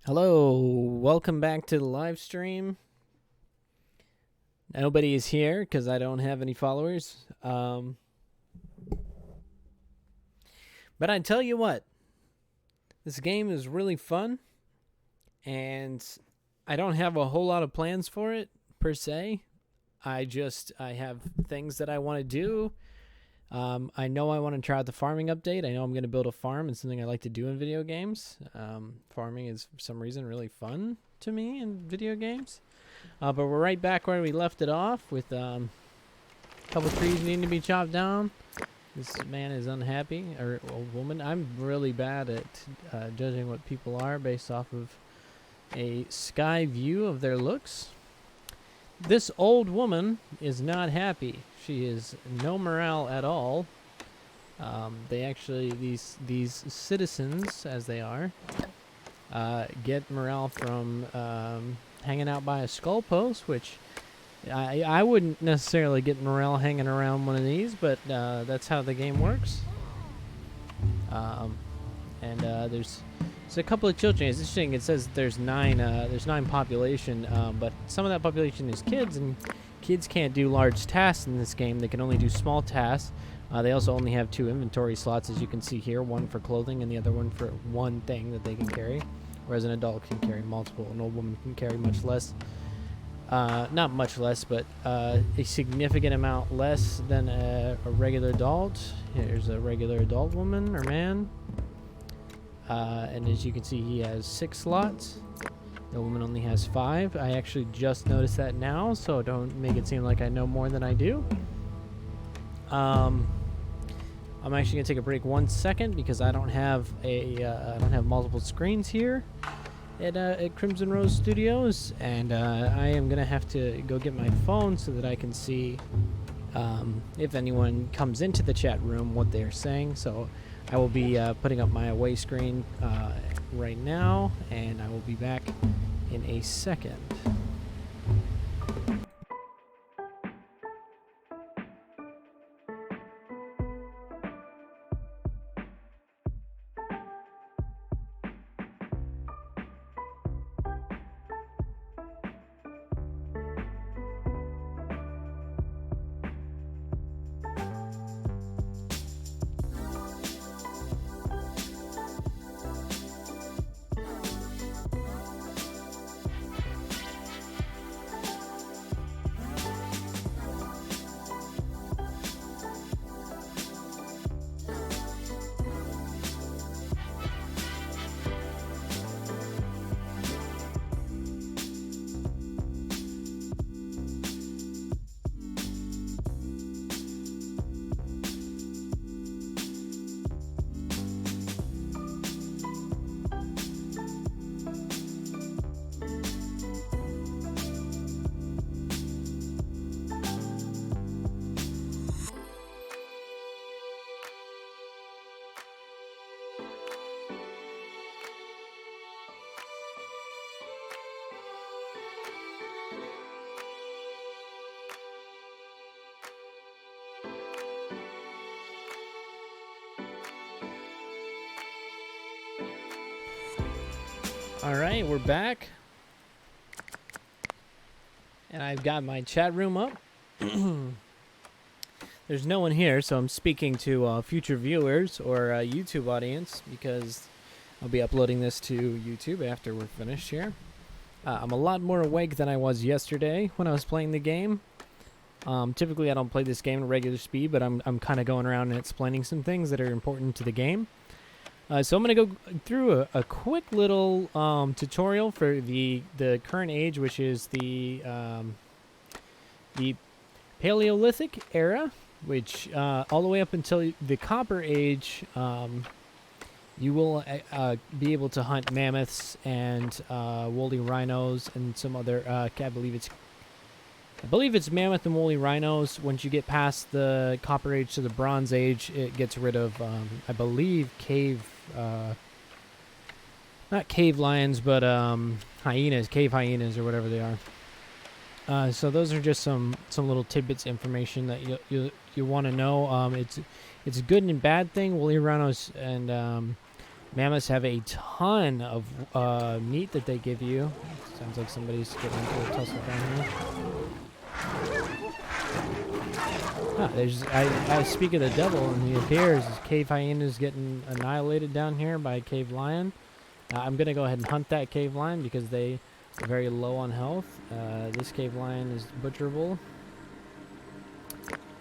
Hello, welcome back to the live stream. Nobody is here because I don't have any followers. But I tell you what, this game is really fun, and I don't have a whole lot of plans for it per se. I have things that I want to do. I know I want to try out the farming update. I know I'm going to build a farm. It's something I like to do in video games. Farming is, for some reason, really fun to me in video games. But we're right back where we left it off with a couple trees needing to be chopped down. This man is unhappy, or old woman. I'm really bad at judging what people are based off of a sky view of their looks. This old woman is not happy. She is no morale at all. They actually, these citizens, as they are, get morale from hanging out by a skull post, which I wouldn't necessarily get morale hanging around one of these, but that's how the game works. There's a couple of children. It's interesting. It says there's nine population, but some of that population is kids, and kids can't do large tasks in this game. They can only do small tasks. They also only have 2 inventory slots, as you can see here, one for clothing and the other one for one thing that they can carry, whereas an adult can carry multiple. An old woman can carry much less. Not much less, but a significant amount less than a regular adult. Here's a regular adult woman or man. And as you can see, he has 6 slots. The woman only has 5. I actually just noticed that now, so don't make it seem like I know more than I do. I'm actually gonna take a break 1 second because I don't have multiple screens here at Crimson Rose Studios, and I am gonna have to go get my phone so that I can see if anyone comes into the chat room what they're saying. So I will be putting up my away screen right now, and I will be back in a second. All right, we're back, and I've got my chat room up. There's no one here, so I'm speaking to future viewers or YouTube audience because I'll be uploading this to YouTube after we're finished here. I'm a lot more awake than I was yesterday when I was playing the game. Typically, I don't play this game at regular speed, but I'm kind of going around and explaining some things that are important to the game. So I'm going to go through a quick little tutorial for the current age, which is the Paleolithic Era, which all the way up until the Copper Age, you will be able to hunt mammoths and woolly rhinos and some other. I believe it's mammoth and woolly rhinos. Once you get past the Copper Age to the Bronze Age, it gets rid of, I believe, not cave lions, but hyenas, cave hyenas, or whatever they are. So those are just some little tidbits information that you want to know. it's a good and bad thing. Woolly rhinos and mammoths have a ton of meat that they give you. Sounds like somebody's getting into a tussle down here. I speak of the devil, and he appears. This cave hyena is getting annihilated down here by a cave lion. I'm going to go ahead and hunt that cave lion because they are very low on health. This cave lion is butcherable.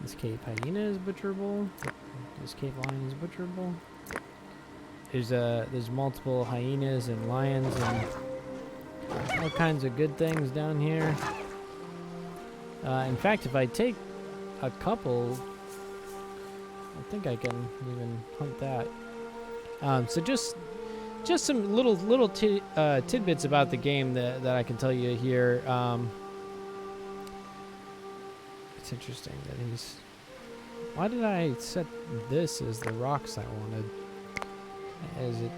This cave hyena is butcherable. This cave lion is butcherable. There's multiple hyenas and lions and all kinds of good things down here. In fact, if I take a couple, I think I can even hunt that. So just some little tidbits about the game that I can tell you here. It's interesting that he's. Why did I set this as the rocks I wanted?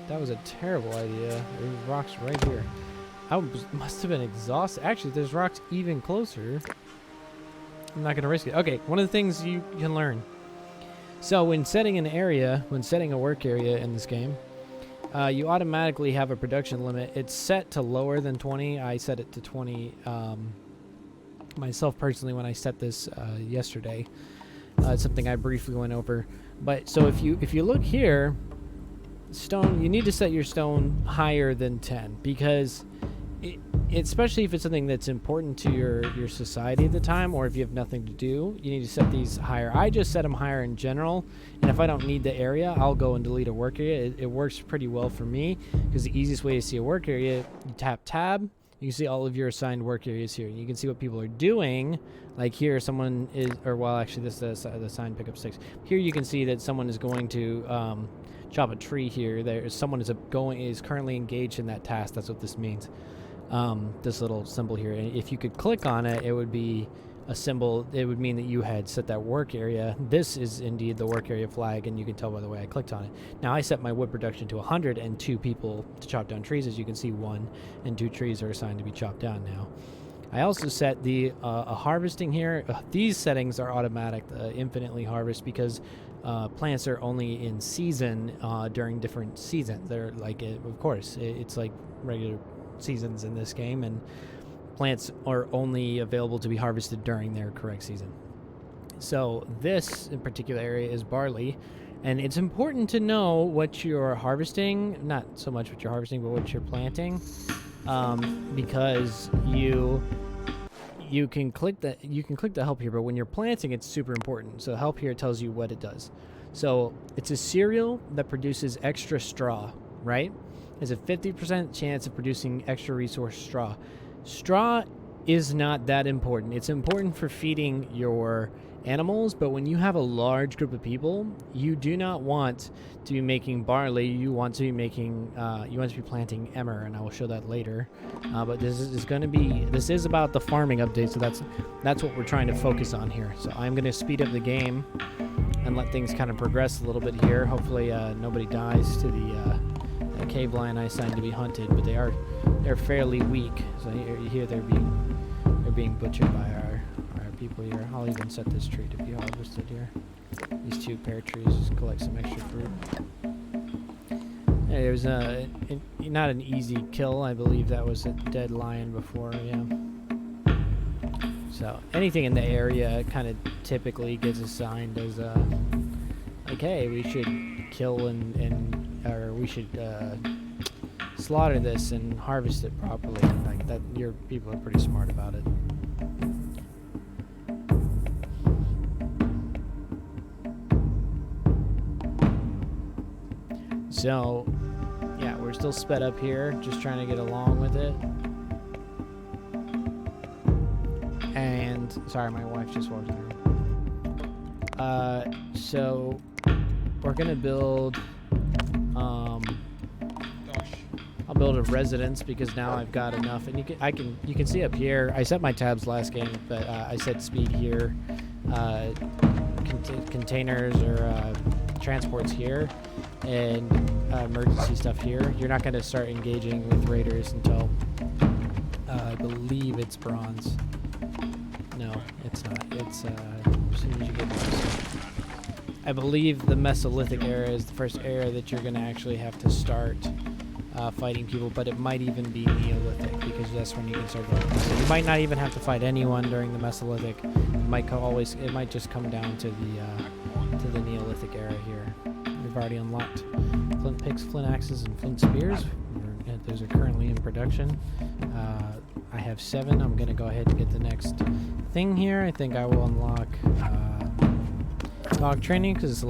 That was a terrible idea. There's rocks right here. Must have been exhausted. Actually, there's rocks even closer. I'm not going to risk it. Okay, one of the things you can learn. So when setting a work area in this game, you automatically have a production limit. It's set to lower than 20. I set it to 20 myself personally when I set this yesterday. It's something I briefly went over. But so if you look here, stone, you need to set your stone higher than 10 because especially if it's something that's important to your society at the time, or if you have nothing to do, you need to set these higher. I just set them higher in general, and if I don't need the area, I'll go and delete a work area. It works pretty well for me because the easiest way to see a work area, you tap tab, you can see all of your assigned work areas here. You can see what people are doing. Like here, someone is, or well, actually, this is the assigned pickup 6. Here, you can see that someone is going to chop a tree here. Someone is currently engaged in that task. That's what this means. This little symbol here. And if you could click on it, it would be a symbol. It would mean that you had set that work area. This is indeed the work area flag, and you can tell by the way I clicked on it. Now I set my wood production to 100 and 2 people to chop down trees. As you can see, 1 and 2 trees are assigned to be chopped down now. I also set the harvesting here. These settings are automatic, infinitely harvest, because plants are only in season during different seasons. They're like, of course, it's like regular seasons in this game, and plants are only available to be harvested during their correct season. So this in particular area is barley, and it's important to know what you're harvesting, not so much what you're harvesting, but what you're planting, because you can click the help here, but when you're planting, it's super important. So help here tells you what it does. So it's a cereal that produces extra straw, right? Has a 50% chance of producing extra resource straw. Straw is not that important. It's important for feeding your animals, but when you have a large group of people, you do not want to be making barley. You want to be making, planting emmer, and I will show that later. But this is about the farming update, so that's what we're trying to focus on here. So I'm going to speed up the game and let things kind of progress a little bit here. Hopefully, nobody dies to the cave lion I assigned to be hunted, but they're fairly weak. So here they're being butchered by our people here. I'll even set this tree to be harvested here. These 2 pear trees, just collect some extra fruit. Hey, there's not an easy kill. I believe that was a dead lion before. Yeah. So anything in the area kind of typically gets assigned as like, hey, we should kill or we should slaughter this and harvest it properly. Like that, your people are pretty smart about it. So, yeah, we're still sped up here, just trying to get along with it. And sorry, my wife just walked in the room. So we're gonna build. I'll build a residence because now I've got enough, and you can see up here. I set my tabs last game, but I set speed here, containers or transports here, and emergency stuff here. You're not going to start engaging with raiders until I believe it's bronze. No, it's not. It's as soon as you get bronze. I believe the Mesolithic era is the first era that you're going to actually have to start fighting people, but it might even be Neolithic because that's when you can start going. So you might not even have to fight anyone during the Mesolithic. It might just come down to the Neolithic era here. We've already unlocked flint picks, flint axes, and flint spears. Those are currently in production. I have 7. I'm going to go ahead and get the next thing here. I think I will unlock dog training because it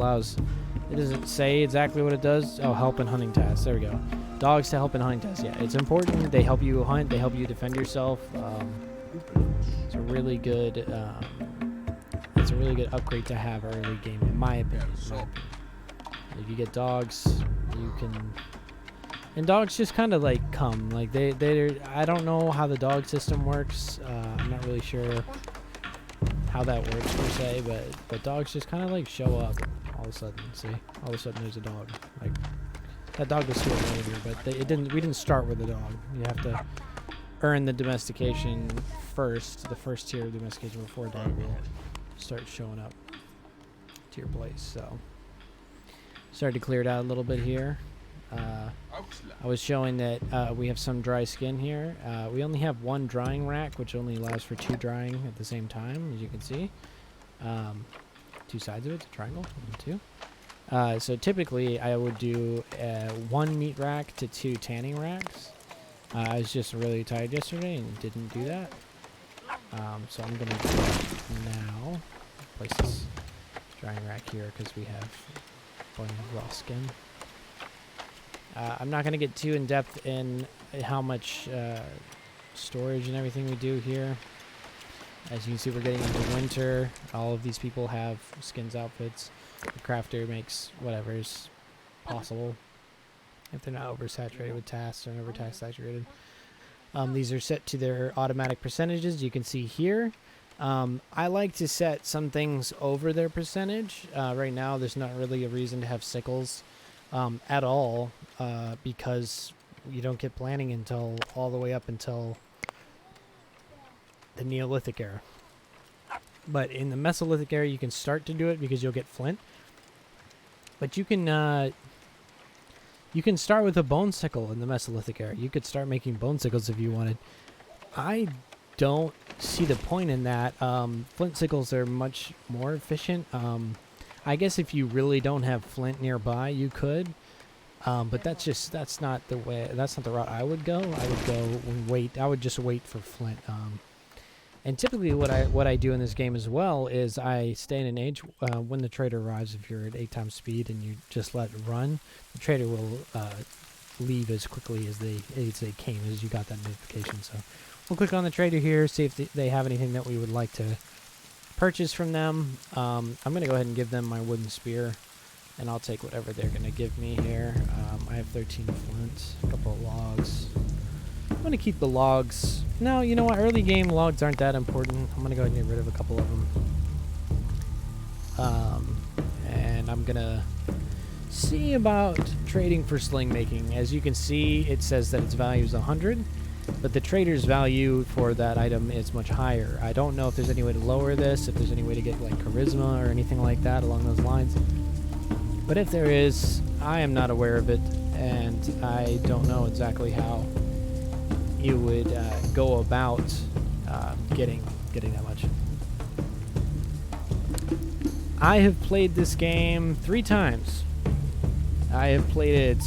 doesn't say exactly what it does. Oh, help in hunting tasks. There we go. Dogs to help in hunting tasks. Yeah, it's important. They help you hunt. They help you defend yourself. It's a really good upgrade to have early game, in my opinion. If you get dogs, you can. And dogs just kind of like come. Like they're. I don't know how the dog system works. I'm not really sure how that works per se, but dogs just kind of like show up all of a sudden. See, all of a sudden there's a dog. Like that dog was here earlier, but we didn't start with a dog. You have to earn the domestication first, the first tier of domestication before a dog will start showing up to your place. So started to clear it out a little bit here. I was showing that we have some dry skin here. We only have 1 drying rack, which only allows for 2 drying at the same time, as you can see. 2 sides of it, a triangle, 1 2. So typically I would do 1 meat rack to 2 tanning racks. I was just really tired yesterday and didn't do that. So I'm going to do that now. Place this drying rack here because we have plenty of raw skin. I'm not going to get too in-depth in how much storage and everything we do here. As you can see, we're getting into winter. All of these people have skins outfits. The crafter makes whatever is possible if they're not oversaturated with tasks or never task saturated. These are set to their automatic percentages. You can see here. I like to set some things over their percentage. Right now, there's not really a reason to have sickles at all because you don't get planting until all the way up until the Neolithic era. But in the Mesolithic era, you can start to do it because you'll get flint. But you can start with a bone sickle in the Mesolithic era. You could start making bone sickles if you wanted. I don't see the point in that. Flint sickles are much more efficient. I guess if you really don't have flint nearby, you could. But that's not the route I would go. I would just wait for flint. And typically what I do in this game as well is I stay in an age when the trader arrives. If you're at 8 times speed and you just let it run, the trader will leave as quickly as they came, as you got that notification. So we'll click on the trader here, see if they have anything that we would like to purchase from them. I'm going to go ahead and give them my wooden spear, and I'll take whatever they're going to give me here. I have 13 flint, a couple of logs. I'm going to keep the logs. No, you know what? Early game logs aren't that important. I'm going to go ahead and get rid of a couple of them. And I'm going to see about trading for sling making. As you can see, it says that its value is 100, but the trader's value for that item is much higher. I don't know if there's any way to lower this, if there's any way to get like charisma or anything like that along those lines. But if there is, I am not aware of it, and I don't know exactly how you would go about getting that much. I have played this game 3 times. I have played it.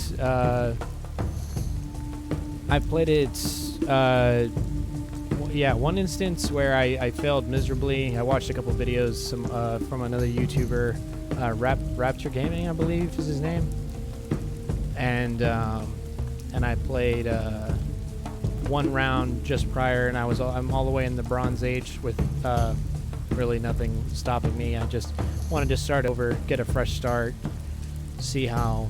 One instance where I failed miserably. I watched a couple videos from another YouTuber, Rapture Gaming, I believe is his name, and I played 1 round just prior, and I'm all the way in the Bronze Age with really nothing stopping me. I just wanted to start over, get a fresh start, see how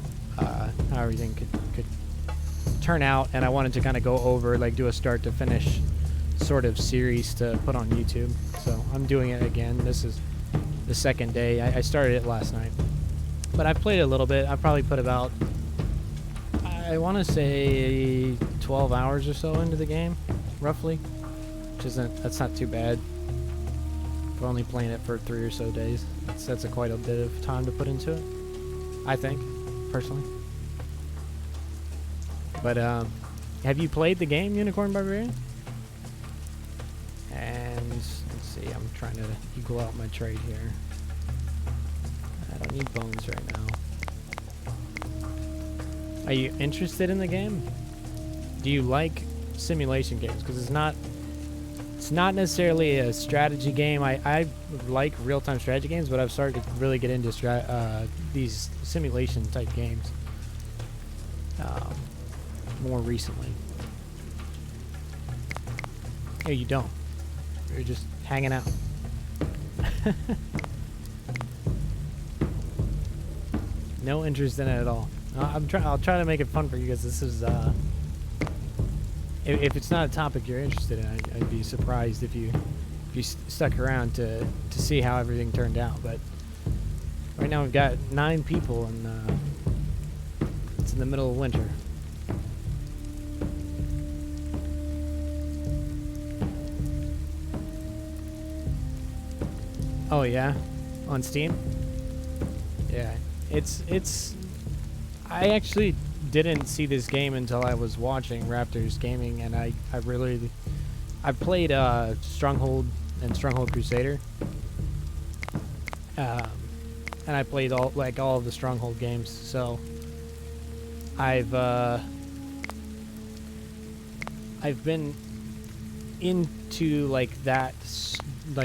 everything could turn out, and I wanted to kind of go over, like, do a start to finish sort of series to put on YouTube. So I'm doing it again. This is the 2nd day. I started it last night, but I've played it a little bit. I probably put about, I want to say 12 hours or so into the game, roughly, that's not too bad we're only playing it for 3 or so days. That's quite a bit of time to put into it, I think, personally. But have you played the game Unicorn Barbarian? And let's see, I'm trying to equal out my trade here. I don't need bones right now. Are you interested in the game? Do you like simulation games? Because it's not necessarily a strategy game. I like real-time strategy games, but I've started to really get into these simulation type games more recently. Hey, you don't. You're just hanging out. No interest in it at all. I'll try to make it fun for you guys. This is if it's not a topic you're interested in, I'd be surprised if you stuck around to see how everything turned out. But right now we've got 9 people, and it's in the middle of winter. Oh yeah, on Steam. Yeah, it's. I actually didn't see this game until I was watching Raptors Gaming, and I played Stronghold and Stronghold Crusader, and I played all of the Stronghold games. So I've been into that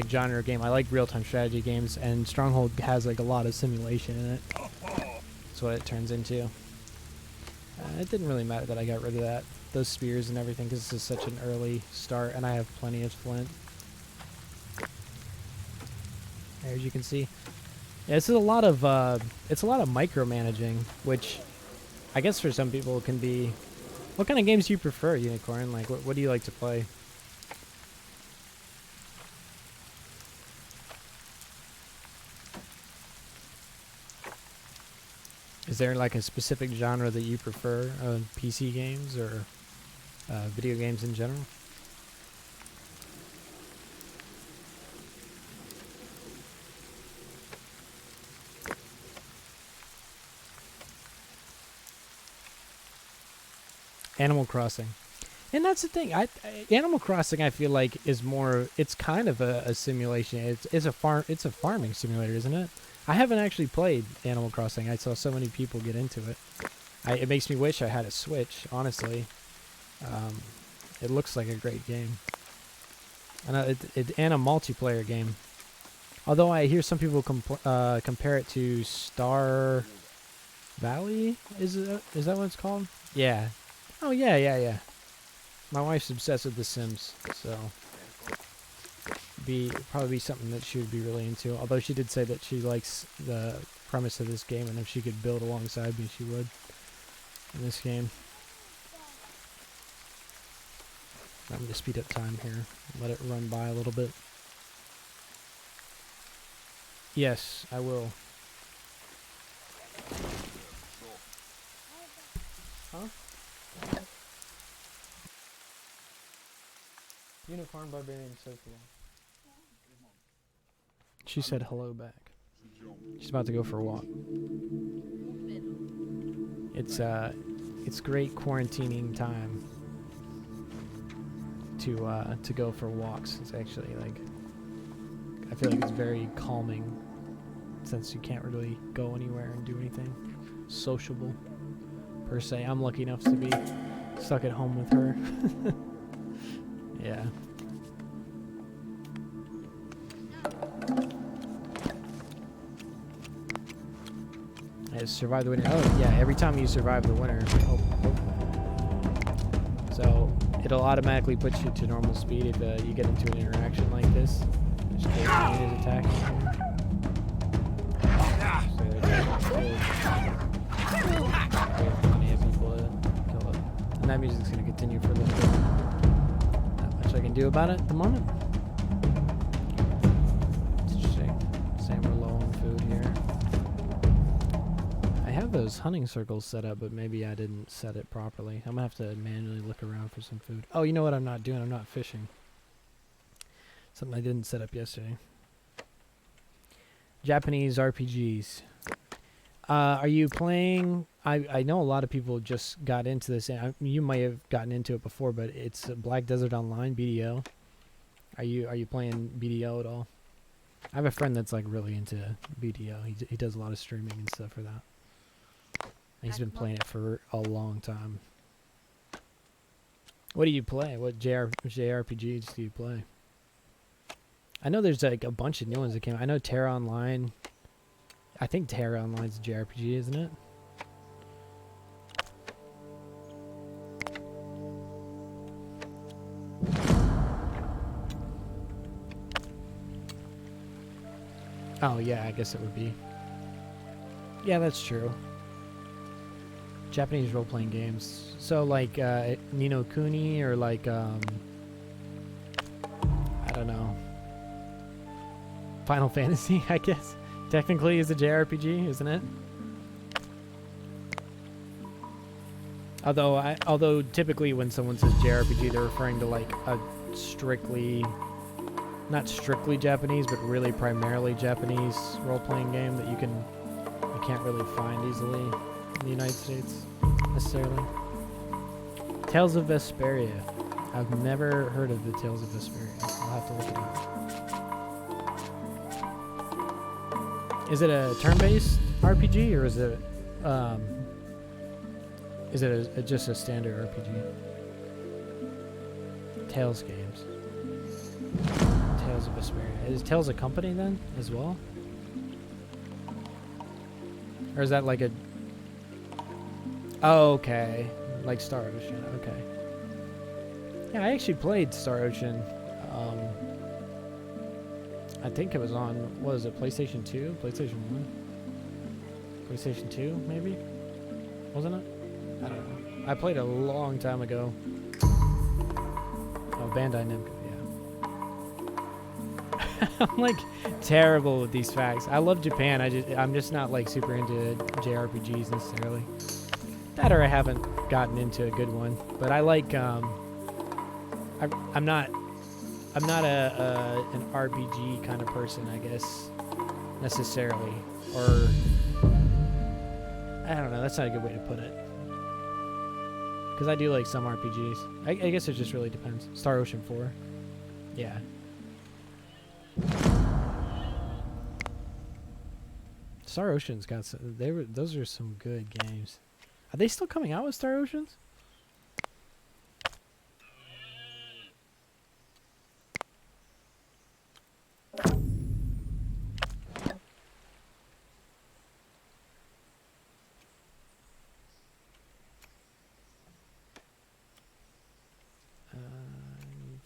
genre game. I like real-time strategy games, and Stronghold has a lot of simulation in it. That's what it turns into. It didn't really matter that I got rid of those spears and everything, because this is such an early start, and I have plenty of flint. As you can see, yeah, this is a lot of micromanaging, which I guess for some people can be. What kind of games do you prefer, Unicorn? What do you like to play? Is there a specific genre that you prefer, PC games or video games in general? Animal Crossing. And that's the thing. Animal Crossing, I feel like, is more. It's kind of a simulation. It's a farming simulator, isn't it? I haven't actually played Animal Crossing. I saw so many people get into it. It makes me wish I had a Switch, honestly. It looks like a great game. And a multiplayer game. Although I hear some people compare it to Star Valley. Is that what it's called? Yeah. Oh, yeah. My wife's obsessed with The Sims, so probably be something that she would be really into. Although she did say that she likes the premise of this game, and if she could build alongside me, she would in this game. I'm going to speed up time here, let it run by a little bit. Yes, I will. Huh? Unicorn Barbarian Circle. She said hello back. She's about to go for a walk. It's great quarantining time to go for walks. It's actually I feel like it's very calming, since you can't really go anywhere and do anything sociable per se. I'm lucky enough to be stuck at home with her. Yeah. I just survived the winter. Oh yeah, every time you survive the winter. So it'll automatically put you to normal speed if you get into an interaction like this. Just kill his attack. And that music's gonna continue for a little bit. Not much I can do about it at the moment. It's interesting. Saying we're low on food here. I have those hunting circles set up, but maybe I didn't set it properly. I'm gonna have to manually look around for some food. Oh, you know what I'm not doing? I'm not fishing. Something I didn't set up yesterday. Japanese RPGs. Are you playing? I know a lot of people just got into this, and you might have gotten into it before, but it's Black Desert Online (BDO). Are you playing BDO at all? I have a friend that's like really into BDO. He does a lot of streaming and stuff for that. And he's been playing it for a long time. What do you play? What JRPGs do you play? I know there's like a bunch of new ones that came out. I know Terra Online. I think Terra Online's a JRPG, isn't it? Oh yeah, I guess it would be. Yeah, that's true. Japanese role-playing games. So like Ni no Kuni or like I don't know. Final Fantasy, I guess. Technically is a JRPG, isn't it? Although typically when someone says JRPG, they're referring to like a not strictly Japanese, but really primarily Japanese role-playing game that you can't really find easily in the United States necessarily. Tales of Vesperia. I've never heard of the Tales of Vesperia. I'll have to look it up. Is it a turn-based RPG or is it just a standard RPG? Tales games. Tales of Vesperia. Is Tales a company then as well? Or is that like a... Oh, okay. Like Star Ocean. Okay. Yeah, I actually played Star Ocean. I think it was on, what was it, PlayStation 2? PlayStation 1? PlayStation 2, maybe? Wasn't it? I don't know. I played a long time ago. Oh, Bandai Namco, yeah. I'm like terrible with these facts. I love Japan. I'm just not like super into JRPGs necessarily. That or I haven't gotten into a good one. But I like I'm not an RPG kind of person, I guess, necessarily. Or I don't know. That's not a good way to put it. Because I do like some RPGs. I guess it just really depends. Star Ocean 4. Yeah. Star Ocean's got some... Those are some good games. Are they still coming out with Star Oceans?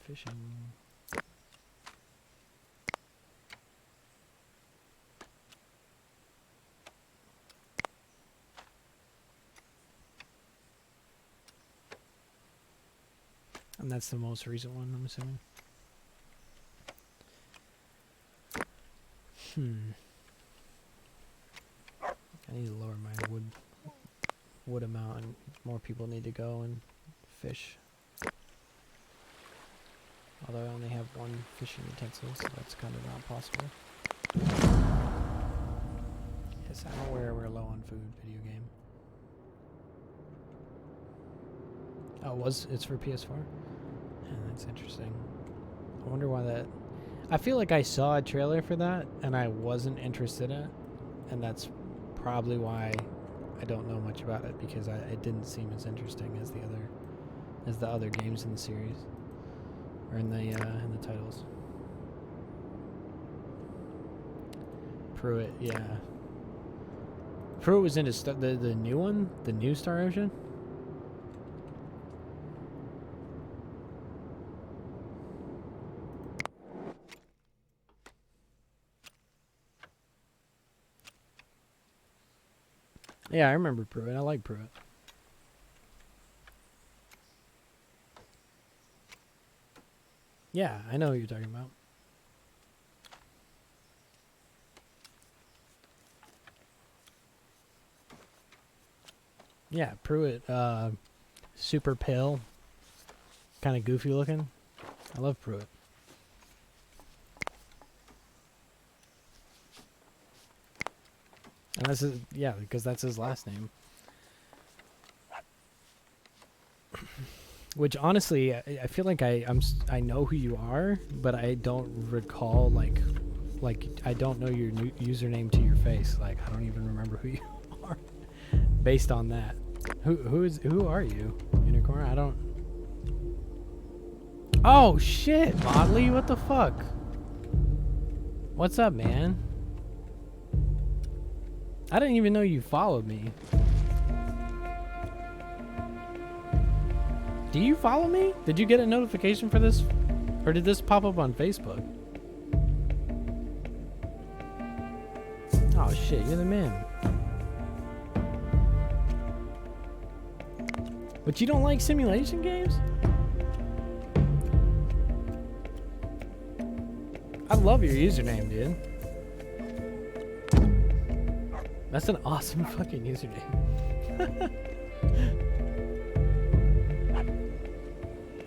Fishing. And that's the most recent one, I'm assuming. I need to lower my wood amount, and more people need to go and fish. Although I only have one fishing utensil, so that's kind of not possible. Yes, I'm aware we're low on food, video game. Oh, it's for PS4? Yeah, that's interesting. I wonder why that... I feel like I saw a trailer for that, and I wasn't interested in it. And that's probably why I don't know much about it, because it didn't seem as interesting as the other games in the series. Or in the titles. Pruitt, yeah. Pruitt was into the new one? The new Star Ocean? Yeah, I remember Pruitt. I like Pruitt. Yeah, I know what you're talking about. Yeah, Pruitt, super pale, kind of goofy looking. I love Pruitt. That's his, yeah, because that's his last name. Which honestly, I feel like I know who you are, but I don't recall like I don't know your username to your face. Like I don't even remember who you are based on that. Who are you, Unicorn? I don't. Oh shit, Motley, what the fuck? What's up, man? I didn't even know you followed me. Do you follow me? Did you get a notification for this? Or did this pop up on Facebook? Oh shit, you're the man. But you don't like simulation games? I love your username, dude. That's an awesome fucking username.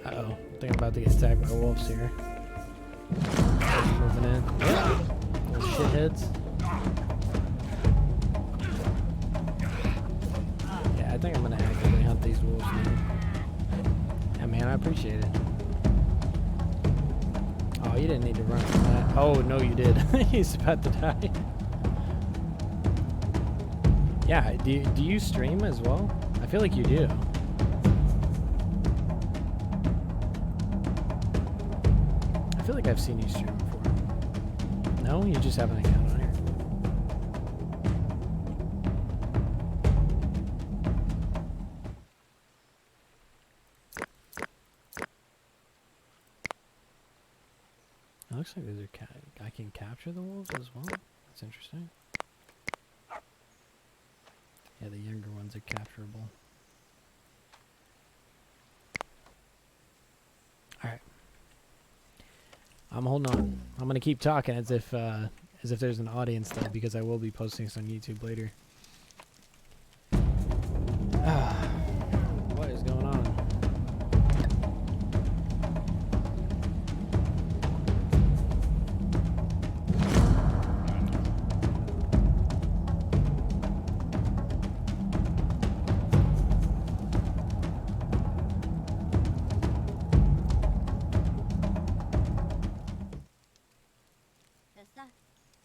Uh-oh. I think I'm about to get attacked by wolves here. Moving in. Little shitheads. Yeah, I think I'm gonna actively hunt these wolves, man. Yeah, man, I appreciate it. Oh, you didn't need to run from that. Oh, no, you did. He's about to die. Yeah, do you stream as well? I feel like you do. I feel like I've seen you stream before. No? You just have an account on here. It looks like these are I can capture the wolves as well. That's interesting. Yeah, the younger ones are capturable. Alright. I'm holding on. I'm gonna keep talking as if there's an audience though, because I will be posting this on YouTube later. What is going on?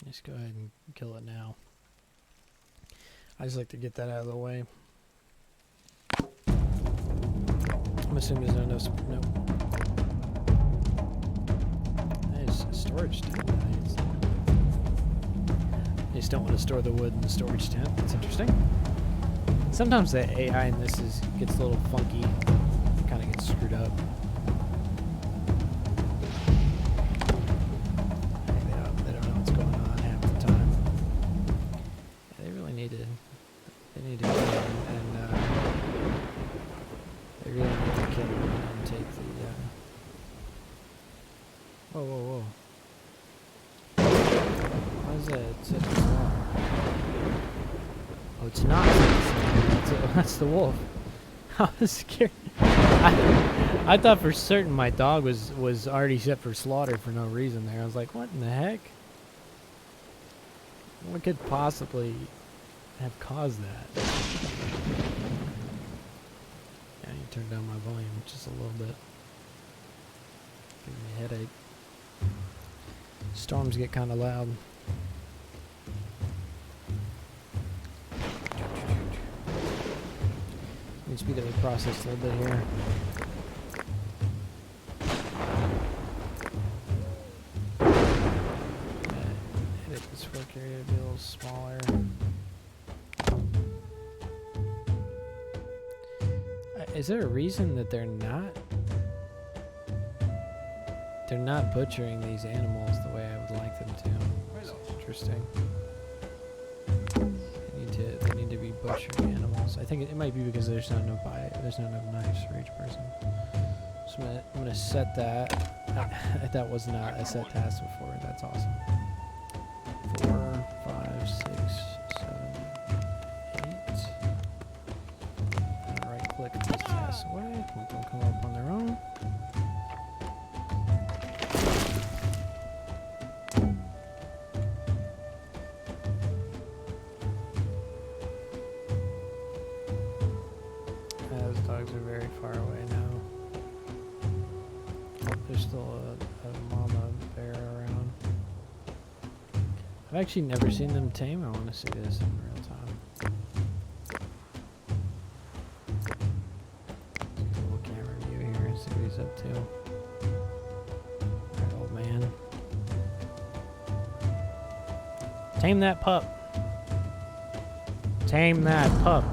Just go ahead and kill it now. I just like to get that out of the way. I'm assuming there's no. There's a storage tent. Nice. You just don't want to store the wood in the storage tent. That's interesting. Sometimes the AI in this gets a little funky. Kind of gets screwed up. They need to go and they really need to kill and take the whoa, whoa, whoa. Why is that such a slaughter? Oh, it's not. That's the wolf. I was scared. I thought for certain my dog was already set for slaughter for no reason there. I was like, what in the heck? What could possibly have caused that? Yeah, you turn down my volume just a little bit. Give me a headache. Storms get kind of loud. Let me speed up the process a little bit here. Edit this work area to be a little smaller. Is there a reason that they're not butchering these animals the way I would like them to? That's interesting. They need to be butchering animals. I think it might be because there's not enough knives for each person. So I'm gonna set that. That was not a set task before. That's awesome. 4, 5, 6, 7, 8. Right click these tasks away. They'll come up on their own. very far away now. Oh, there's still a mama bear around. I've actually never seen them tame. I want to see this in real time. Let's do a little camera view here and see what he's up to. Alright, old man. Tame that pup. Tame that pup.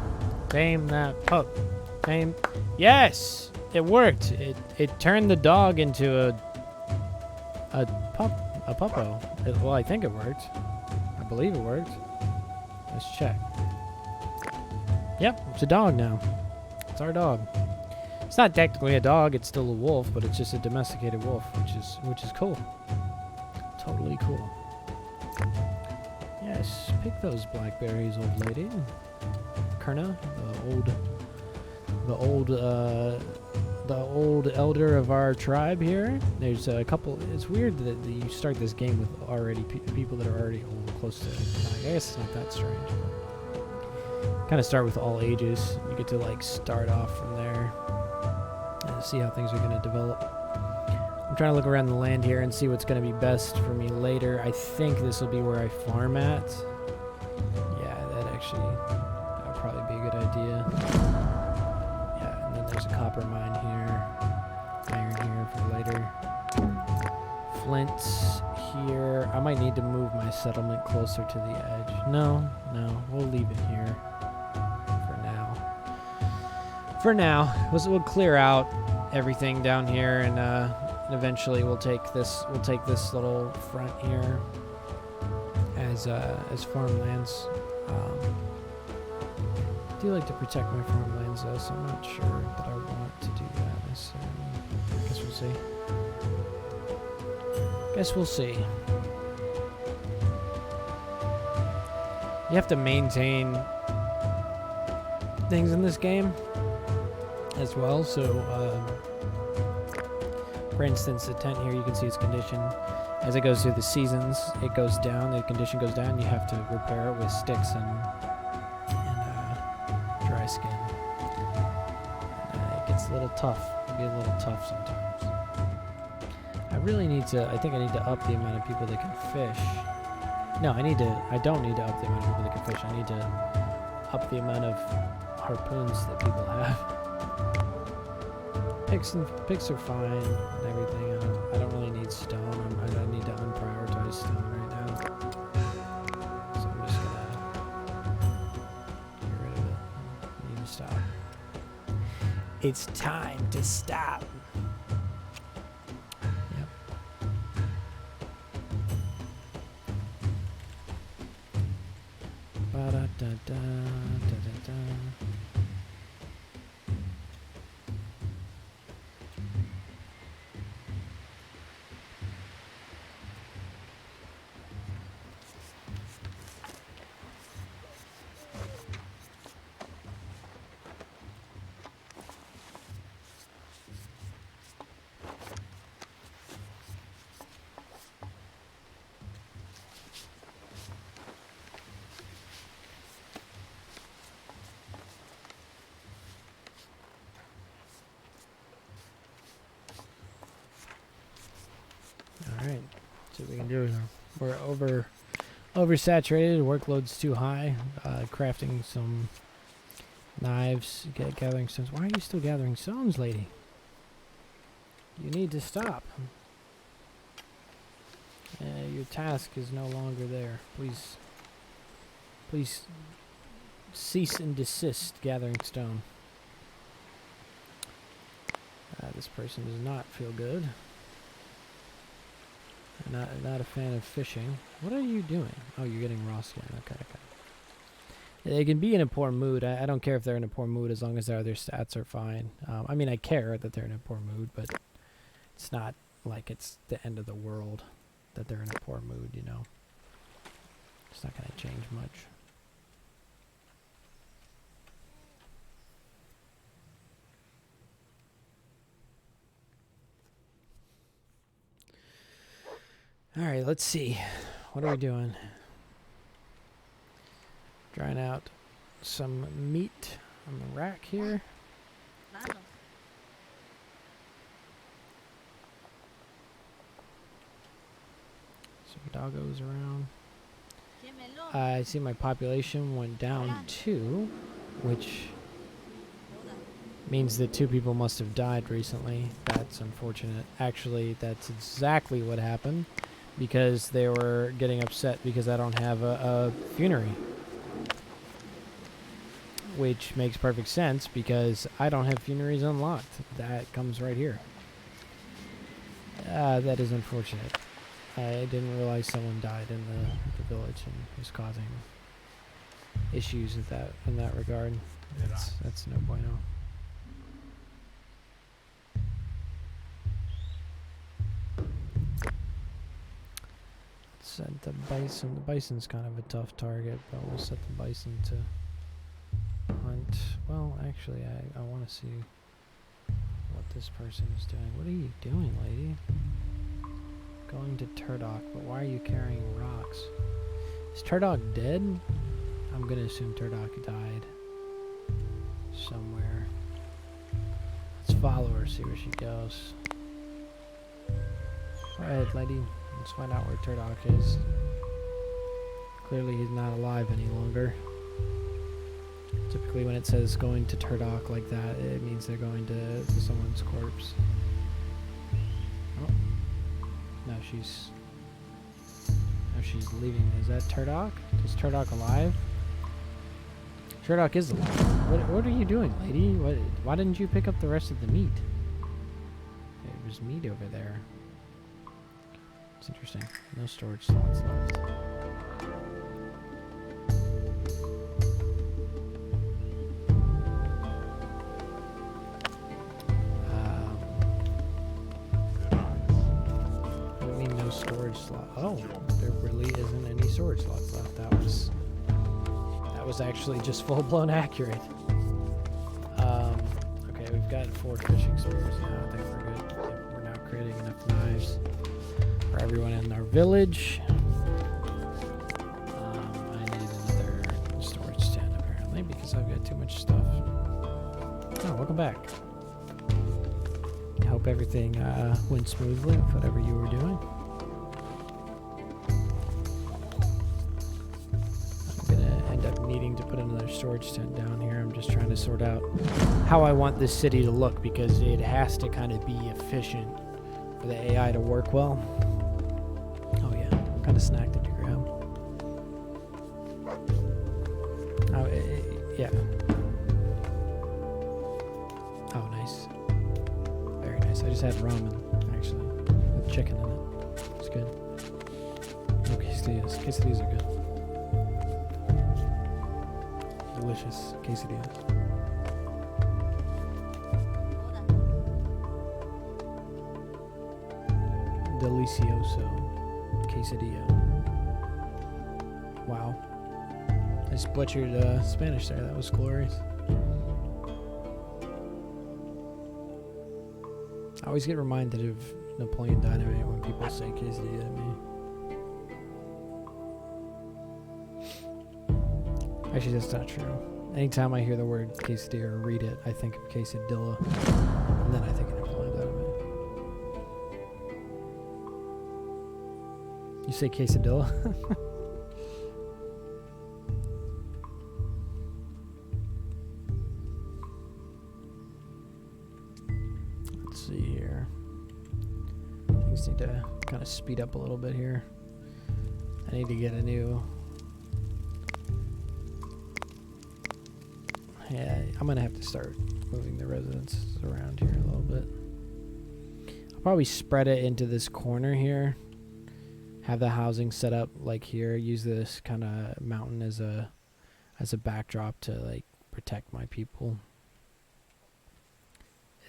Tame that pup. Tame. Yes! It worked. It turned the dog into a puppo. Well, I think it worked. I believe it worked. Let's check. Yep, it's a dog now. It's our dog. It's not technically a dog, it's still a wolf, but it's just a domesticated wolf, which is cool. Totally cool. Yes, pick those blackberries, old lady. Kerna, the old elder of our tribe here. There's a couple. It's weird that you start this game with already people that are already old, close to. I guess it's not that strange. Kind of start with all ages. You get to like start off from there and see how things are going to develop. I'm trying to look around the land here and see what's going to be best for me later. I think this will be where I farm at. Yeah, that would probably be a good idea. Yeah, and then there's a copper mine here, iron here for later. Flints here. I might need to move my settlement closer to the edge. No, we'll leave it here for now. For now, we'll clear out everything down here, and eventually we'll take this little front here as farmlands. I do like to protect my farmlands though, so I'm not sure that I want to do that necessarily. Guess we'll see. Guess we'll see. You have to maintain things in this game as well, so for instance, the tent here, you can see its condition. As it goes through the seasons, it goes down, the condition goes down, you have to repair it with sticks and dry skin. It gets a little tough. It can be a little tough sometimes. I think I need to up the amount of people that can fish. No, I don't need to up the amount of people that can fish. I need to up the amount of harpoons that people have. Picks are fine and everything. I don't really need stone. I need to unprioritize stone right now. So I'm just gonna get rid of it. I need to stop. It's time to stop. Yep. Ba-da-da-da-da-da-da. Alright, see what we can do here. We're oversaturated, workload's too high. Crafting some knives, gathering stones. Why are you still gathering stones, lady? You need to stop. Your task is no longer there. Please cease and desist gathering stone. This person does not feel good. Not a fan of fishing. What are you doing? Oh, you're getting raw skin. Okay. They can be in a poor mood. I don't care if they're in a poor mood as long as their other stats are fine. I mean, I care that they're in a poor mood, but it's not like it's the end of the world that they're in a poor mood, you know. It's not going to change much. Alright, let's see. What are we doing? Drying out some meat on the rack here. some doggos around. I see my population went down 2, which means that 2 people must have died recently. That's unfortunate. Actually, that's exactly what happened, because they were getting upset because I don't have a funerary. Which makes perfect sense, because I don't have funeraries unlocked. That comes right here. That is unfortunate. I didn't realize someone died in the village and was causing issues with that in that regard. That's no bueno. Set the bison. The bison's kind of a tough target, but we'll set the bison to hunt. Well, actually, I want to see what this person is doing. What are you doing, lady? Going to Turdock, but why are you carrying rocks? Is Turdock dead? I'm gonna assume Turdock died somewhere. Let's follow her, see where she goes. Alright, lady. Let's find out where Turdock is. Clearly he's not alive any longer. Typically when it says going to Turdock like that, it means they're going to someone's corpse. Oh. No, she's leaving. Is that Turdock? Is Turdock alive? Turdock is alive. What are you doing, lady? Why didn't you pick up the rest of the meat? There's meat over there. It's interesting. No storage slots left. What do you mean no storage slot? Oh, there really isn't any storage slots left. That was actually just full-blown accurate. Okay, we've got 4 fishing spears now. I think we're good. Yep, we're now creating enough knives for everyone in our village. I need another storage stand apparently because I've got too much stuff. Oh, welcome back. I hope everything went smoothly with whatever you were doing. I'm gonna end up needing to put another storage tent down here. I'm just trying to sort out how I want this city to look because it has to kind of be efficient for the AI to work well. Oh yeah, what kind of snack did you grab? Oh, yeah. Oh, nice. Very nice. I just had ramen, actually, with chicken in it. It's good. Oh, quesadillas. Quesadillas are good. Delicious quesadillas. Delicioso quesadilla. Wow. I just butchered Spanish there. That was glorious. I always get reminded of Napoleon Dynamite when people say quesadilla to me. Actually, that's not true. Anytime I hear the word quesadilla or read it, I think of quesadilla, and then I think of Napoleon Dynamite. You say quesadilla? Let's see here. Things need to kind of speed up a little bit here. I need to get a new... Yeah, I'm going to have to start moving the residences around here a little bit. I'll probably spread it into this corner here. Have the housing set up like here. Use this kind of mountain as a backdrop to like protect my people.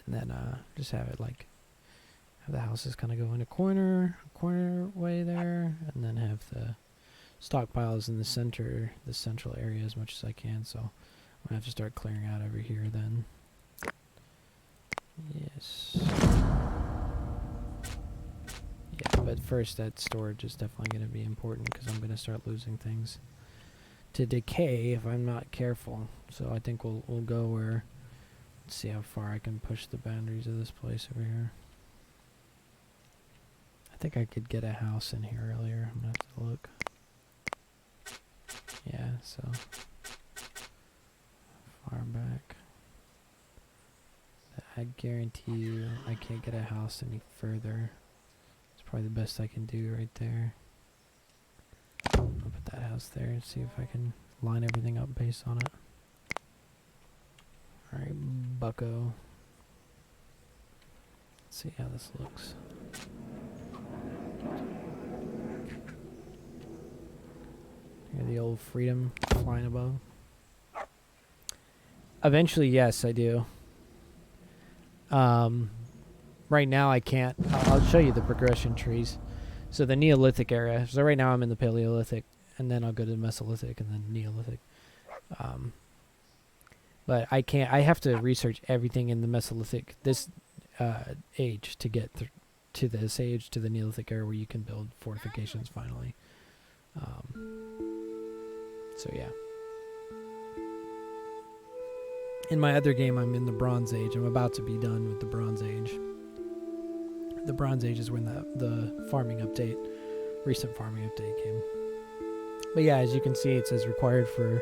And then just have it like have the houses kind of go in a corner way there, and then have the stockpiles in the center, the central area as much as I can. So I'm gonna have to start clearing out over here then. Yes. Yeah, but first that storage is definitely going to be important because I'm going to start losing things to decay if I'm not careful. So I think we'll go where, let's see how far I can push the boundaries of this place over here. I I think I could get a house in here earlier. I'm gonna have to look. Yeah, so far back. I guarantee you I can't get a house any further. It's probably the best I can do right there. I'll put that house there and see if I can line everything up based on it. Alright, bucko. Let's see how this looks. Hear the old freedom flying above. Eventually, yes, I do. Right now I can't. I'll show you the progression trees. So the Neolithic era. So right now I'm in the Paleolithic, and then I'll go to the Mesolithic and then Neolithic. But I can't. I have to research everything in the Mesolithic this age to get to this age, to the Neolithic era, where you can build fortifications finally. So yeah. In my other game, I'm in the Bronze Age. I'm about to be done with the Bronze Age. The Bronze Age is when the farming update, recent farming update came. But yeah, as you can see, it says required for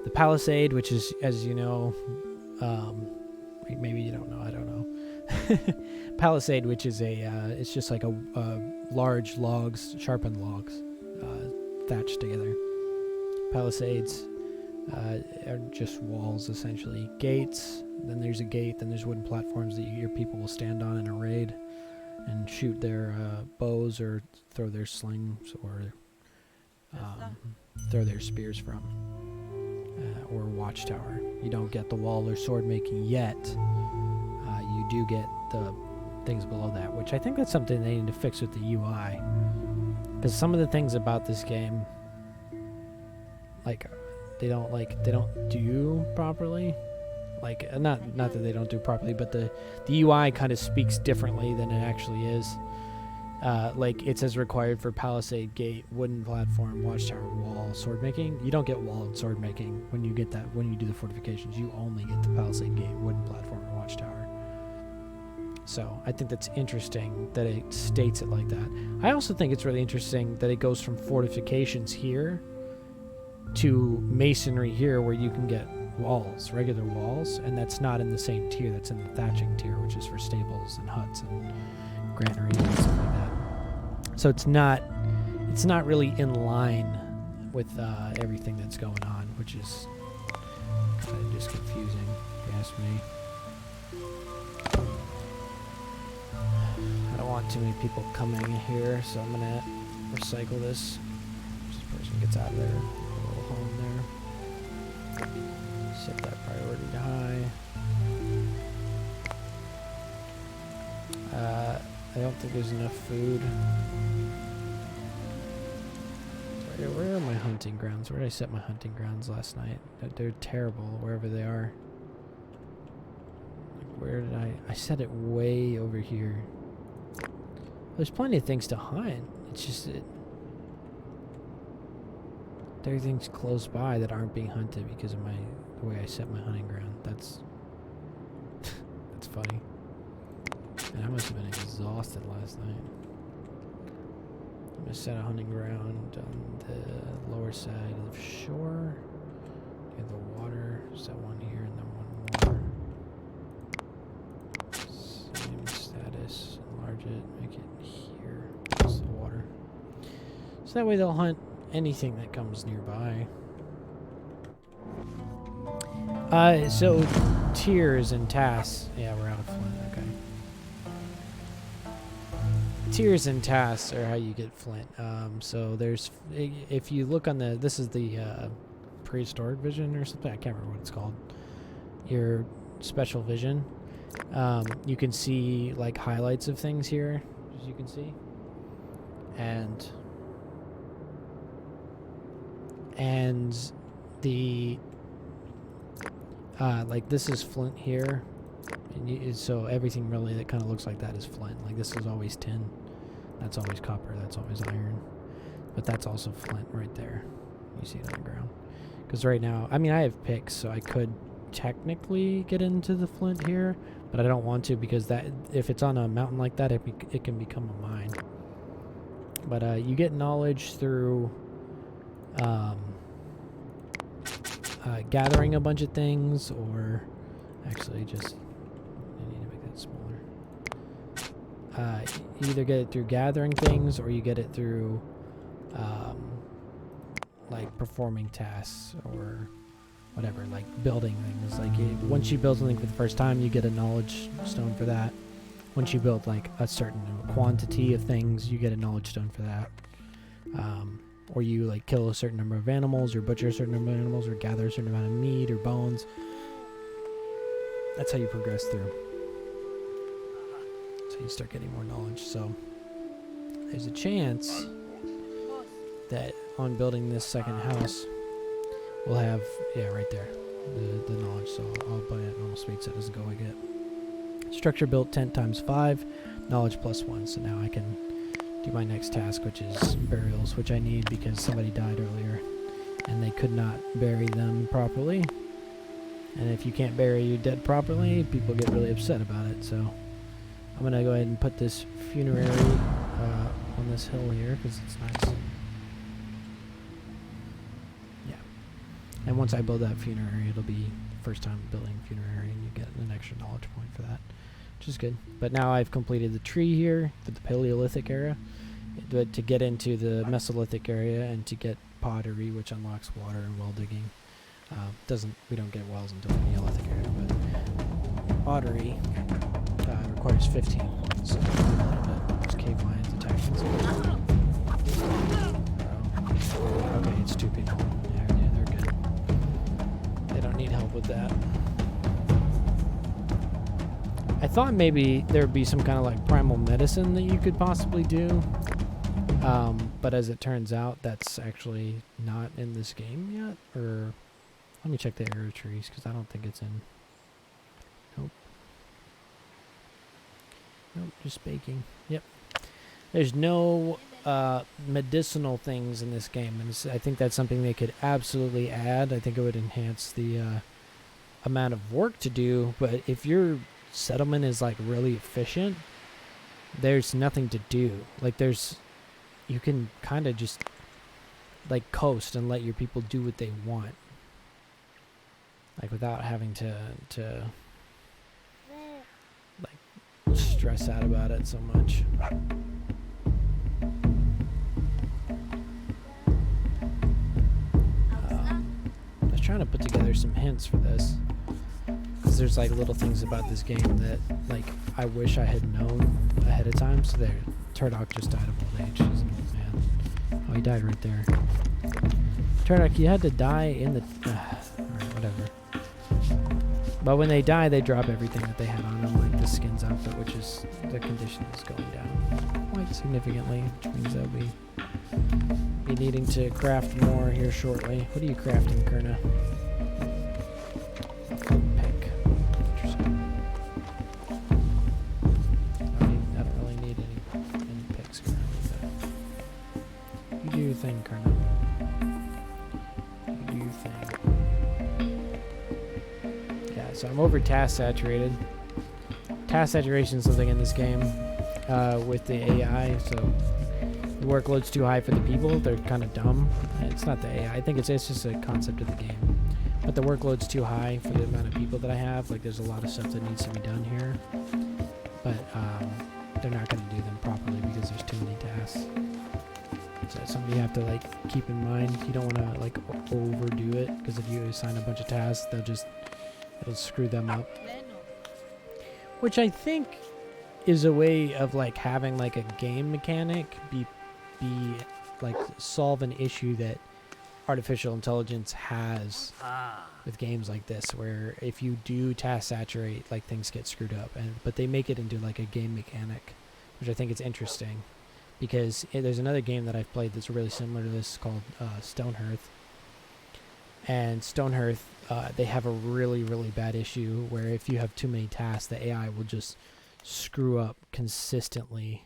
the Palisade, which is, as you know, maybe you don't know, I don't know. Palisade, which is it's just like a large logs, sharpened logs, thatched together. Palisades are just walls, essentially. Gates, then there's a gate, then there's wooden platforms that your people will stand on in a raid and shoot their bows or throw their slings or throw their spears from. Or watchtower. You don't get the wall or sword making yet. You do get the things below that, which I think that's something they need to fix with the UI. Because some of the things about this game, like, they don't do properly. Like, not that they don't do properly, but the UI kind of speaks differently than it actually is. Like, it says required for Palisade, gate, wooden platform, watchtower, wall, sword making. You don't get wall and sword making when you get that, when you do the fortifications. You only get the Palisade, gate, wooden platform, and watchtower. So I think that's interesting that it states it like that. I also think it's really interesting that it goes from fortifications here to masonry here, where you can get walls, regular walls, and that's not in the same tier. That's in the thatching tier, which is for stables and huts and granaries and stuff like that. So it's not really in line with everything that's going on, which is kind of just confusing, if you ask me. I don't want too many people coming here, so I'm gonna recycle this. This person gets out of there. A little home there. Set that priority to high. I don't think there's enough food. Sorry, where are my hunting grounds? Where did I set my hunting grounds last night? They're terrible wherever they are. Like, where did I set it way over here. There's plenty of things to hunt. It's just there are things close by that aren't being hunted because of the way I set my hunting ground. That's funny. And I must have been exhausted last night. I'm going to set a hunting ground on the lower side of the shore. Get the water. Set one here and then one more. Same status. Enlarge it. Make it here. That's the water. So that way they'll hunt anything that comes nearby. So tiers and tasks. Yeah, we're out of flint. Okay. Tiers and tasks are how you get flint. So there's, if you look on this is the prehistoric vision or something. I can't remember what it's called. Your special vision. You can see like highlights of things here, as you can see, and the like this is flint here, and so everything really that kind of looks like that is flint. Like this is always tin, that's always copper, that's always iron, but that's also flint right there. You see it on the ground. Because right now, I mean, I have picks, so I could technically get into the flint here, but I don't want to because that if it's on a mountain like that, it can become a mine. But you get knowledge through gathering a bunch of things, or actually just I need to make that smaller. You either get it through gathering things, or you get it through like performing tasks or whatever, like building things. Like once you build something for the first time, you get a knowledge stone for that. Once you build like a certain quantity of things, you get a knowledge stone for that. Or you like kill a certain number of animals, or butcher a certain number of animals, or gather a certain amount of meat or bones. That's how you progress through. So you start getting more knowledge. So there's a chance that on building this second house, we'll have, yeah, right there, the knowledge. So I'll put it in normal speed so it doesn't go like it. Structure built 10 times 5, knowledge plus 1. So now I can do my next task, which is burials, which I need because somebody died earlier and they could not bury them properly. And if you can't bury your dead properly, people get really upset about it. So I'm going to go ahead and put this funerary on this hill here because it's nice. Yeah. And once I build that funerary, it'll be the first time building funerary, and you get an extra knowledge point for that, which is good. But now I've completed the tree here for the Paleolithic era. But to get into the Mesolithic area and to get pottery, which unlocks water and well digging, we don't get wells until the Neolithic era. But pottery requires 15 points. So a little bit. There's cave lions attacking. Okay, it's 2 people. Yeah, they're good. They don't need help with that. I thought maybe there would be some kind of like primal medicine that you could possibly do. But as it turns out, that's actually not in this game yet. Or let me check the arrow trees because I don't think it's in. Nope. Nope, just baking. Yep. There's no medicinal things in this game, and I think that's something they could absolutely add. I think it would enhance the amount of work to do. But if your settlement is like really efficient, there's nothing to do. Like you can kind of just like coast and let your people do what they want, like without having to like stress out about it so much. I was trying to put together some hints for this, because there's like little things about this game that like I wish I had known ahead of time. So there, Turdock just died of old age. He's an old man. Oh, he died right there. Turdock, you had to die in the alright, whatever. But when they die, they drop everything that they had on them, like the skins outfit, which is the condition is going down quite significantly, which means they'll be needing to craft more here shortly. What are you crafting, Kurna? A flint pick. Interesting. I don't really need any picks currently, but you do your thing, Kurna. You do your thing. Yeah, so I'm over task saturated. Task saturation is something in this game with the AI, so the workload's too high for the people. They're kind of dumb. It's not the AI. I think it's just a concept of the game. But the workload's too high for the amount of people that I have. Like, there's a lot of stuff that needs to be done here. But they're not going to do them properly because there's too many tasks. So it's something you have to, like, keep in mind. You don't want to, like, overdo it. Because if you assign a bunch of tasks, it'll screw them up. Which I think is a way of, like, having, like, a game mechanic be like solve an issue that artificial intelligence has with games like this, where if you do task saturate, like, things get screwed up, but they make it into like a game mechanic, which I think is interesting, because there's another game that I've played that's really similar to this called Stonehearth, and Stonehearth they have a really, really bad issue where if you have too many tasks, the AI will just screw up consistently,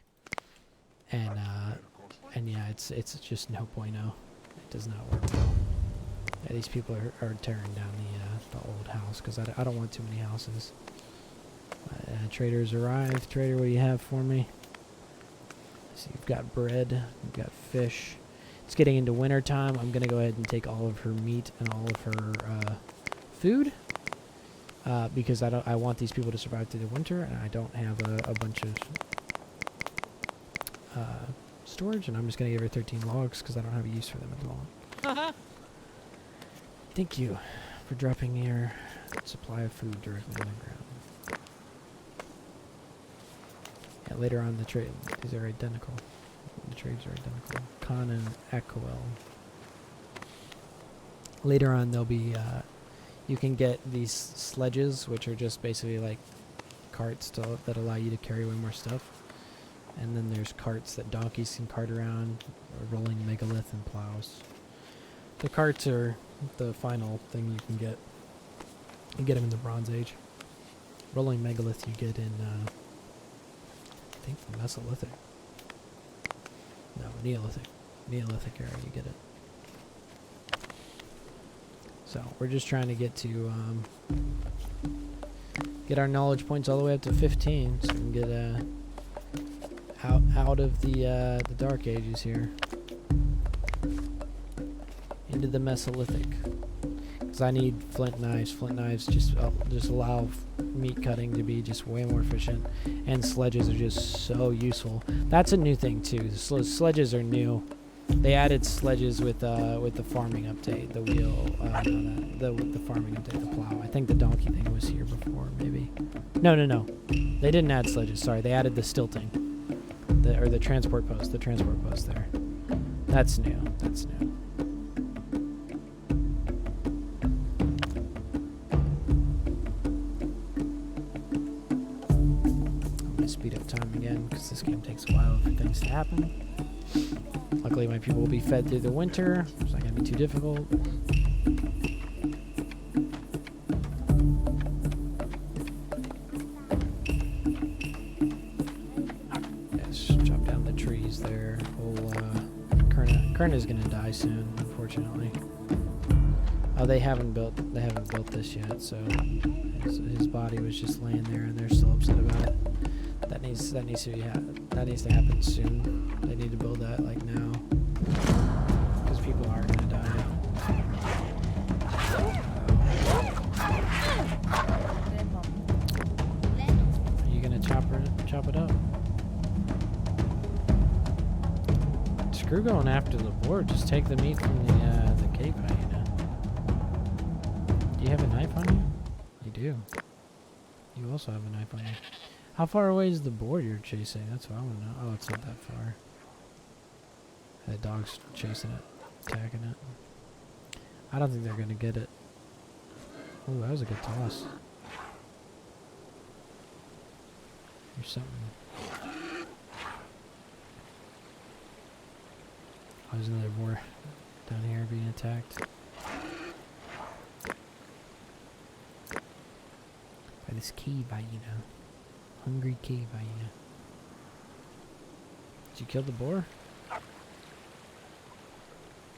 and yeah, it's just no bueno. It does not work well. Yeah, these people are tearing down the old house because I don't want too many houses. Traders arrived. Trader, what do you have for me? Let's see, We've got bread. We've got fish. It's getting into winter time. I'm going to go ahead and take all of her meat and all of her food. Because I want these people to survive through the winter, and I don't have a bunch of storage, and I'm just going to give her 13 logs because I don't have a use for them at the moment. Thank you for dropping your supply of food directly on the ground. Yeah, later on the trade, these are identical. The trades are identical. Khan and Aquel. Later on, there'll be, you can get these sledges, which are just basically like carts that allow you to carry way more stuff. And then there's carts that donkeys can cart around, or rolling megalith and plows. The carts are the final thing you can get. You get them in the Bronze Age. Rolling megalith you get in, I think the Mesolithic. No, Neolithic. Neolithic era you get it. So we're just trying to get to get our knowledge points all the way up to 15, so we can get out of the Dark Ages here into the Mesolithic. Because I need flint knives. Flint knives just allow meat cutting to be just way more efficient, and sledges are just so useful. That's a new thing too. Sledges are new. They added sledges with the farming update, the wheel, the farming update, the plow. I think the donkey thing was here before, maybe. No. They didn't add sledges. Sorry, they added the stilting, or the transport post. The transport post there. That's new. That's new. I'm gonna speed up time again because this game takes a while for things to happen. Luckily, my people will be fed through the winter. It's not going to be too difficult. Yes, chop down the trees there. Kerna's going to die soon, unfortunately. Oh, they haven't built this yet, so his body was just laying there, and they're still upset about it. That needs to happen soon. They need to build that like now, because people are gonna die. Are you gonna chop it up? Screw going after the board. Just take the meat from the cave hyena. Do you have a knife on you? You do. You also have a knife on you. How far away is the boar you're chasing? That's what I want to know. Oh, it's not that far. The dog's chasing it, attacking it. I don't think they're going to get it. Ooh, that was a good toss. There's something. Oh, there's another boar down here being attacked. By this cave hyena. Hungry cave hyena. Did you kill the boar?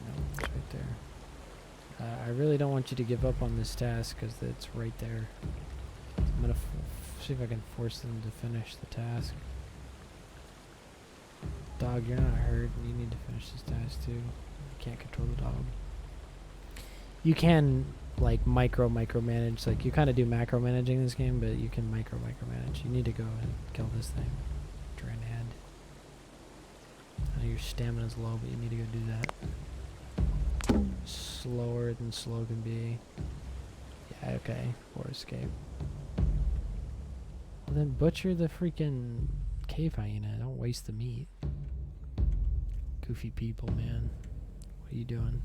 No, it's right there. I really don't want you to give up on this task because it's right there. I'm gonna see if I can force them to finish the task. Dog, you're not hurt. You need to finish this task too. You can't control the dog. You can like micromanage. Like you kind of do macro managing this game, but you can micromanage. You need to go and kill this thing. Dranad. I know your stamina's low, but you need to go do that. Slower than slow can be. Yeah, okay. Or escape. Well, then butcher the freaking cave hyena. Don't waste the meat. Goofy people, man. What are you doing?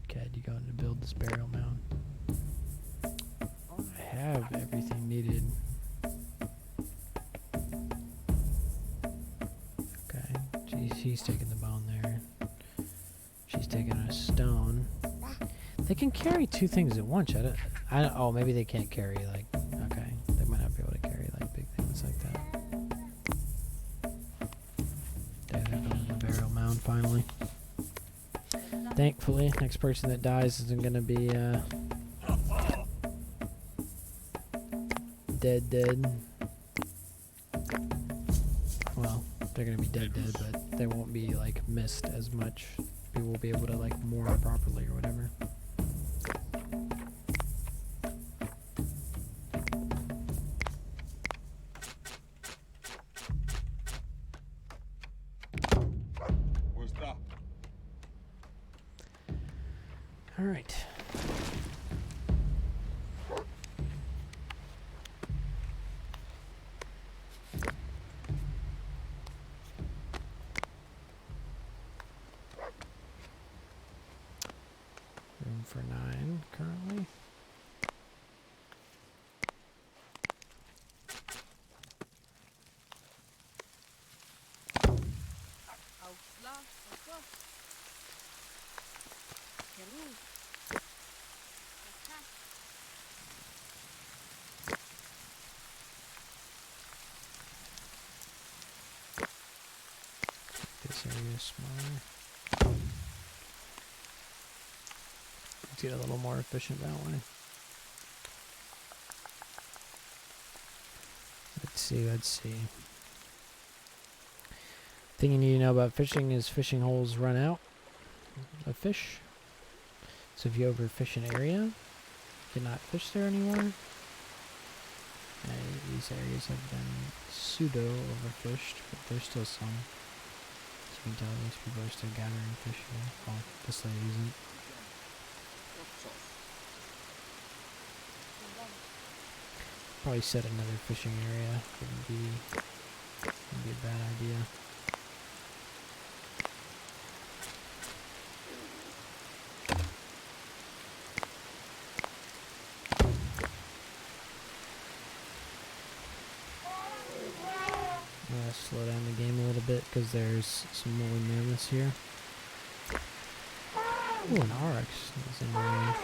Ked, you going to build this burial mound? I have everything needed. Okay. He's taking the bone there. She's taking a stone. They can carry two things at once. Oh, maybe they can't carry, like, okay. They might not be able to carry, like, big things like that. There, they're building the burial mound, finally. Thankfully, next person that dies isn't going to be, dead. Well, they're going to be dead, but they won't be like missed as much. People will be able to like moor them properly or whatever. All right. Room for 9 currently. This area is smaller. Let's get a little more efficient that way. Let's see. Thing you need to know about fishing is fishing holes run out of fish. So if you overfish an area, you cannot fish there anymore. These areas have been pseudo overfished, but there's still some. So you can tell these people are still gathering fish here. Well, this lady isn't. Probably set another fishing area. Wouldn't be a bad idea. Slow down the game a little bit because there's some woolly mammoths here. Ooh, an oryx is in range.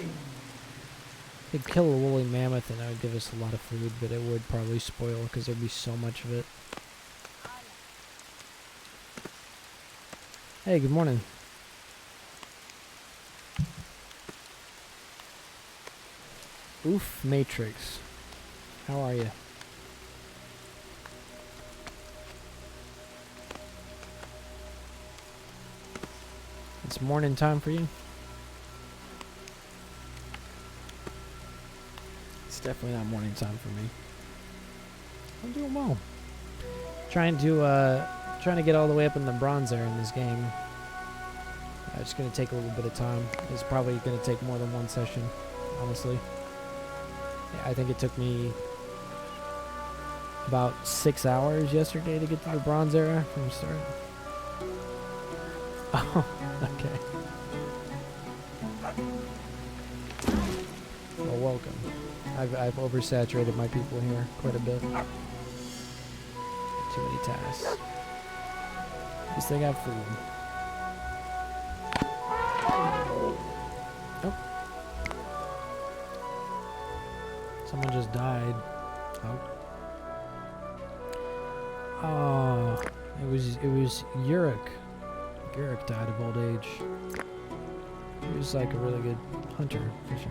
They'd kill a woolly mammoth and that would give us a lot of food, but it would probably spoil because there'd be so much of it. Hey, good morning. Oof, Matrix. How are you? It's morning time for you? It's definitely not morning time for me. I'm doing well. Trying to get all the way up in the bronze era in this game. It's going to take a little bit of time. It's probably going to take more than one session, honestly. Yeah, I think it took me about 6 hours yesterday to get to the bronze era from the start. Oh, okay. Well, welcome. I've oversaturated my people here quite a bit. Too many tasks. At least they got food. Oh. Someone just died. Oh. Oh, it was Yurik. Yurik died of old age. He was like a really good hunter fisher.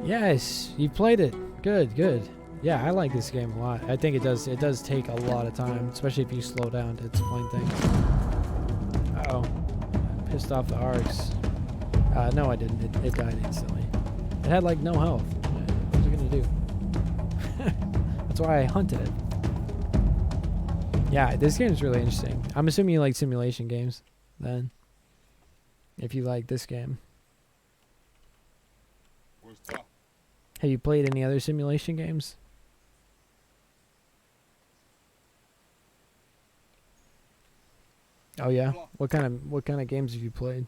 Yes, you played it. Good, good. Yeah, I like this game a lot. I think it does take a lot of time, especially if you slow down to explain things. Uh-oh. Pissed off the Arcs. No, I didn't. It died instantly. It had like no health. What was it gonna do? That's why I hunted it. Yeah, this game is really interesting. I'm assuming you like simulation games, then. If you like this game. Have you played any other simulation games? Oh yeah? What kind of games have you played?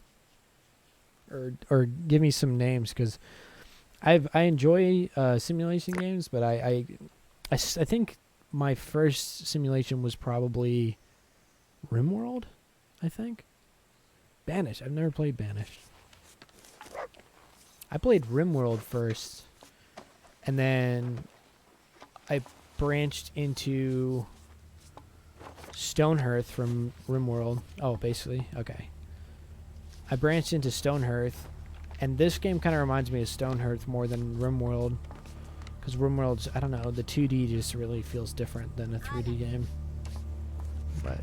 Or give me some names, because I enjoy simulation games, but I think my first simulation was probably RimWorld, I think. Banished. I've never played Banished. I played RimWorld first, and then I branched into Stonehearth from RimWorld. Oh, basically. Okay. I branched into Stonehearth, and this game kind of reminds me of Stonehearth more than RimWorld. Because RimWorld's, I don't know, the 2D just really feels different than a 3D game. But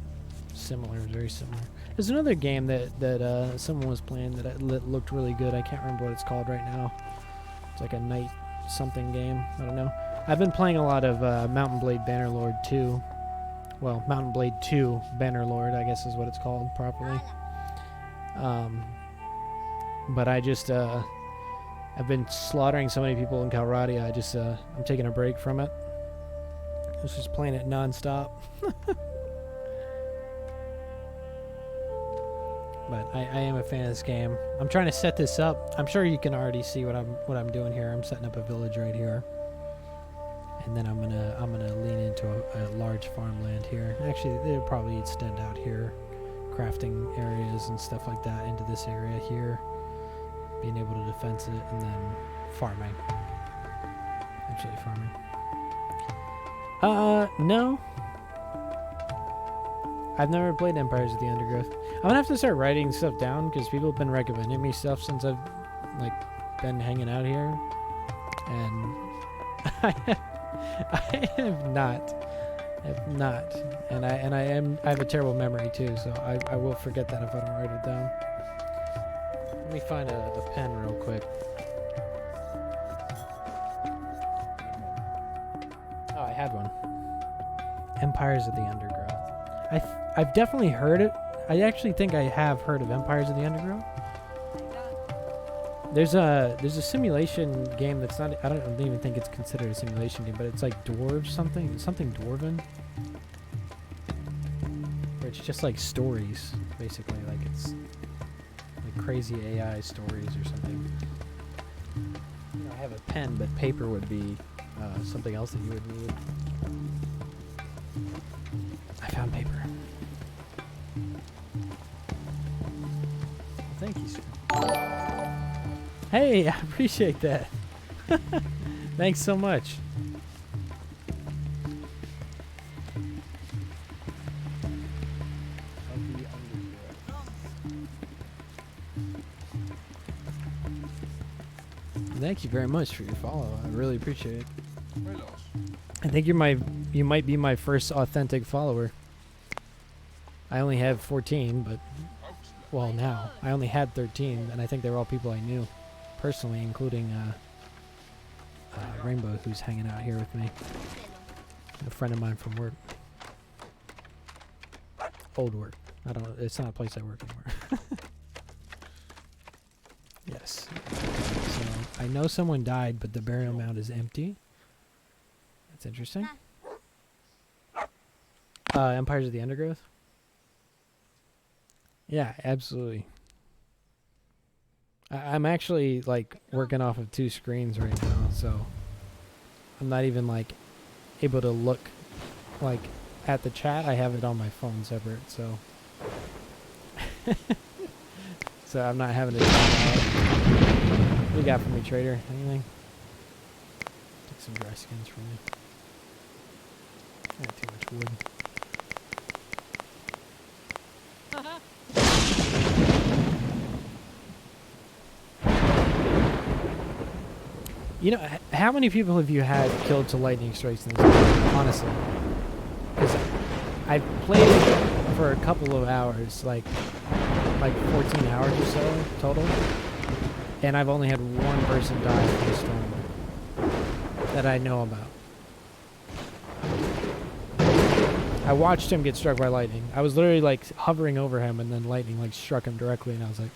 Similar, very similar. There's another game that someone was playing that looked really good. I can't remember what it's called right now. It's like a night something game. I don't know. I've been playing a lot of Mountain Blade Bannerlord 2. Well, Mountain Blade 2 Bannerlord, I guess is what it's called properly. But I just I've been slaughtering so many people in Calradia. I'm taking a break from it. I was just playing it non-stop. But I am a fan of this game. I'm trying to set this up. I'm sure you can already see what I'm doing here. I'm setting up a village right here, and then I'm gonna lean into a large farmland here. Actually, it'll probably extend out here, crafting areas and stuff like that into this area here, being able to defense it, and then farming. Actually, farming. No. I've never played Empires of the Undergrowth. I'm gonna have to start writing stuff down because people have been recommending me stuff since I've been hanging out here, and I have not, and I have a terrible memory too, so I will forget that if I don't write it down. Let me find a pen real quick. Oh, I had one. Empires of the Undergrowth. I've definitely heard it. I actually think I have heard of Empires of the Undergrowth. There's a simulation game that's not. I don't even think it's considered a simulation game, but it's like dwarves something dwarven. Where it's just like stories, basically. Like it's like crazy AI stories or something. You know, I have a pen, but paper would be something else that you would need. I found paper. Thank you, sir. Hey, I appreciate that. Thanks so much. Thank you very much for your follow. I really appreciate it. I think you might be my first authentic follower. I only have 14, but well, now I only had 13, and I think they were all people I knew personally, including Rainbow, who's hanging out here with me, a friend of mine from work, old work. It's not a place I work anymore. Yes. So I know someone died, but the burial mound is empty. That's interesting. Empires of the Undergrowth. Yeah, absolutely. I'm actually working off of 2 screens right now, so I'm not even able to look at the chat. I have it on my phone separate, so so I'm not having to. What do you got for me, trader? Anything? Take some dry skins from me. I got too much wood. You know, how many people have you had killed to lightning strikes in this game, honestly? Because I've played it for a couple of hours, like 14 hours or so total, and I've only had one person die from the storm that I know about. I watched him get struck by lightning. I was literally hovering over him, and then lightning struck him directly, and I was like,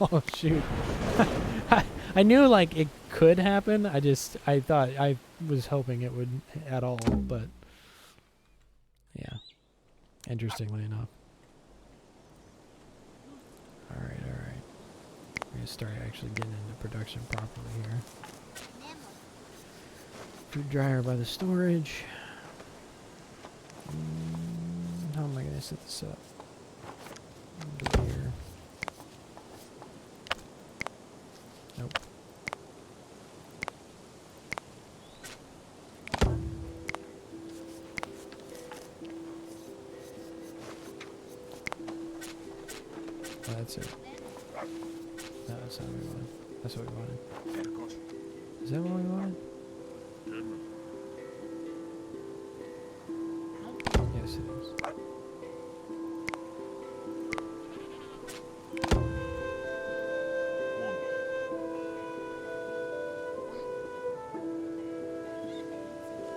oh shoot. I knew it could happen. I thought, I was hoping it would at all, but yeah, interestingly enough. All right. We're gonna start actually getting into production properly here. Food dryer by the storage. How am I gonna set this up? Over here. Nope. Oh, that's it. No, that's not what we wanted. That's what we wanted. Is that what we wanted? Yes, it is.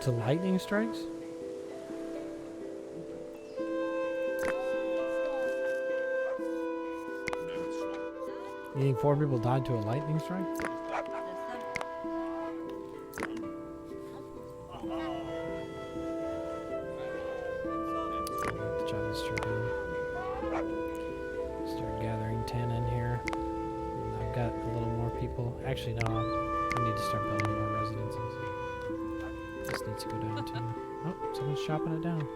to lightning strikes? You think 4 people died to a lightning strike? Let's try this trigger. Start gathering 10 in here. And I've got a little more people. Actually, no, I need to start building more residences. This needs to go down too. Oh, someone's chopping it down.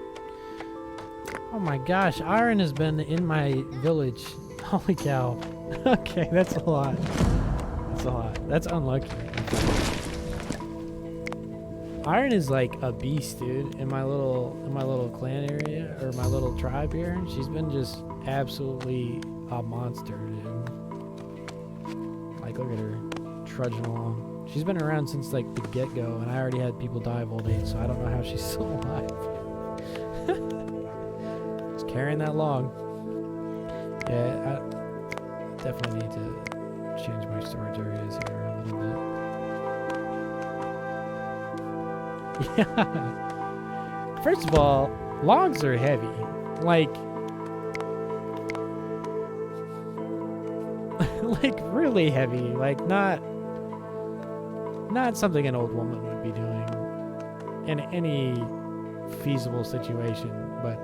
Oh my gosh, iron has been in my village. Holy cow. Okay, that's a lot. That's a lot. That's unlucky. Iron is like a beast, dude, in my little clan area, or my little tribe here. She's been just absolutely a monster, dude. Like, look at her trudging along. She's been around since like the get-go, and I already had people die of old age, so I don't know how she's still alive. Just carrying that log. Yeah, I definitely need to change my storage areas here a little bit. Yeah. First of all, logs are heavy. Like, like really heavy. Like not something an old woman would be doing in any feasible situation, but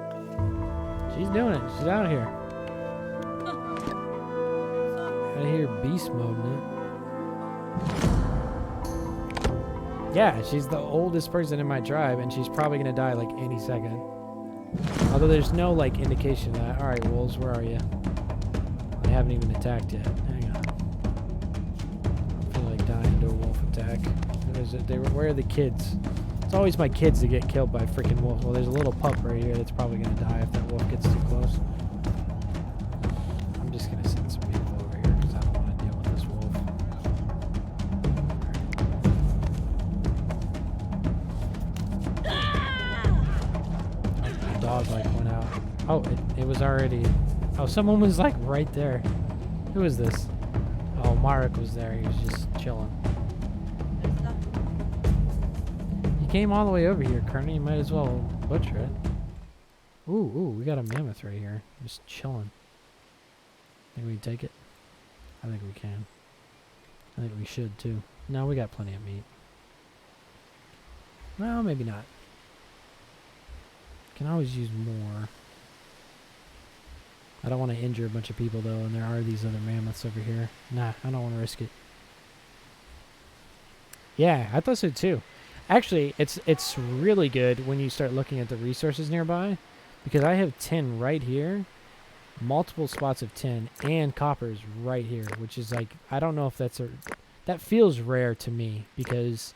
she's doing it. She's out here. Out here beast moding it. Yeah, she's the oldest person in my tribe, and she's probably gonna die like any second. Although there's no like indication that. All right, wolves, where are you? I haven't even attacked yet. Hang on. I feel like dying to a wolf attack. Where are the kids? It's always my kids that get killed by freaking wolves. Well, there's a little pup right here that's probably gonna die if that wolf gets too close. I'm just gonna send some people over here because I don't want to deal with this wolf. Oh, the dog like went out. Oh, it was already. Oh, someone was like right there. Who is this? Oh, Marek was there. He was just chilling. You came all the way over here, Kearney. You might as well butcher it. Ooh, we got a mammoth right here. Just chilling. Think we can take it? I think we can. I think we should, too. No, we got plenty of meat. Well, maybe not. Can always use more. I don't want to injure a bunch of people, though, and there are these other mammoths over here. Nah, I don't want to risk it. Yeah, I thought so, too. Actually, it's really good when you start looking at the resources nearby, because I have tin right here, multiple spots of tin, and coppers right here, which is like, I don't know if that feels rare to me, because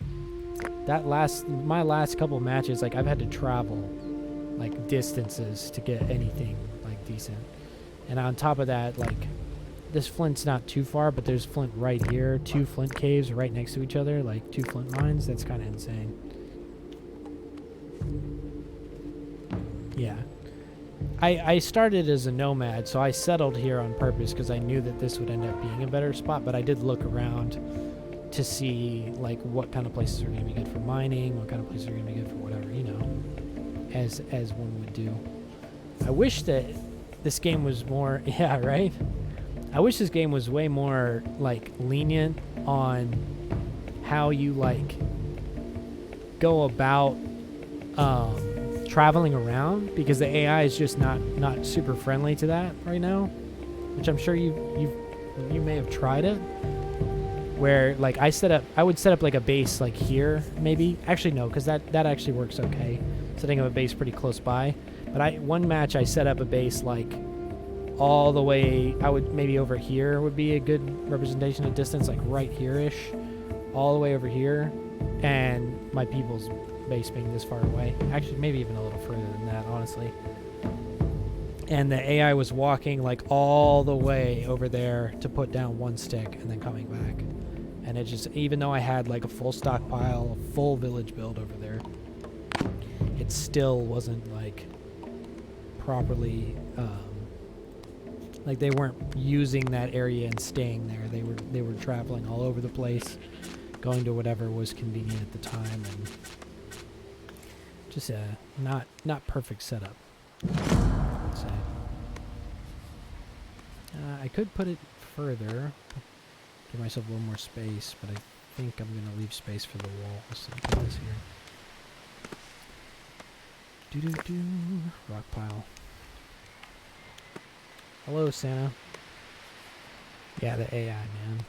my last couple matches, like, I've had to travel, like, distances to get anything, like, decent. And on top of that, like, this flint's not too far, but there's flint right here. 2 flint caves right next to each other, like 2 flint mines. That's kind of insane. Yeah. I started as a nomad, so I settled here on purpose because I knew that this would end up being a better spot, but I did look around to see, like, what kind of places are going to be good for mining, what kind of places are going to be good for whatever, you know, as one would do. I wish that this game was more... Yeah, right? I wish this game was way more, like, lenient on how you, like, go about traveling around, because the AI is just not super friendly to that right now, which I'm sure you may have tried it, where, like, I would set up, like, a base, like, here, maybe. Actually, no, because that actually works okay, setting up a base pretty close by. But one match I set up a base, like, all the way, I would maybe over here would be a good representation of distance, like right here-ish, all the way over here, and my people's base being this far away. Actually, maybe even a little further than that, honestly. And the AI was walking like all the way over there to put down 1 stick and then coming back. And it just, even though I had like a full stockpile, a full village build over there, it still wasn't like properly, like they weren't using that area and staying there. They were traveling all over the place, going to whatever was convenient at the time, and Just not perfect setup, I'd say. I could put it further, give myself a little more space, but I think I'm gonna leave space for the walls and put this here. Doo-doo-doo. Rock pile. Hello, Santa. Yeah, the AI, man.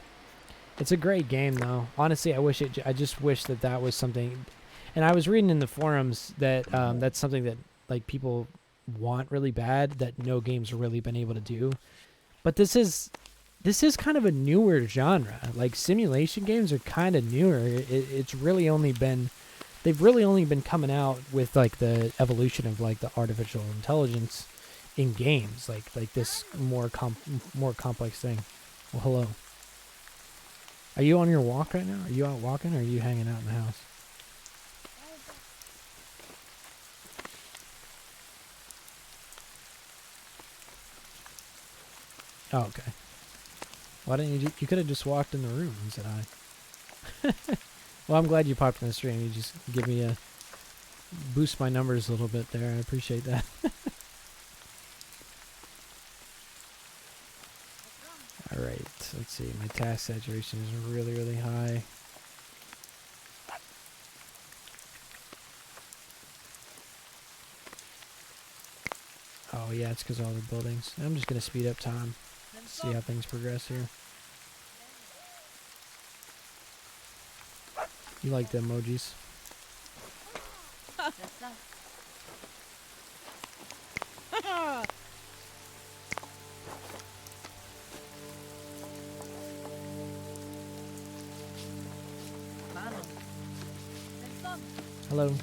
It's a great game, though. Honestly, I just wish that was something. And I was reading in the forums that that's something that like people want really bad that no games have really been able to do. But this is kind of a newer genre. Like simulation games are kind of newer. It's really only been they've really only been coming out with like the evolution of like the artificial intelligence in games, like this more complex thing. Well, hello. Are you on your walk right now? Are you out walking, or are you hanging out in the house? Oh, okay. Why didn't you could have just walked in the room, said I. Well, I'm glad you popped in the stream. You just give me a boost my numbers a little bit there. I appreciate that. Alright, let's see. My task saturation is really, really high. Oh, yeah, it's because of all the buildings. I'm just going to speed up time. See how things progress here. You like the emojis? Hello.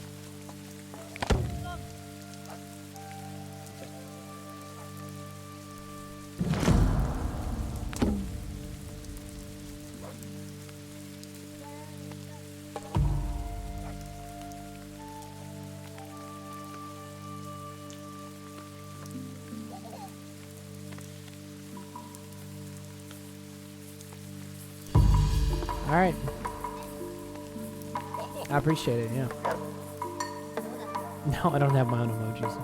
All right. I appreciate it, yeah. No, I don't have my own emojis.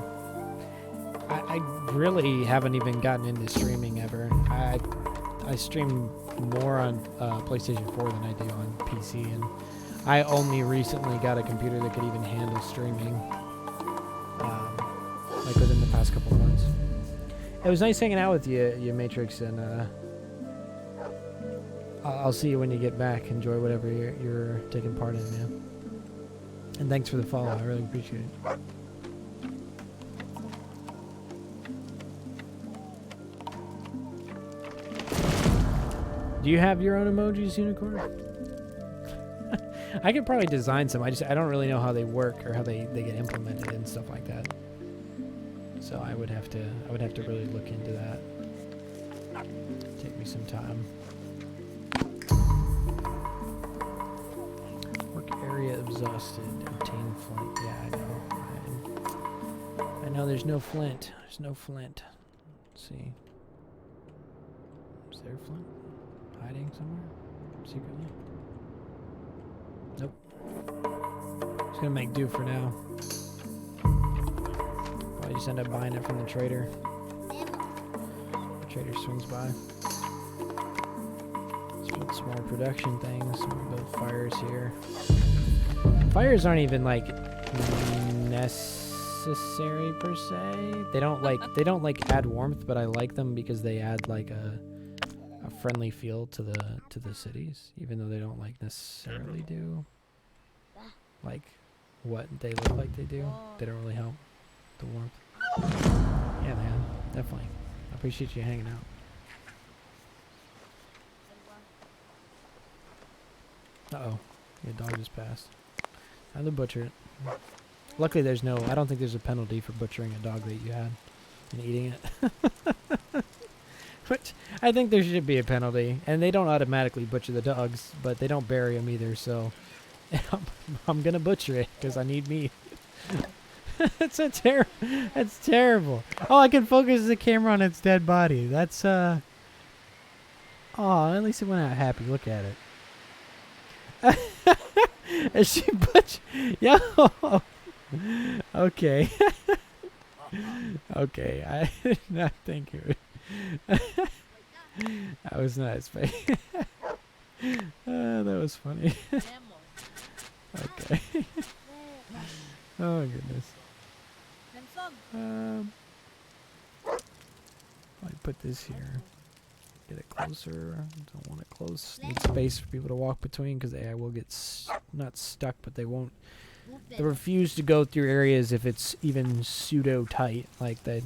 I really haven't even gotten into streaming ever. I stream more on PlayStation 4 than I do on PC, and I only recently got a computer that could even handle streaming, like within the past couple months. It was nice hanging out with you, Matrix, and I'll see you when you get back. Enjoy whatever you're taking part in, man. And thanks for the follow. I really appreciate it. Do you have your own emojis, Unicorn? I could probably design some. I don't really know how they work or how they get implemented and stuff like that. So I would have to really look into that. Take me some time. Area exhausted. Obtain flint. Yeah, I know. I know there's no flint. There's no flint. Let's see. Is there flint? Hiding somewhere? Secretly? Nope. Just gonna make do for now. Probably just end up buying it from the trader. The trader swings by. Let's build some more production things. We'll build fires here. Fires aren't even like necessary per se. They don't like add warmth, but I like them because they add like a friendly feel to the cities, even though they don't like necessarily do like what they look like they do. They don't really help the warmth. Yeah, man, definitely. I appreciate you hanging out. Uh-oh. Your dog just passed. I would butcher it. Luckily, I don't think there's a penalty for butchering a dog that you had and eating it. Which, I think there should be a penalty. And they don't automatically butcher the dogs, but they don't bury them either, so I'm gonna butcher it because I need meat. That's terrible. Oh, I can focus the camera on its dead body. That's, oh, at least it went out happy. Look at it. Is she butch? Yo, Okay. Okay, I did not think it would. That was nice, but that was funny. Okay. Oh goodness. I put this here. Get it closer. Don't want it close. Need space for people to walk between because they will get not stuck, but they won't. They refuse to go through areas if it's even pseudo tight, like they.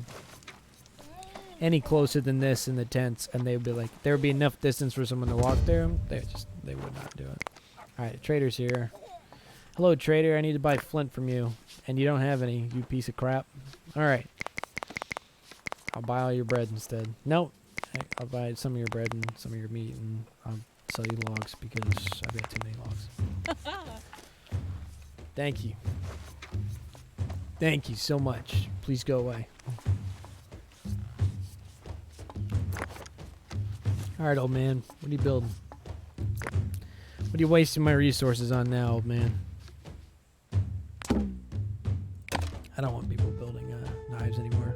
Any closer than this in the tents, and they'd be like, there would be enough distance for someone to walk there. They would not do it. All right, trader's here. Hello, trader. I need to buy flint from you, and you don't have any, you piece of crap. All right. I'll buy all your bread instead. Nope. I'll buy some of your bread and some of your meat, and I'll sell you logs because I've got too many logs. Thank you. Thank you so much. Please go away. Alright, old man. What are you building? What are you wasting my resources on now, old man? I don't want people building knives anymore.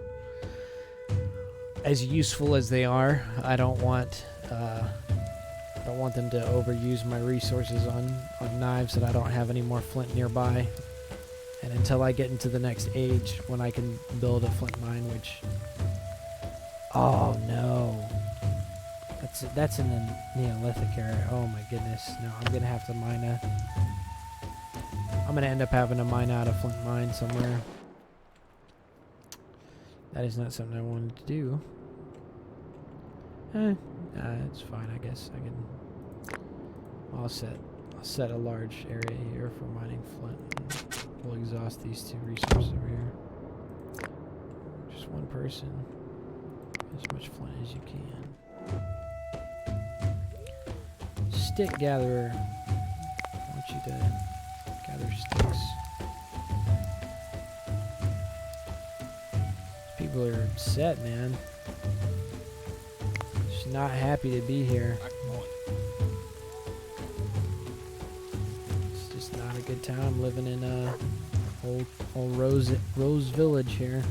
As useful as they are, I don't want them to overuse my resources on knives that I don't have any more flint nearby. And until I get into the next age when I can build a flint mine, which... Oh, no. That's in the Neolithic era. Oh my goodness. No, I'm gonna have to mine I'm gonna end up having to mine out a flint mine somewhere. That is not something I wanted to do. It's fine, I guess. I'll set a large area here for mining flint. We'll exhaust these two resources over here. Just one person. As much flint as you can. Stick gatherer. I want you to gather sticks. People are upset, man. Just not happy to be here. It's just not a good time living in old Rose Village here.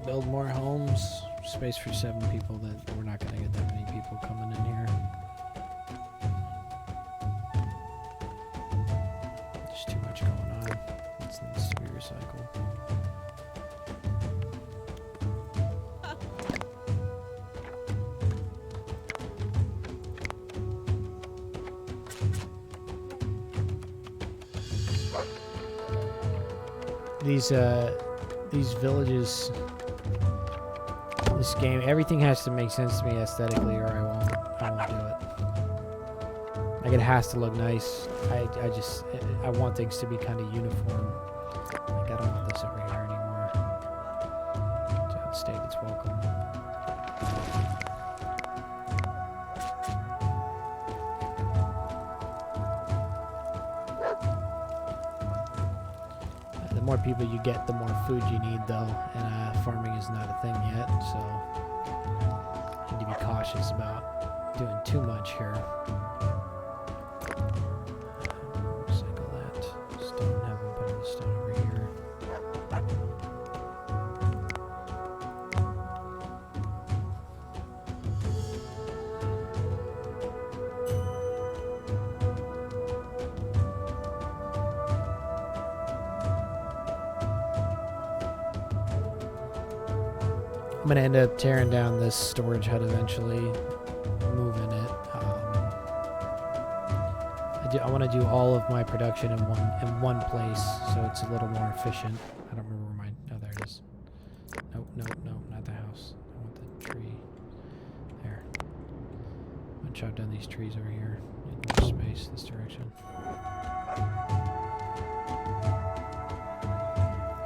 Build more homes, space for 7 people. That we're not going to get that many people coming in here. There's too much going on. This needs to be recycled. These villages. This game, everything has to make sense to me aesthetically, or I won't do it. Like, it has to look nice. I want things to be kind of uniform. Like, I don't want this over here anymore. To outstay its welcome. The more people you get, the more food you need, though, and farming is not a thing yet, so I need to be cautious about doing too much here. Recycle that stone, have them put in the stone over here. I'm gonna end up tearing down this storage hut eventually, moving it. I want to do all of my production in one place, so it's a little more efficient. I don't remember where oh, there it is. Nope, not the house. I want the tree. There. I'm gonna chop down these trees over here. Need more space this direction.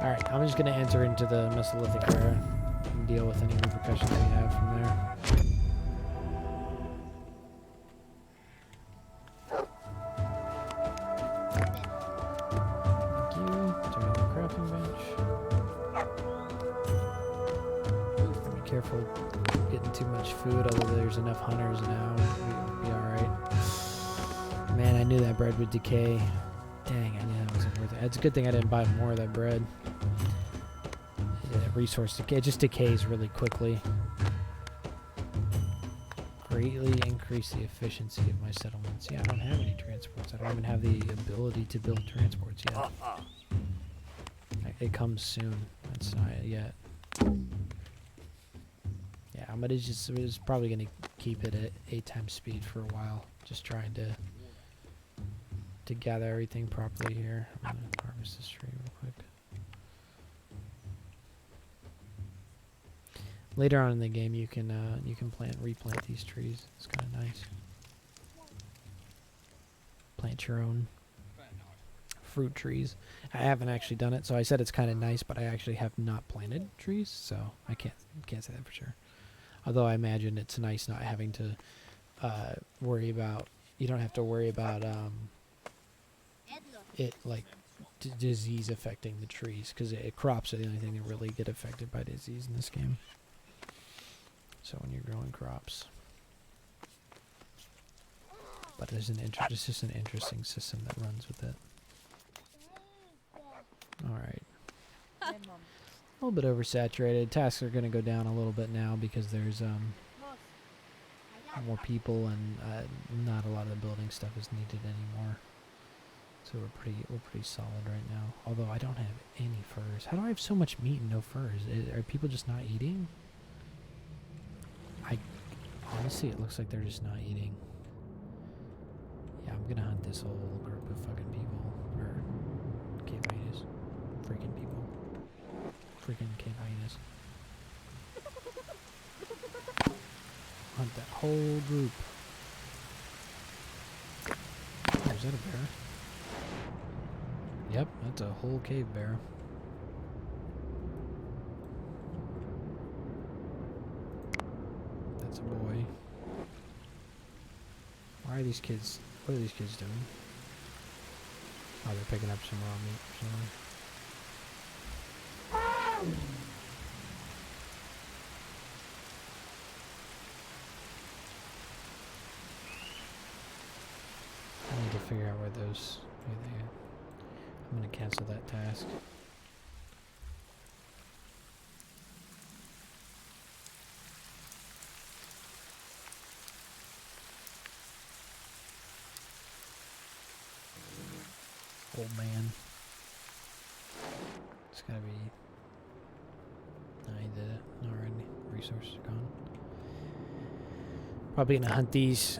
Alright, I'm just going to enter into the Mesolithic Era and deal with any repercussions we have from there. Thank you. Turn on the crafting bench. Be careful getting too much food, although there's enough hunters now. We'll be alright. Man, I knew that bread would decay. Dang, I knew that wasn't worth it. It's a good thing I didn't buy more of that bread. Resource decay. It just decays really quickly. Greatly increase the efficiency of my settlements. Yeah, I don't have any transports. I don't even have the ability to build transports yet. It comes soon. That's not it yet. Yeah, but it's probably going to keep it at 8 times speed for a while. Just trying to gather everything properly here. I'm going to harvest this tree real quick. Later on in the game, you can replant these trees. It's kind of nice. Plant your own fruit trees. I haven't actually done it, so I said it's kind of nice, but I actually have not planted trees, so I can't say that for sure. Although I imagine it's nice not having to worry about. You don't have to worry about it like disease affecting the trees, because crops are the only thing that really get affected by disease in this game. So when you're growing crops, but there's it's just an interesting system that runs with it. All right, a little bit oversaturated. Tasks are going to go down a little bit now because there's more people and not a lot of the building stuff is needed anymore. So we're pretty solid right now. Although I don't have any furs. How do I have so much meat and no furs? Are people just not eating? Honestly, it looks like they're just not eating. Yeah, I'm gonna hunt this whole group of fucking people. Or cave hyenas. Freaking people. Freaking cave hyenas. Hunt that whole group. Oh, is that a bear? Yep, that's a whole cave bear. That's a boy. Why are these kids? What are these kids doing? Oh, they're picking up some raw meat or something. I need to figure out where those. I'm gonna cancel that task. Old man. It's gotta be. No, he did it already. Resources are gone. Probably gonna hunt these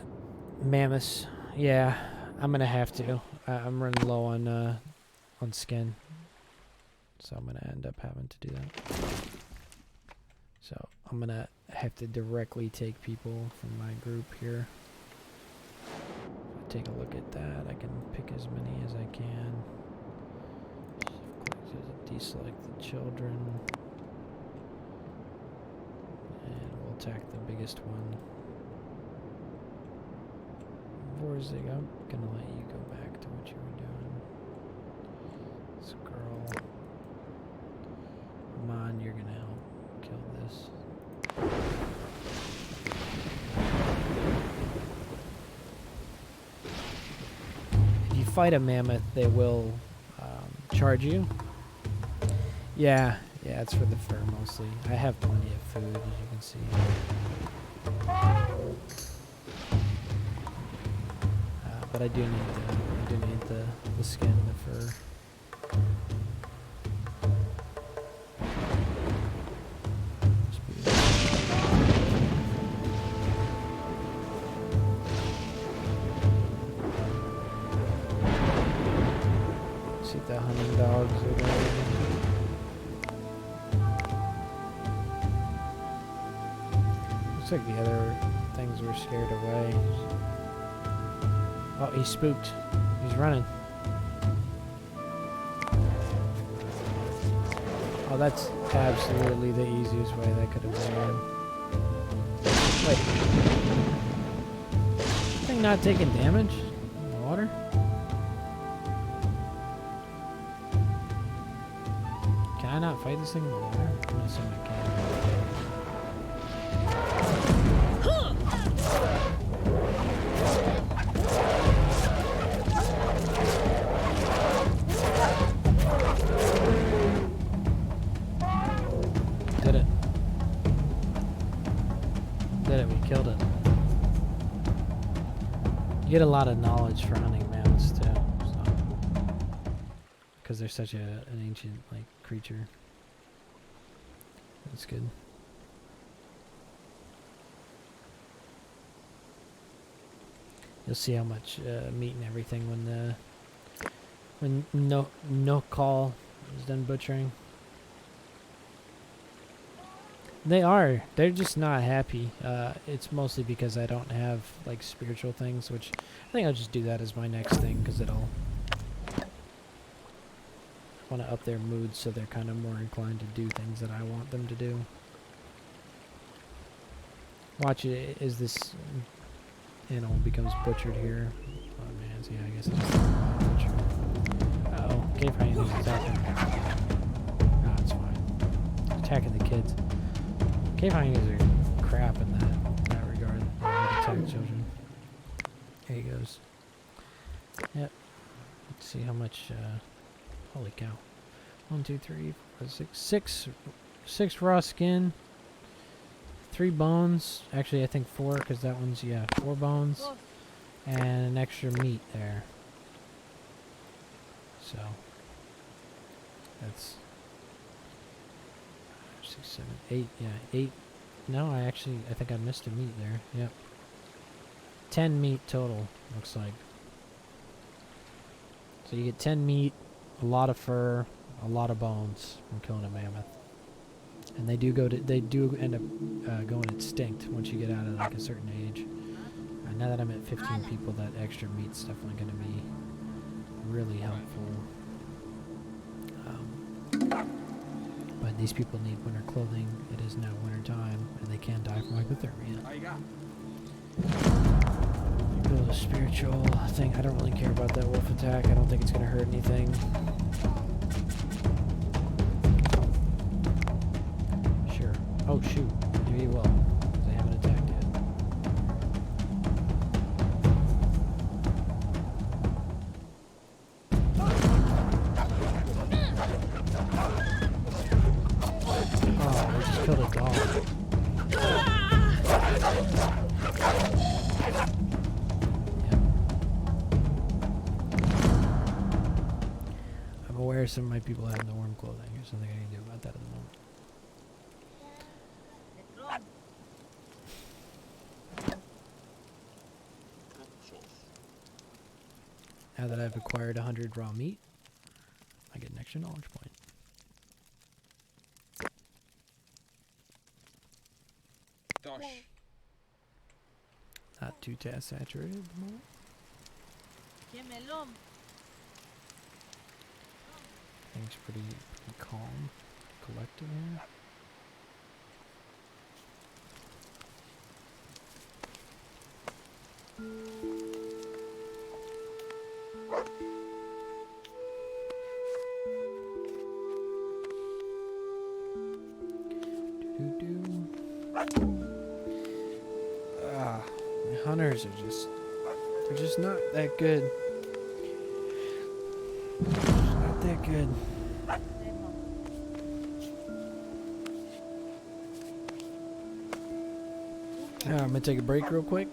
mammoths. Yeah, I'm gonna have to. I'm running low on skin, so I'm gonna end up having to do that. So I'm gonna have to directly take people from my group here. Take a look at that. I can pick as many as I can. Deselect the children. And we'll attack the biggest one. Vorzig, I'm gonna let you go back to what you were doing. This girl. Come on, you're gonna help kill this. Fight a mammoth, they will charge you. Yeah, it's for the fur mostly. I have plenty of food, as you can see. But I do need the skin, the fur. See if the hunting dogs are there. Looks like the things were scared away. Oh, he's spooked. He's running. Oh, that's absolutely the easiest way that could have been. Wait. This thing not taking damage in the water? Can I not fight this thing in the water? I'm gonna assume I can. Did it. Did it. We killed it. You get a lot of knowledge for hunting mammoths too, so. Because they're such an ancient like creature. That's good. You'll see how much meat and everything when no call is done butchering. They're just not happy. It's mostly because I don't have like spiritual things, which I think I'll just do that as my next thing because it'll want to up their mood so they're kind of more inclined to do things that I want them to do. Watch it as this animal becomes butchered here. Oh man, so yeah, I guess it's just butchered. Uh-oh, cave hyenas attacking. No, it's fine. Attacking the kids. Cave hyenas are crap in that regard. They attack children. There he goes. Yep. Let's see how much, holy cow. 1, 2, 3, 4, 6. Six raw skin. 3 bones. Actually, I think 4, because that one's, yeah, 4 bones. And an extra meat there. So, that's 6, 7, 8. Yeah, 8. No, I think I missed a meat there. Yep. 10 meat total, looks like. So you get 10 meat, a lot of fur, a lot of bones from killing a mammoth. And they do end up going extinct once you get out of like a certain age. Now that I'm at 15 people, that extra meat's definitely going to be really helpful. But these people need winter clothing. It is now winter time, and they can die from hypothermia. Build a spiritual thing. I don't really care about that wolf attack. I don't think it's going to hurt anything. Sure. Oh shoot. Maybe it will. Because they haven't attacked yet. Oh, I just killed a dog. I'm aware some of my people have no warm clothing. There's something I can do about that at the moment. Now that I've acquired 100 raw meat, I get an extra knowledge point. Not too task saturated at the moment. Things pretty calm, collected here. My hunters are they're just not that good. Not that good. I'm gonna take a break real quick.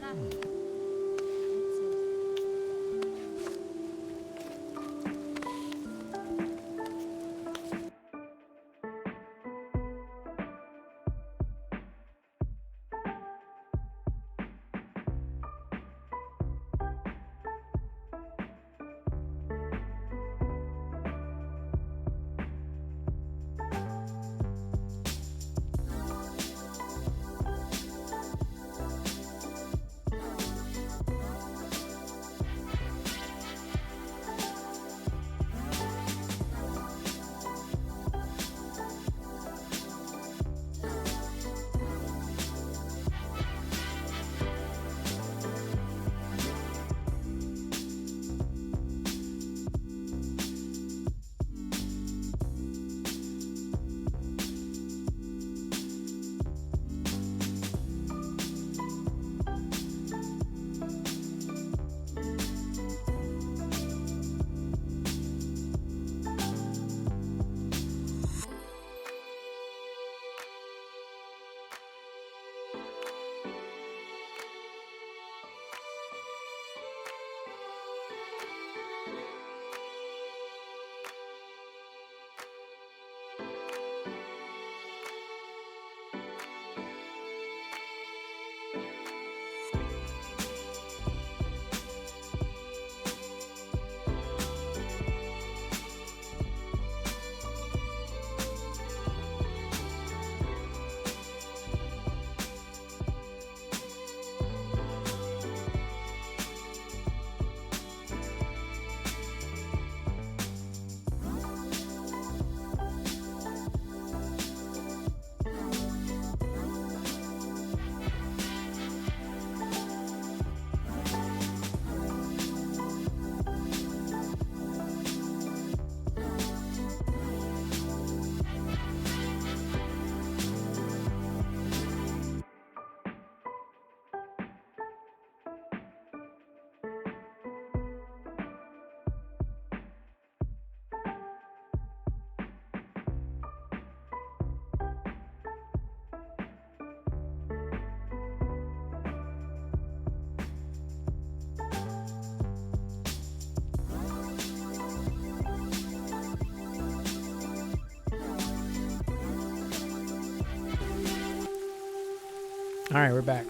All right, we're back.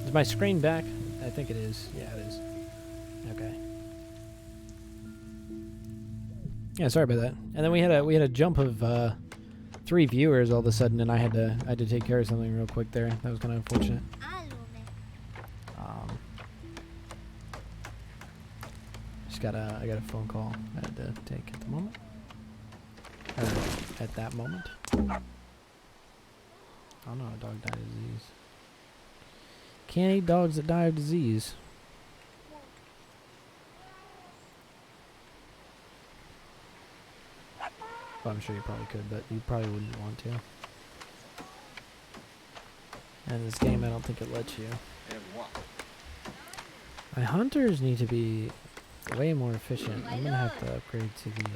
Is my screen back? I think it is. Yeah, it is. Okay. Yeah, sorry about that. And then we had a jump of 3 viewers all of a sudden, and I had to take care of something real quick there. That was kind of unfortunate. I got a phone call I had to take at the moment. Or at that moment. Oh no, a dog died of disease. Can't eat dogs that die of disease. Well, I'm sure you probably could, but you probably wouldn't want to. And this game, I don't think it lets you. My hunters need to be way more efficient. I'm gonna have to upgrade to the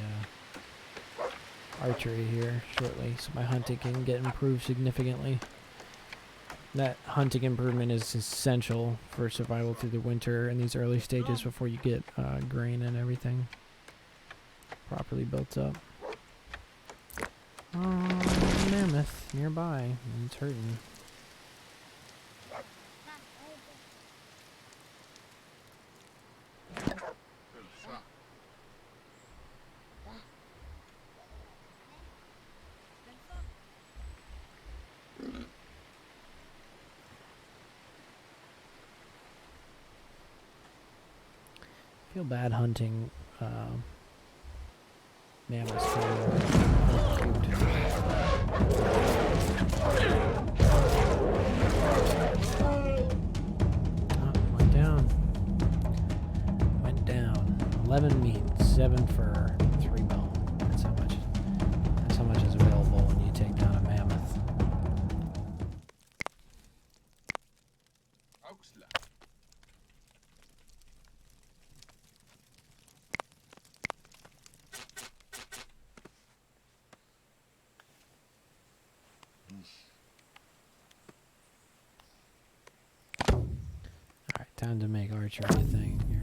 archery here shortly, so my hunting can get improved significantly. That hunting improvement is essential for survival through the winter in these early stages before you get grain and everything properly built up. Oh, mammoth nearby, and it's hurting. I feel bad hunting mammoths for went down. Went down. 11 meat, 7 fur, 3 bone. That's how much is available when you take down a mammoth. Alright, time to make archery a thing here.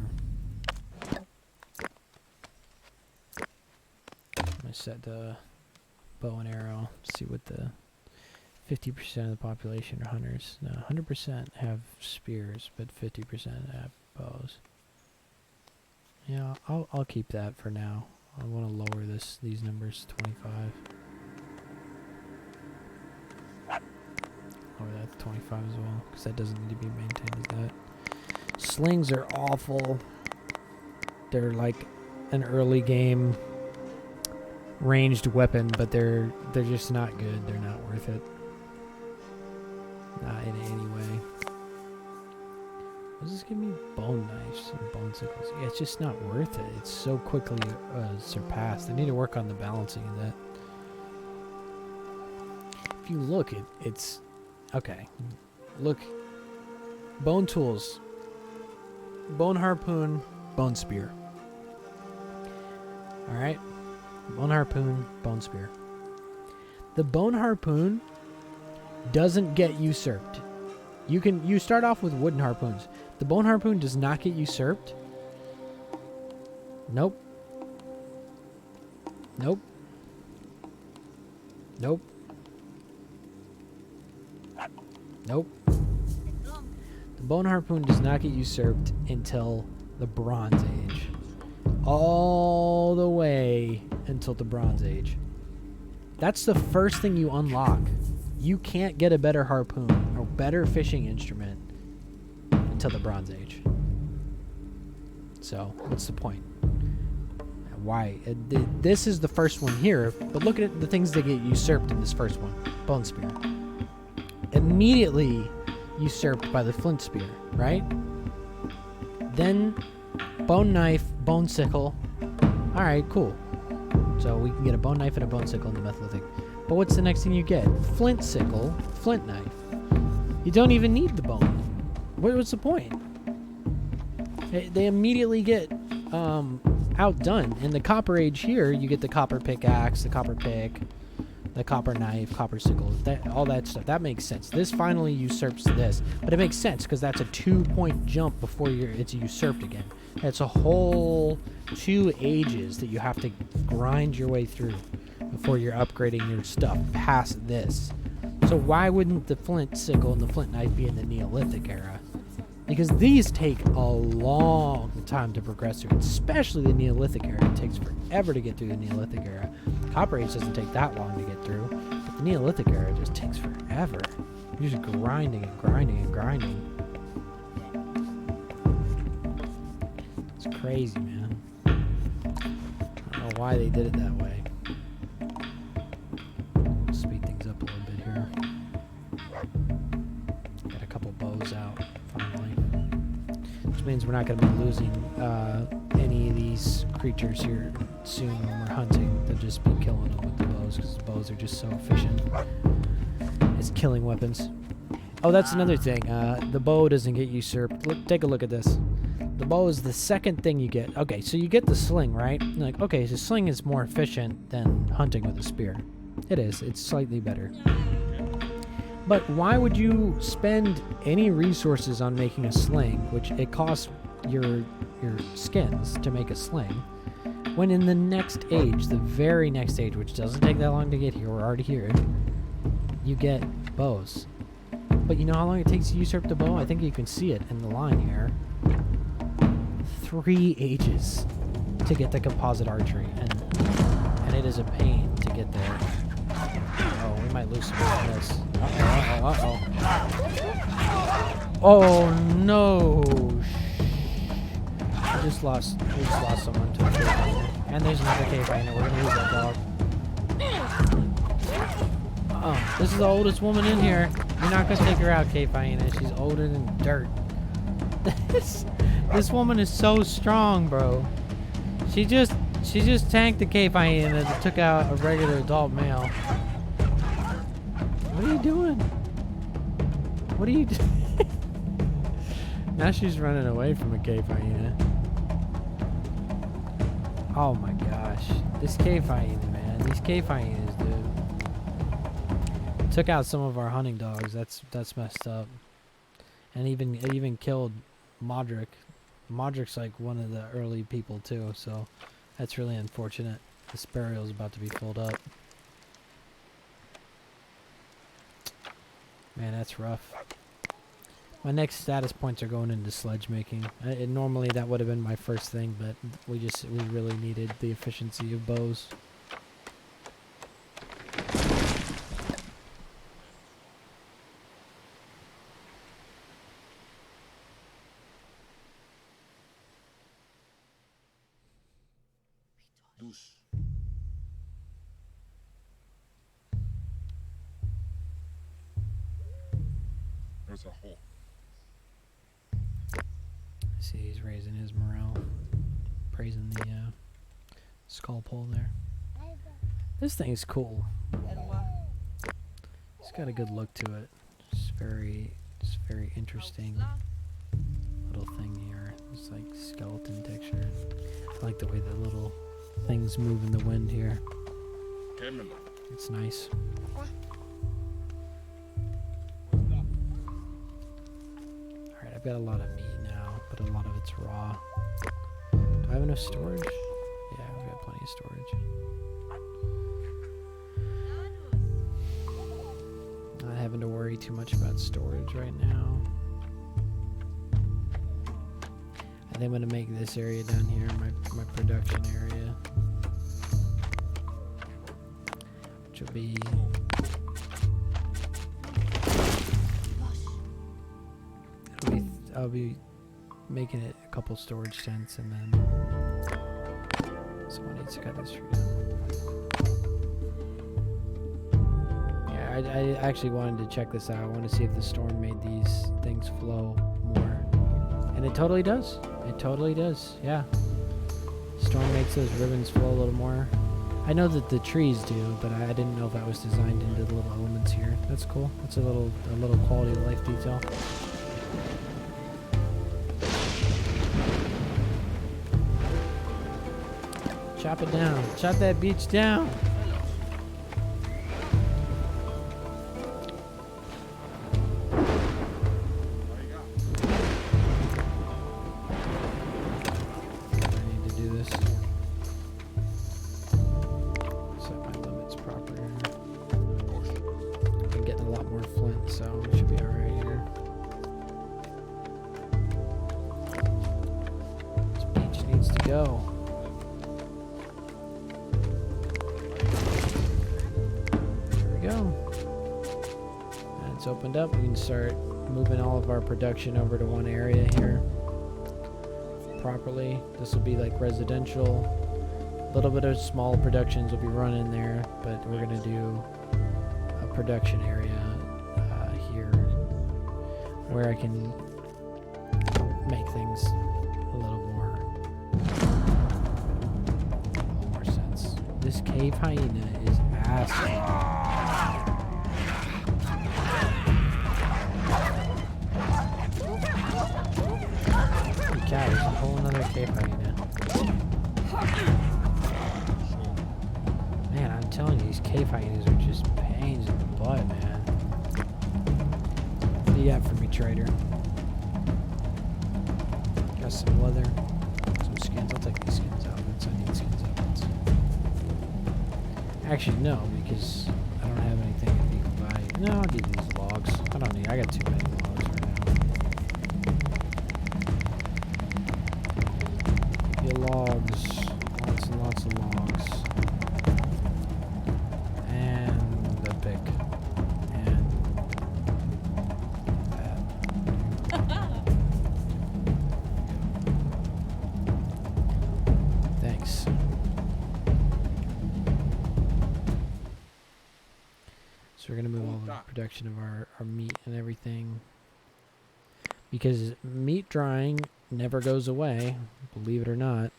I'm gonna set the bow and arrow, see what the 50% of the population are hunters. No, 100% have spears, but 50% have bows. Yeah, I'll keep that for now. I want to lower these numbers to 25. Lower that to 25 as well, because that doesn't need to be maintained as that. Slings are awful. They're like an early game ranged weapon, but they're just not good. They're not worth it. Not in any way. Does this give me bone knives and bone sickles? Yeah, it's just not worth it. It's so quickly surpassed. I need to work on the balancing of that. If you look, it's okay. Look, bone tools, bone harpoon, bone spear. All right, bone harpoon, bone spear. The bone harpoon doesn't get usurped. You start off with wooden harpoons. The bone harpoon does not get usurped. Nope. Nope. Nope. Nope. The bone harpoon does not get usurped until the Bronze Age. All the way until the Bronze Age. That's the first thing you unlock. You can't get a better harpoon or better fishing instrument until the Bronze Age. So, what's the point? Why? This is the first one here, but look at the things that get usurped in this first one. Bone spear. Immediately usurped by the flint spear, right? Then bone knife, bone sickle. Alright, cool. So we can get a bone knife and a bone sickle in the Metholithic. But what's the next thing you get? Flint sickle, flint knife. You don't even need the bone. What's the point? They immediately get outdone. In the Copper Age here, you get the copper pickaxe, the copper pick, the copper knife, copper sickle, all that stuff. That makes sense. This finally usurps this, but it makes sense because that's a 2-point jump before it's usurped again. It's a whole 2 ages that you have to grind your way through before you're upgrading your stuff past this. So why wouldn't the flint sickle and the flint knife be in the Neolithic era? Because these take a long time to progress through, especially the Neolithic era. It takes forever to get through the Neolithic era. Copper Age doesn't take that long to get through, but the Neolithic era just takes forever. You're just grinding and grinding and grinding. It's crazy, man. I don't know why they did it that way. Speed things up a little bit here. Got a couple bows out, finally. Which means we're not going to be losing any of these creatures here soon when we're hunting. They'll just be killing them with the bows, because the bows are just so efficient as killing weapons. Oh, that's another thing. The bow doesn't get usurped. Look, take a look at this. The bow is the second thing you get. Okay, so you get the sling, right? You're like, okay, so sling is more efficient than hunting with a spear. It is. It's slightly better. But why would you spend any resources on making a sling, which it costs your skins to make a sling, when in the next age, the very next age, which doesn't take that long to get here, we're already here, you get bows. But you know how long it takes to usurp the bow? I think you can see it in the line here. 3 ages to get the composite archery, and it is a pain to get there. Oh, we might lose some of this. Uh-oh. Oh no! We just lost someone to a cave hyena. And there's another cave hyena. We're gonna lose that dog. Oh, this is the oldest woman in here. You're not gonna take her out, cave hyena. She's older than dirt. This woman is so strong, bro. She just tanked the cave hyena that took out a regular adult male. What are you doing? What are you doing? Now she's running away from a cave hyena. Oh my gosh. This cave hyena, man. These cave hyenas, dude. Took out some of our hunting dogs. That's messed up. And it even killed Modric. Modric's like one of the early people too, so that's really unfortunate. This burial is about to be filled up. Man, that's rough. My next status points are going into sledge making. Normally that would have been my first thing, but we really needed the efficiency of bows. There's a hole. See, he's raising his morale, praising the skull pole there. This thing's cool. It's got a good look to it. It's very interesting little thing here. It's like skeleton texture. I like the way the little things move in the wind here. It's nice. Alright, I've got a lot of meat now, but a lot of it's raw. Do I have enough storage? Yeah, I've got plenty of storage. Not having to worry too much about storage right now. I think I'm going to make this area down here my production area. Which will be... I'll be making it a couple storage tents, and then someone needs to cut this tree down. Yeah, I actually wanted to check this out. I want to see if the storm made these things flow more, and it totally does. It totally does. Yeah, storm makes those ribbons flow a little more. I know that the trees do, but I didn't know if that was designed into the little elements here. That's cool. That's a little quality of life detail. Chop it down. Chop that beach down. I need to do this. Set my limits proper here. I'm getting a lot more flint, so we should be alright here. This beach needs to go. There we go. And it's opened up. We can start moving all of our production over to one area here properly. This will be like residential. A little bit of small productions will be running there, but we're going to do a production area here where I can make things a little more sense. This cave hyena is ass. God, there's a whole another cave hyena. Man, I'm telling you, these cave hyenas are just pains in the butt, man. What do you got for me, trader? Got some leather, some skins. I'll take these skins outfits. I need skins outfits. Actually, no, because I don't have anything of equal value. No, I'll give these logs. I don't need. I got too many logs right now. Give you logs, lots and lots of logs. And the pick. And that. Thanks. So we're going to move all the production of our meat and everything. Because meat drying never goes away, believe it or not,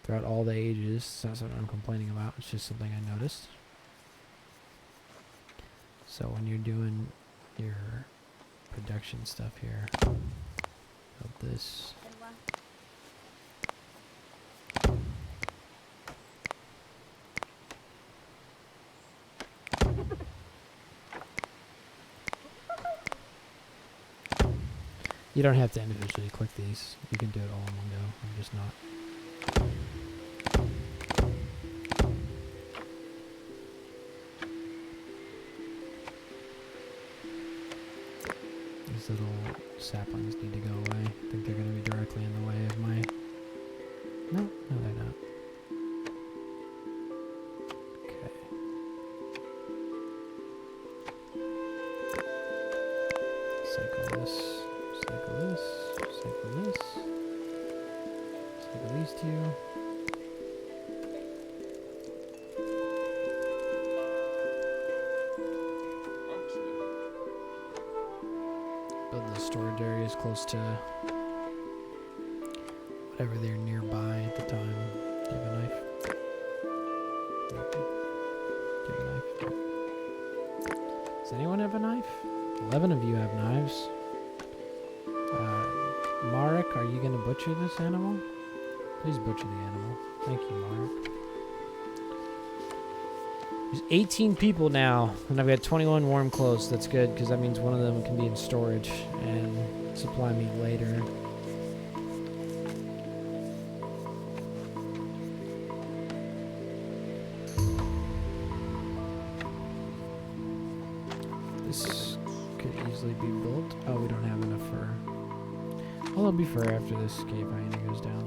throughout all the ages. It's not something I'm complaining about. It's just something I noticed. So when you're doing your production stuff here, of this. You don't have to individually click these. You can do it all in one go. I'm just not. These little saplings need to go away. I think they're going to be directly in the way of my... No, they're not. Okay. Cycle this. Cycle this, cycle this, cycle these two. Build the storage areas close to whatever they're nearby at the time. Do you have a knife? Nope. Do you have a knife? Nope. Does anyone have a knife? 11 of you have knives. Marek, are you going to butcher this animal? Please butcher the animal. Thank you, Marek. There's 18 people now, and I've got 21 warm clothes. That's good, because that means one of them can be in storage and supply me later. This could easily be built. Oh, we don't have enough fur. Well, it'll be fur after this cave hyena goes down.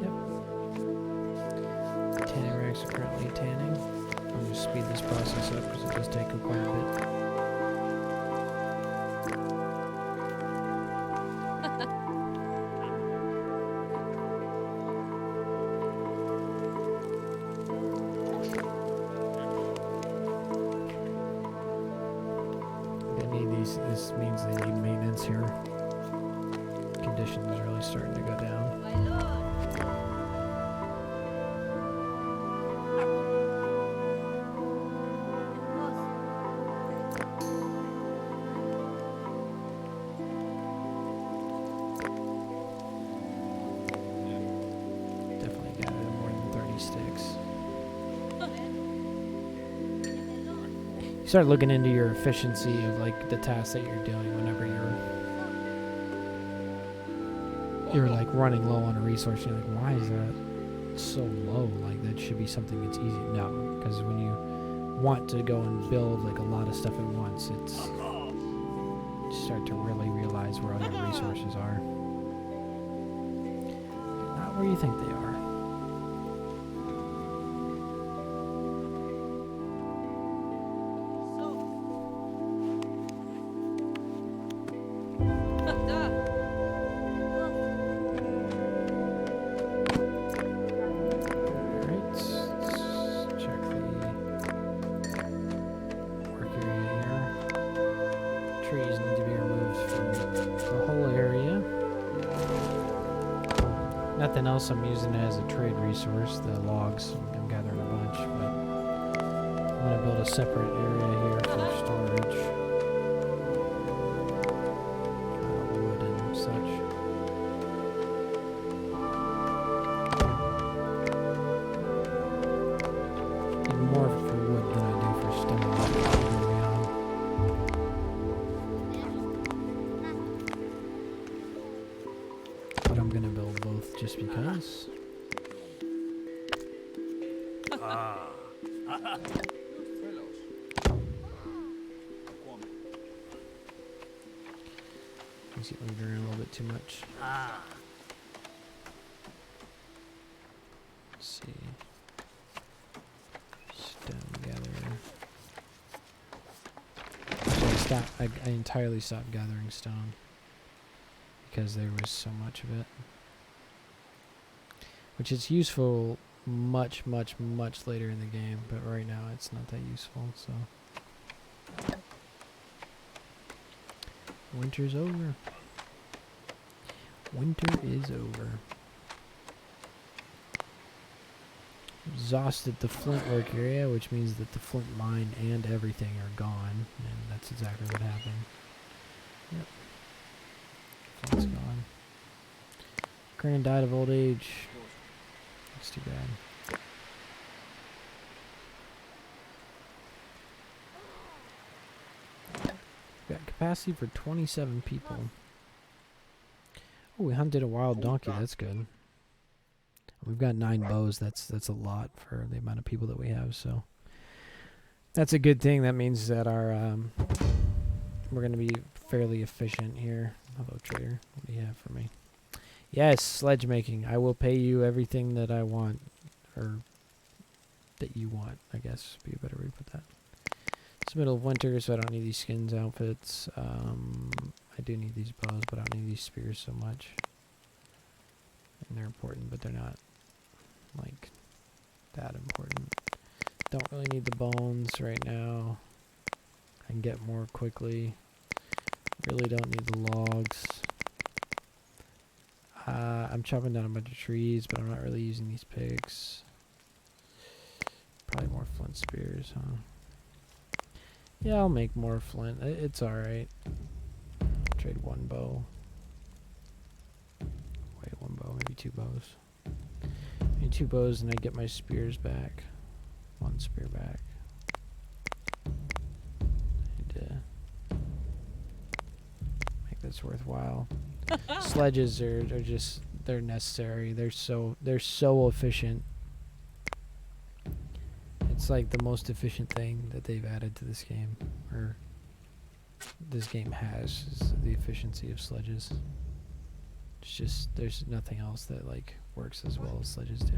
Yep. Tanning racks are currently tanning. I'll just speed this process up because it does take quite a bit. This means they need maintenance here. Conditions are really starting to go down. Definitely got more than 30 sticks. You start looking into your efficiency of like the tasks that you're doing whenever you're like running low on a resource. You're like, why is that? so low. Like, that should be something that's easy. No, because when you want to go and build like a lot of stuff at once, it's you start to really realize where all your resources are. Not where you think they are. Nothing else. I'm using it as a trade resource, the logs. I'm gathering a bunch, but I'm going to build a separate area here for storage. Wood and such. Even more for wood than I do for stone. But I'm going to build both just because. He's getting moved around a little bit too much. Let's see. Stone gatherer. So I entirely stopped gathering stone because there was so much of it. Which is useful much later in the game, but right now it's not that useful, so. Winter's over. Winter is over. Exhausted the flint work area, which means that the flint mine and everything are gone, and that's exactly what happened. Yep. Flint's gone. Kernan died of old age. That's too bad. Got capacity for 27 people. Oh, we hunted a wild donkey. That's good. We've got 9 bows. That's a lot for the amount of people that we have. So that's a good thing. That means that our we're going to be fairly efficient here. Hello, trader. What do you have for me? Yes, sledge making. I will pay you everything that I want, or that you want, I guess would be a better way to put that. It's the middle of winter, so I don't need these skins outfits. I do need these bows, but I don't need these spears so much. And they're important, but they're not, like, that important. Don't really need the bones right now. I can get more quickly. Really don't need the logs. I'm chopping down a bunch of trees, but I'm not really using these picks. Probably more flint spears, huh? Yeah, I'll make more flint. It's alright. Trade 1 bow. Wait, 1 bow, maybe 2 bows. Maybe 2 bows and I get my spears back. 1 spear back. Need to make this worthwhile. Sledges are just, they're necessary. They're so efficient. It's like the most efficient thing that they've added to this game, or this game has, is the efficiency of sledges. It's just, there's nothing else that like works as well as sledges do.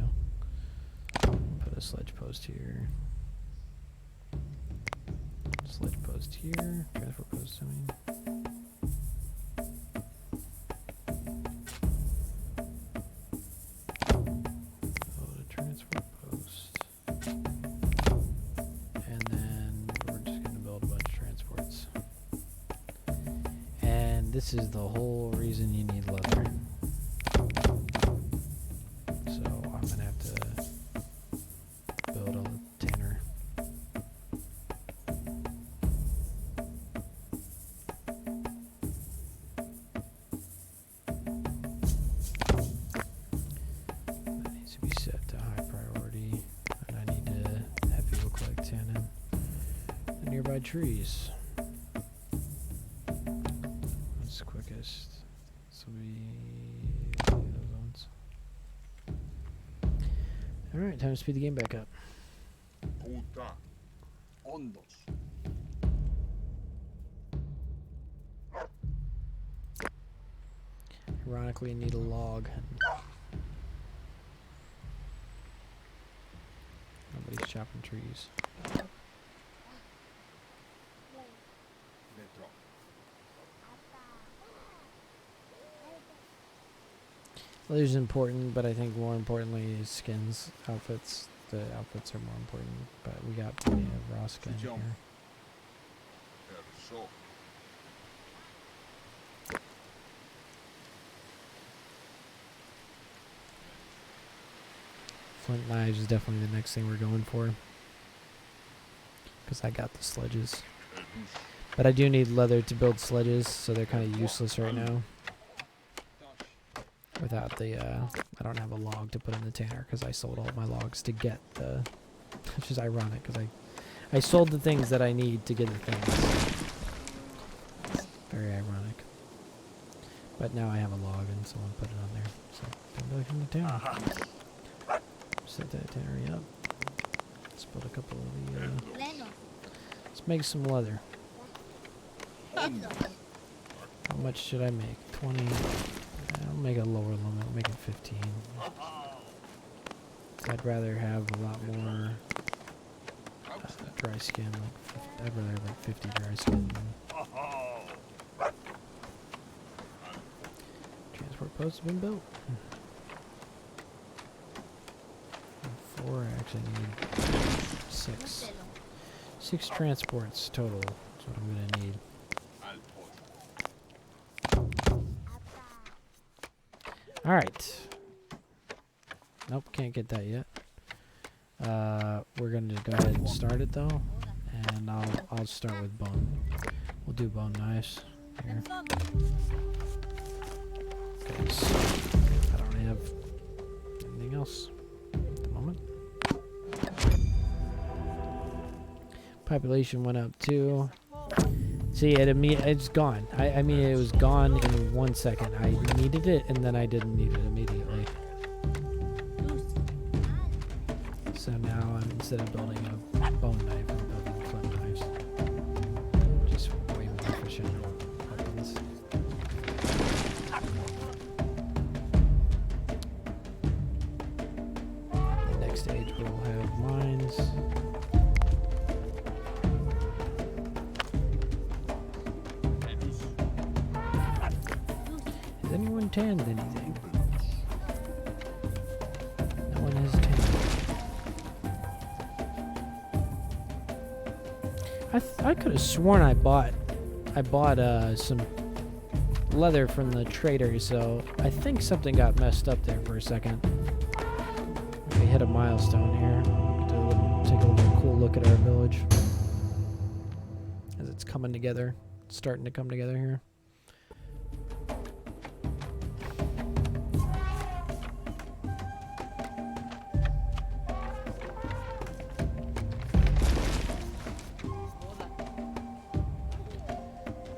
Put a sledge post here. Sledge post here. Transfer post, I mean. This is the whole reason you need leather. So I'm gonna have to build a tanner. That needs to be set to high priority, and I need to have people collect tannin in nearby trees. Quickest. So we those ones. Alright, time to speed the game back up. Puta. Hondos. Ironically, I need a log. Nobody's chopping trees. Dentro. Leather's important, but I think more importantly is skins, outfits. The outfits are more important, but we got plenty of raw skin here. Perso. Flint knives is definitely the next thing we're going for. Because I got the sledges. But I do need leather to build sledges, so they're kind of useless right now. Without the, I don't have a log to put in the tanner because I sold all my logs to get the, which is ironic because I sold the things that I need to get the things. Very ironic. But now I have a log and someone put it on there. So, I'm really from the tanner. Set that tannery up. Let's put a couple of the, let's make some leather. How much should I make? 20. I'll make a lower limit. I'll make it 15. I'd rather have a lot more dry skin. I'd rather have like 50 dry skin. Transport posts have been built. 4. I actually need 6. 6 transports total. That's what I'm gonna need. Alright. Nope, can't get that yet. We're gonna go ahead and start it though. And I'll start with bone. We'll do bone knives here. Okay, so I don't have anything else at the moment. Population went up too. See, it's gone. I mean, it was gone in 1 second. I needed it, and then I didn't need it immediately. So now, instead of building a bone knife, I'm building flint knives. Just way more efficient weapons. The next stage, we'll have mines. Has anyone tanned anything? No one has tanned. I could have sworn I bought some leather from the trader, so I think something got messed up there for a second. We hit a milestone here. Take a little cool look at our village as it's coming together. It's starting to come together here.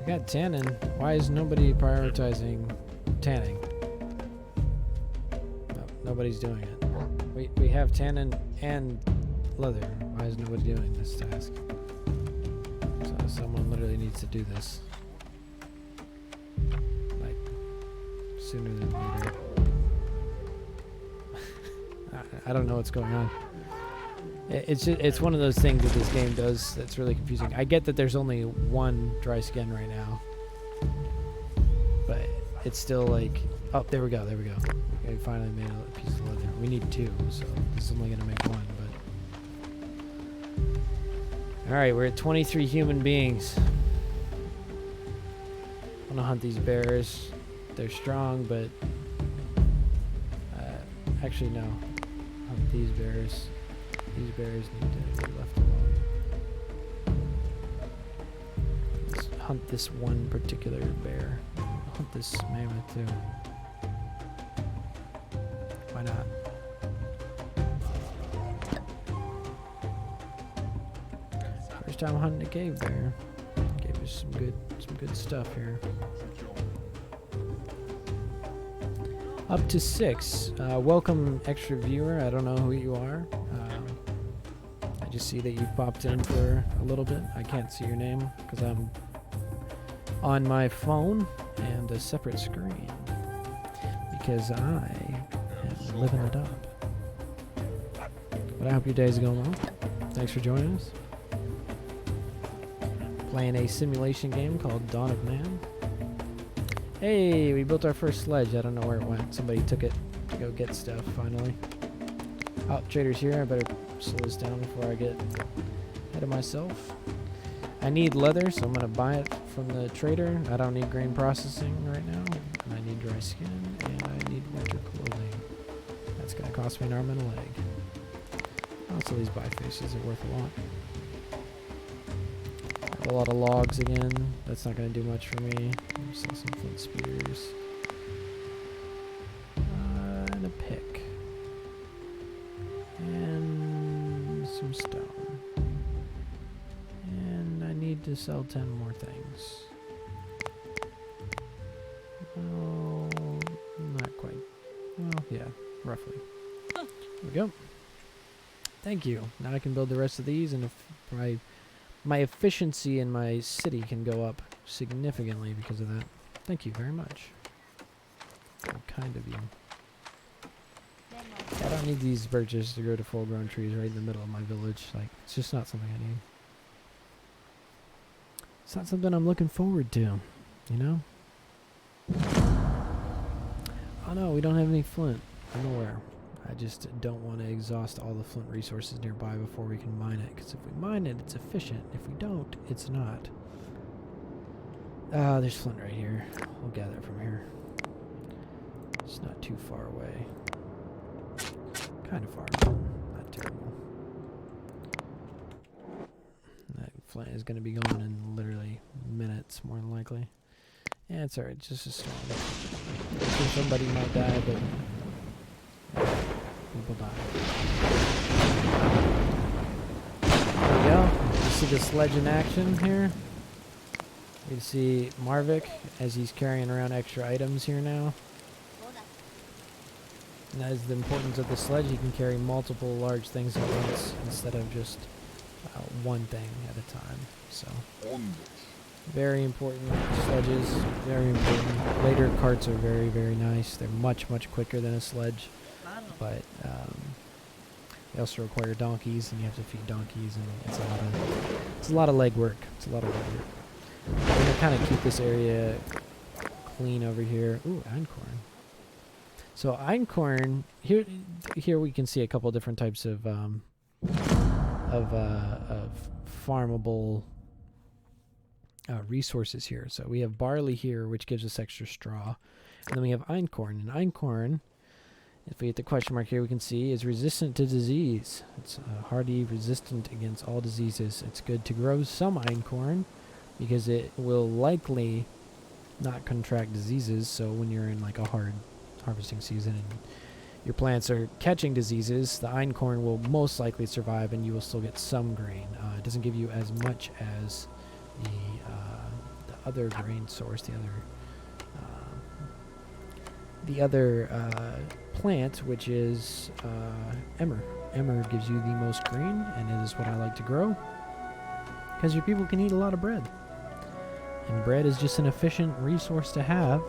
I got tanning. Why is nobody prioritizing tanning? No, nobody's doing it. We have tannin and leather. Why is nobody doing this task? So someone literally needs to do this. Like, sooner than later. I don't know what's going on. It's one of those things that this game does that's really confusing. I get that there's only 1 dry skin right now. But it's still like... Oh, there we go. Okay, finally made a piece of leather. We need 2, so this is only going to make 1, but... Alright, we're at 23 human beings. I'm going to hunt these bears. They're strong, but... actually, no. Hunt these bears. These bears need to be left alone. Let's hunt this one particular bear. Hunt this mammoth too. Why not? First time hunting a cave bear. Gave us some good stuff here. Up to 6. Welcome, extra viewer. I don't know who you are. I just see that you popped in for a little bit. I can't see your name because I'm on my phone and a separate screen because I am living it up. But I hope your day's going well. Thanks for joining us. Playing a simulation game called Dawn of Man. Hey, we built our first sledge. I don't know where it went. Somebody took it to go get stuff, finally. Oh, trader's here. I better slow this down before I get ahead of myself. I need leather, so I'm going to buy it from the trader. I don't need grain processing right now. And I need dry skin, and I need winter clothing. That's going to cost me an arm and a leg. Also, these bifaces are worth a lot. A lot of logs again. That's not going to do much for me. Sell some flint spears. And a pick. And some stone. And I need to sell 10 more things. Oh, not quite. Well, yeah, roughly. There we go. Thank you. Now I can build the rest of these, and if my efficiency in my city can go up significantly because of that. Thank you very much. How kind of you. I don't need these birches to grow to full-grown trees right in the middle of my village. Like, it's just not something I need. It's not something I'm looking forward to, you know? Oh no, we don't have any flint. I'm aware. I just don't want to exhaust all the flint resources nearby before we can mine it. Because if we mine it, it's efficient. If we don't, it's not. There's flint right here. We'll gather it from here. It's not too far away. Kind of far, but not terrible. That flint is going to be gone in literally minutes, more than likely. Yeah, it's alright. It's just a storm. I think somebody might die, but people die. There we go. You see the sledge in action here? You can see Marvik as he's carrying around extra items here now. And that is the importance of the sledge. You can carry multiple large things at once instead of just one thing at a time. So, very important sledges. Very important. Later carts are very, very nice. They're much, much quicker than a sledge. But they also require donkeys, and you have to feed donkeys, and it's a lot of legwork. It's a lot of legwork. I'm gonna kind of keep this area clean over here. Ooh, einkorn. So einkorn here we can see a couple different types of farmable resources here. So we have barley here, which gives us extra straw, and then we have einkorn. And einkorn, if we hit the question mark here, we can see is resistant to disease. It's hardy, resistant against all diseases. It's good to grow some einkorn because it will likely not contract diseases. So when you're in like a hard harvesting season and your plants are catching diseases, the einkorn will most likely survive, and you will still get some grain. It doesn't give you as much as the other grain source, the other plant, which is emmer. Emmer gives you the most grain, and it is what I like to grow because your people can eat a lot of bread. And bread is just an efficient resource to have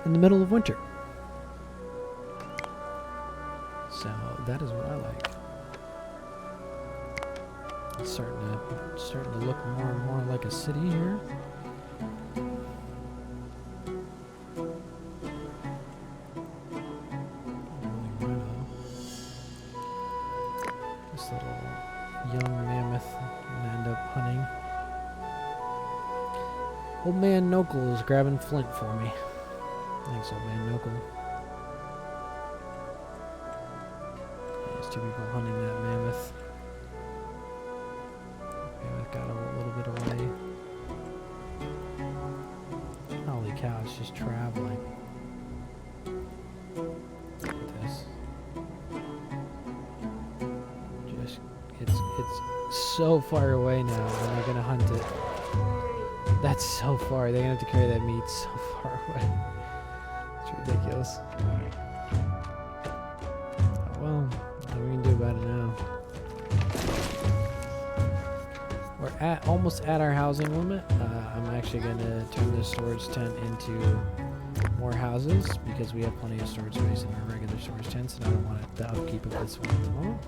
in the middle of winter. So that is what I like. It's starting to look more and more like a city here. This little young mammoth gonna end up hunting. Old man Nokel is grabbing flint for me. Thanks, old man Nokel. There's two people hunting that mammoth. Mammoth got a little bit away. Holy cow, it's just traveling. Look at this. Just, it's so far away now, and they're gonna hunt it. That's so far. They're gonna have to carry that meat so far away. It's ridiculous. don't know. We're almost at our housing limit. I'm actually going to turn this storage tent into more houses because we have plenty of storage space in our regular storage tents, and I don't want the upkeep of this one at the moment.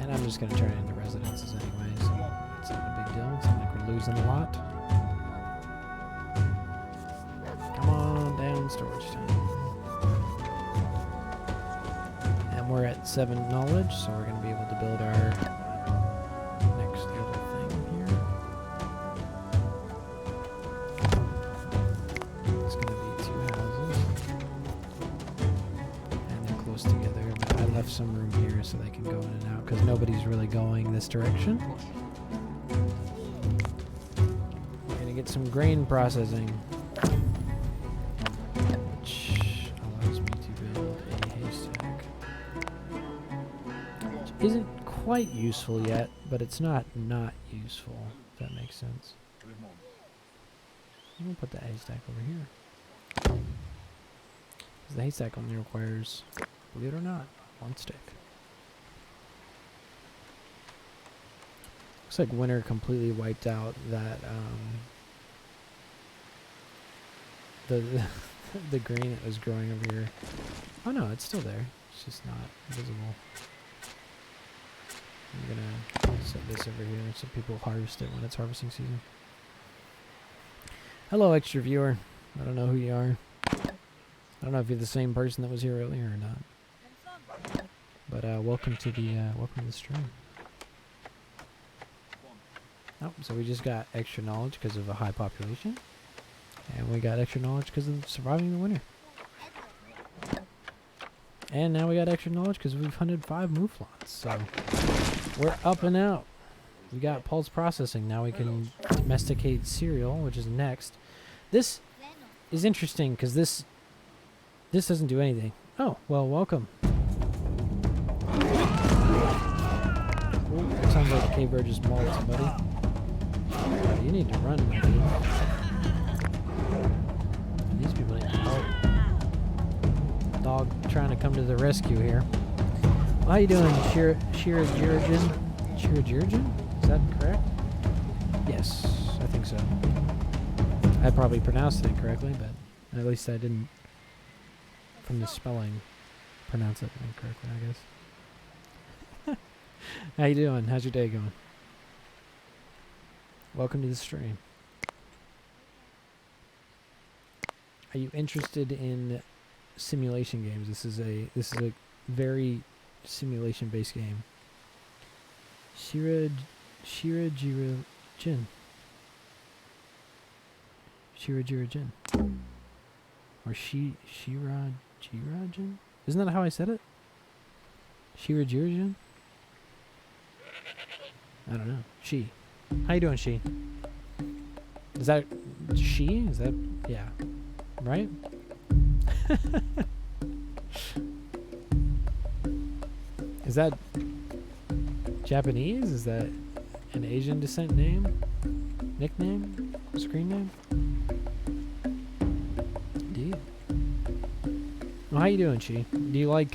And I'm just going to turn it into residences anyway, so it's not a big deal. It's not like we're losing a lot. Come on down, storage tent. And we're at 7 knowledge, so we're going to be able to build our next little thing here. It's going to be 2 houses. And they're close together, but I left some room here so they can go in and out because nobody's really going this direction. We're going to get some grain processing, which allows me to build a haystack. Which isn't quite useful yet, but it's not useful, if that makes sense. I'm going to put the haystack over here. Because the haystack only requires, believe it or not, 1 stick. Looks like winter completely wiped out that, the grain that was growing over here. Oh no, it's still there. It's just not visible. I'm gonna set this over here so people harvest it when it's harvesting season. Hello, extra viewer. I don't know who you are. I don't know if you're the same person that was here earlier or not. But welcome to the stream. Oh, so we just got extra knowledge because of a high population, and we got extra knowledge because of surviving the winter. And now we got extra knowledge because we've hunted 5 mouflons. So we're up and out. We got pulse processing. Now we can domesticate cereal, which is next. This is interesting because this doesn't do anything. Oh, well, welcome. Ooh, it sounds like a cave bird just mauled somebody. You need to run, my dude. These people need help. Dog trying to come to the rescue here. Well, how you doing, Shirajirajin? Shirajirajin? Is that correct? Yes, I think so. I probably pronounced it incorrectly, but at least I didn't, from the spelling, pronounce it incorrectly, I guess. How you doing? How's your day going? Welcome to the stream. Are you interested in simulation games? This is a very simulation based game. Shirajirajin. Shirajirajin. Or Shirajirajin? Isn't that how I said it? Shirajirajin? I don't know. She. How you doing, she? Is that she? Is that, yeah. Right? Is that Japanese? Is that an Asian descent name? Nickname? Screen name? Indeed. Well, how you doing, she? Do you like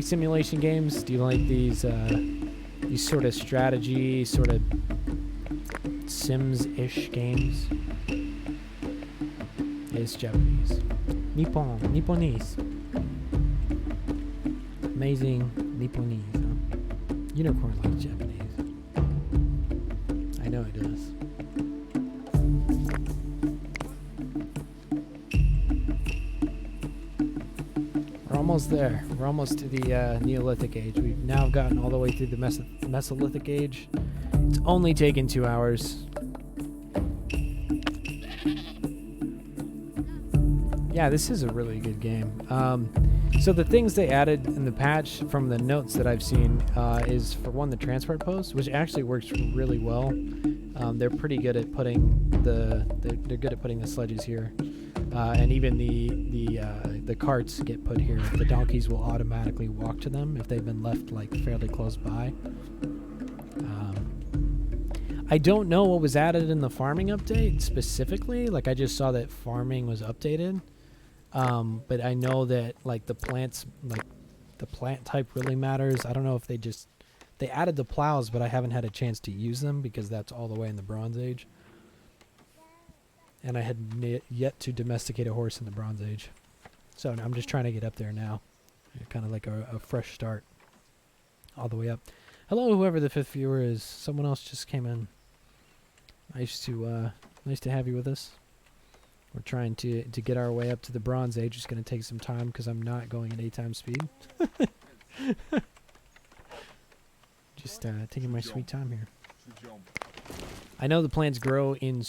simulation games? Do you like these sort of strategy, sort of Sims-ish games? It's Japanese. Nipponese. Amazing Nipponese, huh? Unicorn likes Japanese. I know it does. We're almost there. We're almost to the Neolithic Age. We've now gotten all the way through the Mesolithic Age. It's only taken 2 hours. Yeah, this is a really good game. So the things they added in the patch from the notes that I've seen is, for one, the transport post, which actually works really well. They're pretty good at putting they're good at putting the sledges here, and even the carts get put here. The donkeys will automatically walk to them if they've been left like fairly close by. I don't know what was added in the farming update specifically. Like, I just saw that farming was updated. But I know that, like, the plants, like, the plant type really matters. I don't know if they added the plows, but I haven't had a chance to use them because that's all the way in the Bronze Age. And I had yet to domesticate a horse in the Bronze Age. So I'm just trying to get up there now. Kind of like a fresh start all the way up. Hello, whoever the 5th viewer is. Someone else just came in. Nice to have you with us. We're trying to get our way up to the Bronze Age. It's going to take some time because I'm not going at 8 times speed. Just taking my sweet time here. I know the plants grow in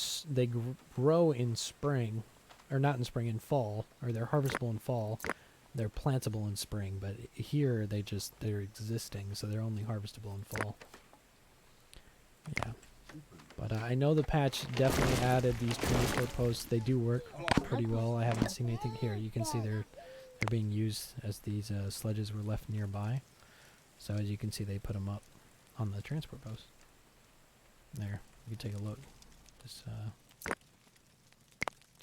grow in spring, or not in spring, in fall, or they're harvestable in fall. They're plantable in spring, but here they're existing, so they're only harvestable in fall. Yeah. But I know the patch definitely added these transport posts. They do work pretty well. I haven't seen anything here. You can see they're being used as these sledges were left nearby. So as you can see, they put them up on the transport post. There, you can take a look.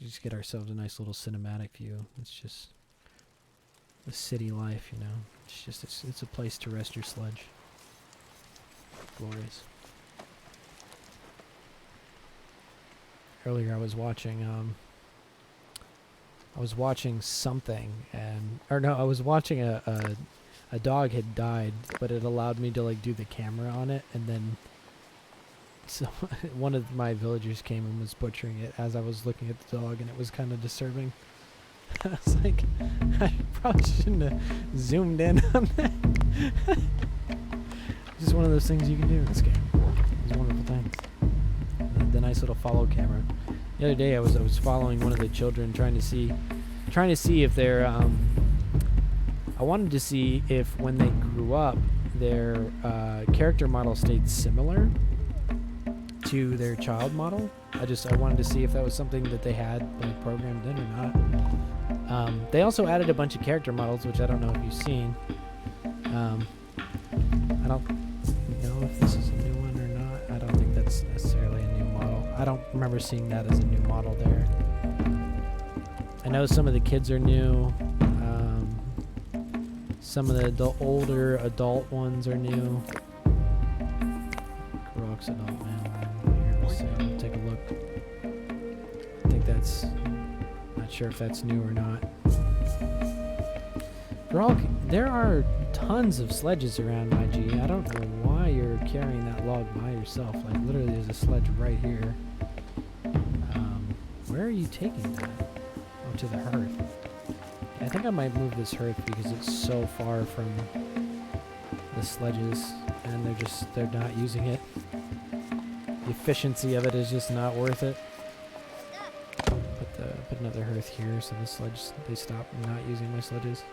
Just get ourselves a nice little cinematic view. It's just the city life, you know. It's just it's a place to rest your sledge. Glorious. Earlier I was watching something, I was watching a dog had died, but it allowed me to like do the camera on it, and then so one of my villagers came and was butchering it as I was looking at the dog, and it was kind of disturbing. I was like, I probably shouldn't have zoomed in on that. Just one of those things you can do in this game. It's wonderful things. The nice little follow camera. The other day I was following one of the children, trying to see if they're I wanted to see if when they grew up their character model stayed similar to their child model. I wanted to see if that was something that they had like programmed in or not. They also added a bunch of character models, which I don't know if you've seen. I don't know if this is a new one or not. I don't think that's necessarily a new model. I don't remember seeing that as a new model there. I know some of the kids are new. Some of the older adult ones are new. Rocks adult now. So take a look. I think that's... Not sure if that's new or not. There are tons of sledges around, my G. I don't know why you're carrying that log by yourself. Like, literally, there's a sledge right here. Where are you taking that? Oh, to the hearth. I think I might move this hearth because it's so far from the sledges, and they're not using it. The efficiency of it is just not worth it. Put another hearth here so the sledge, they stop not using my sledges.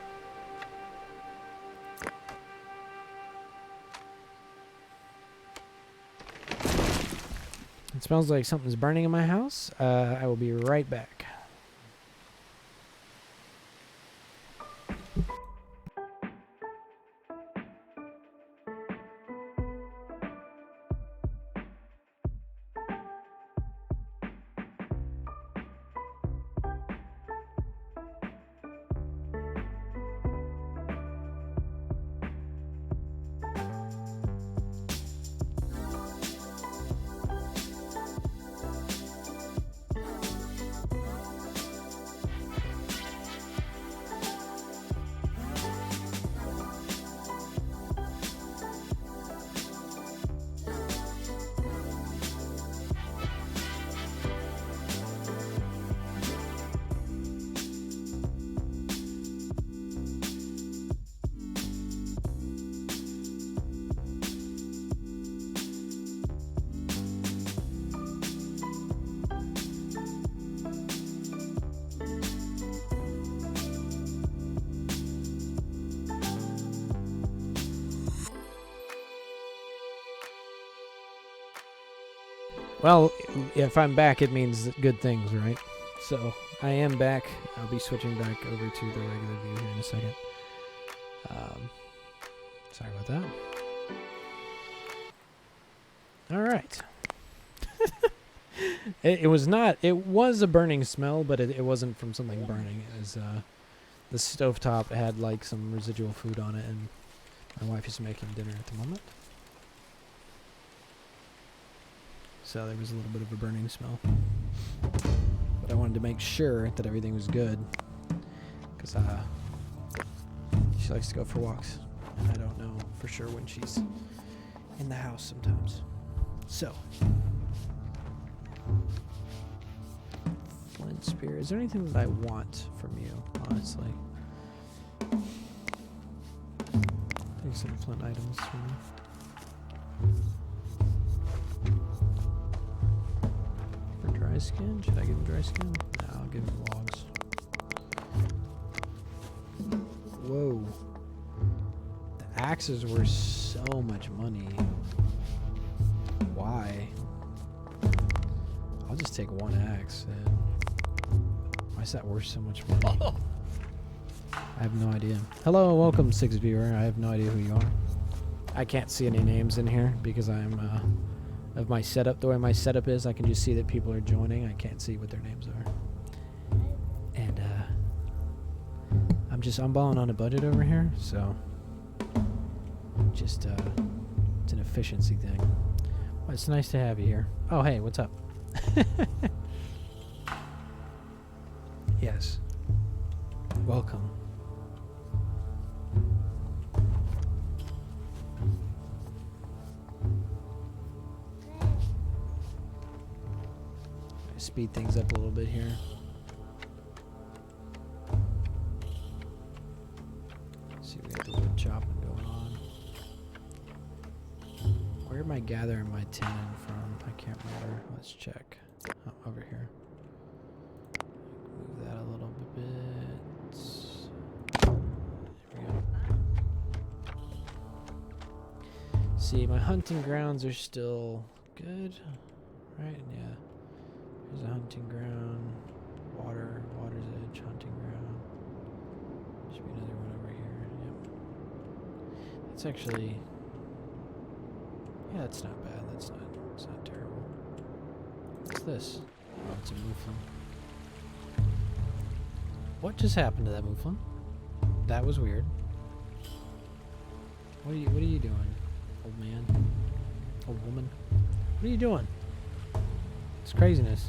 It smells like something's burning in my house. I will be right back. Well, if I'm back, it means good things, right? So, I am back. I'll be switching back over to the regular view here in a second. Sorry about that. Alright. It was a burning smell, but it wasn't from something burning. It was the stovetop had like some residual food on it, and my wife is making dinner at the moment. So there was a little bit of a burning smell. But I wanted to make sure that everything was good, because she likes to go for walks, and I don't know for sure when she's in the house sometimes. So, flint spear. Is there anything that I want from you, honestly? There's some flint items from you. For dry skin? Should I give him dry skin? No, I'll give him logs. Whoa. The axes were so much money. Why? I'll just take one axe. Why is that worth so much money? I have no idea. Hello, welcome, 6 viewer. I have no idea who you are. I can't see any names in here because I'm of my setup. The way my setup is, I can just see that people are joining. I can't see what their names are. And I'm balling on a budget over here, so just it's an efficiency thing. Well, it's nice to have you here. Oh, hey, what's up? Yes. Welcome. Speed things up a little bit here. See, we got the wood chopping going on. Where am I gathering my tin from? I can't remember. Let's check. Oh, over here. Move that a little bit. There we go. See, my hunting grounds are still good, right? Yeah. There's a hunting ground. Water's edge, hunting ground. Should be another one over here. Yep. It's actually, yeah, it's not bad. It's not terrible. What's this? Oh, it's a mouflon. What just happened to that mouflon? That was weird. What are you doing, old man? Old woman? What are you doing? It's craziness.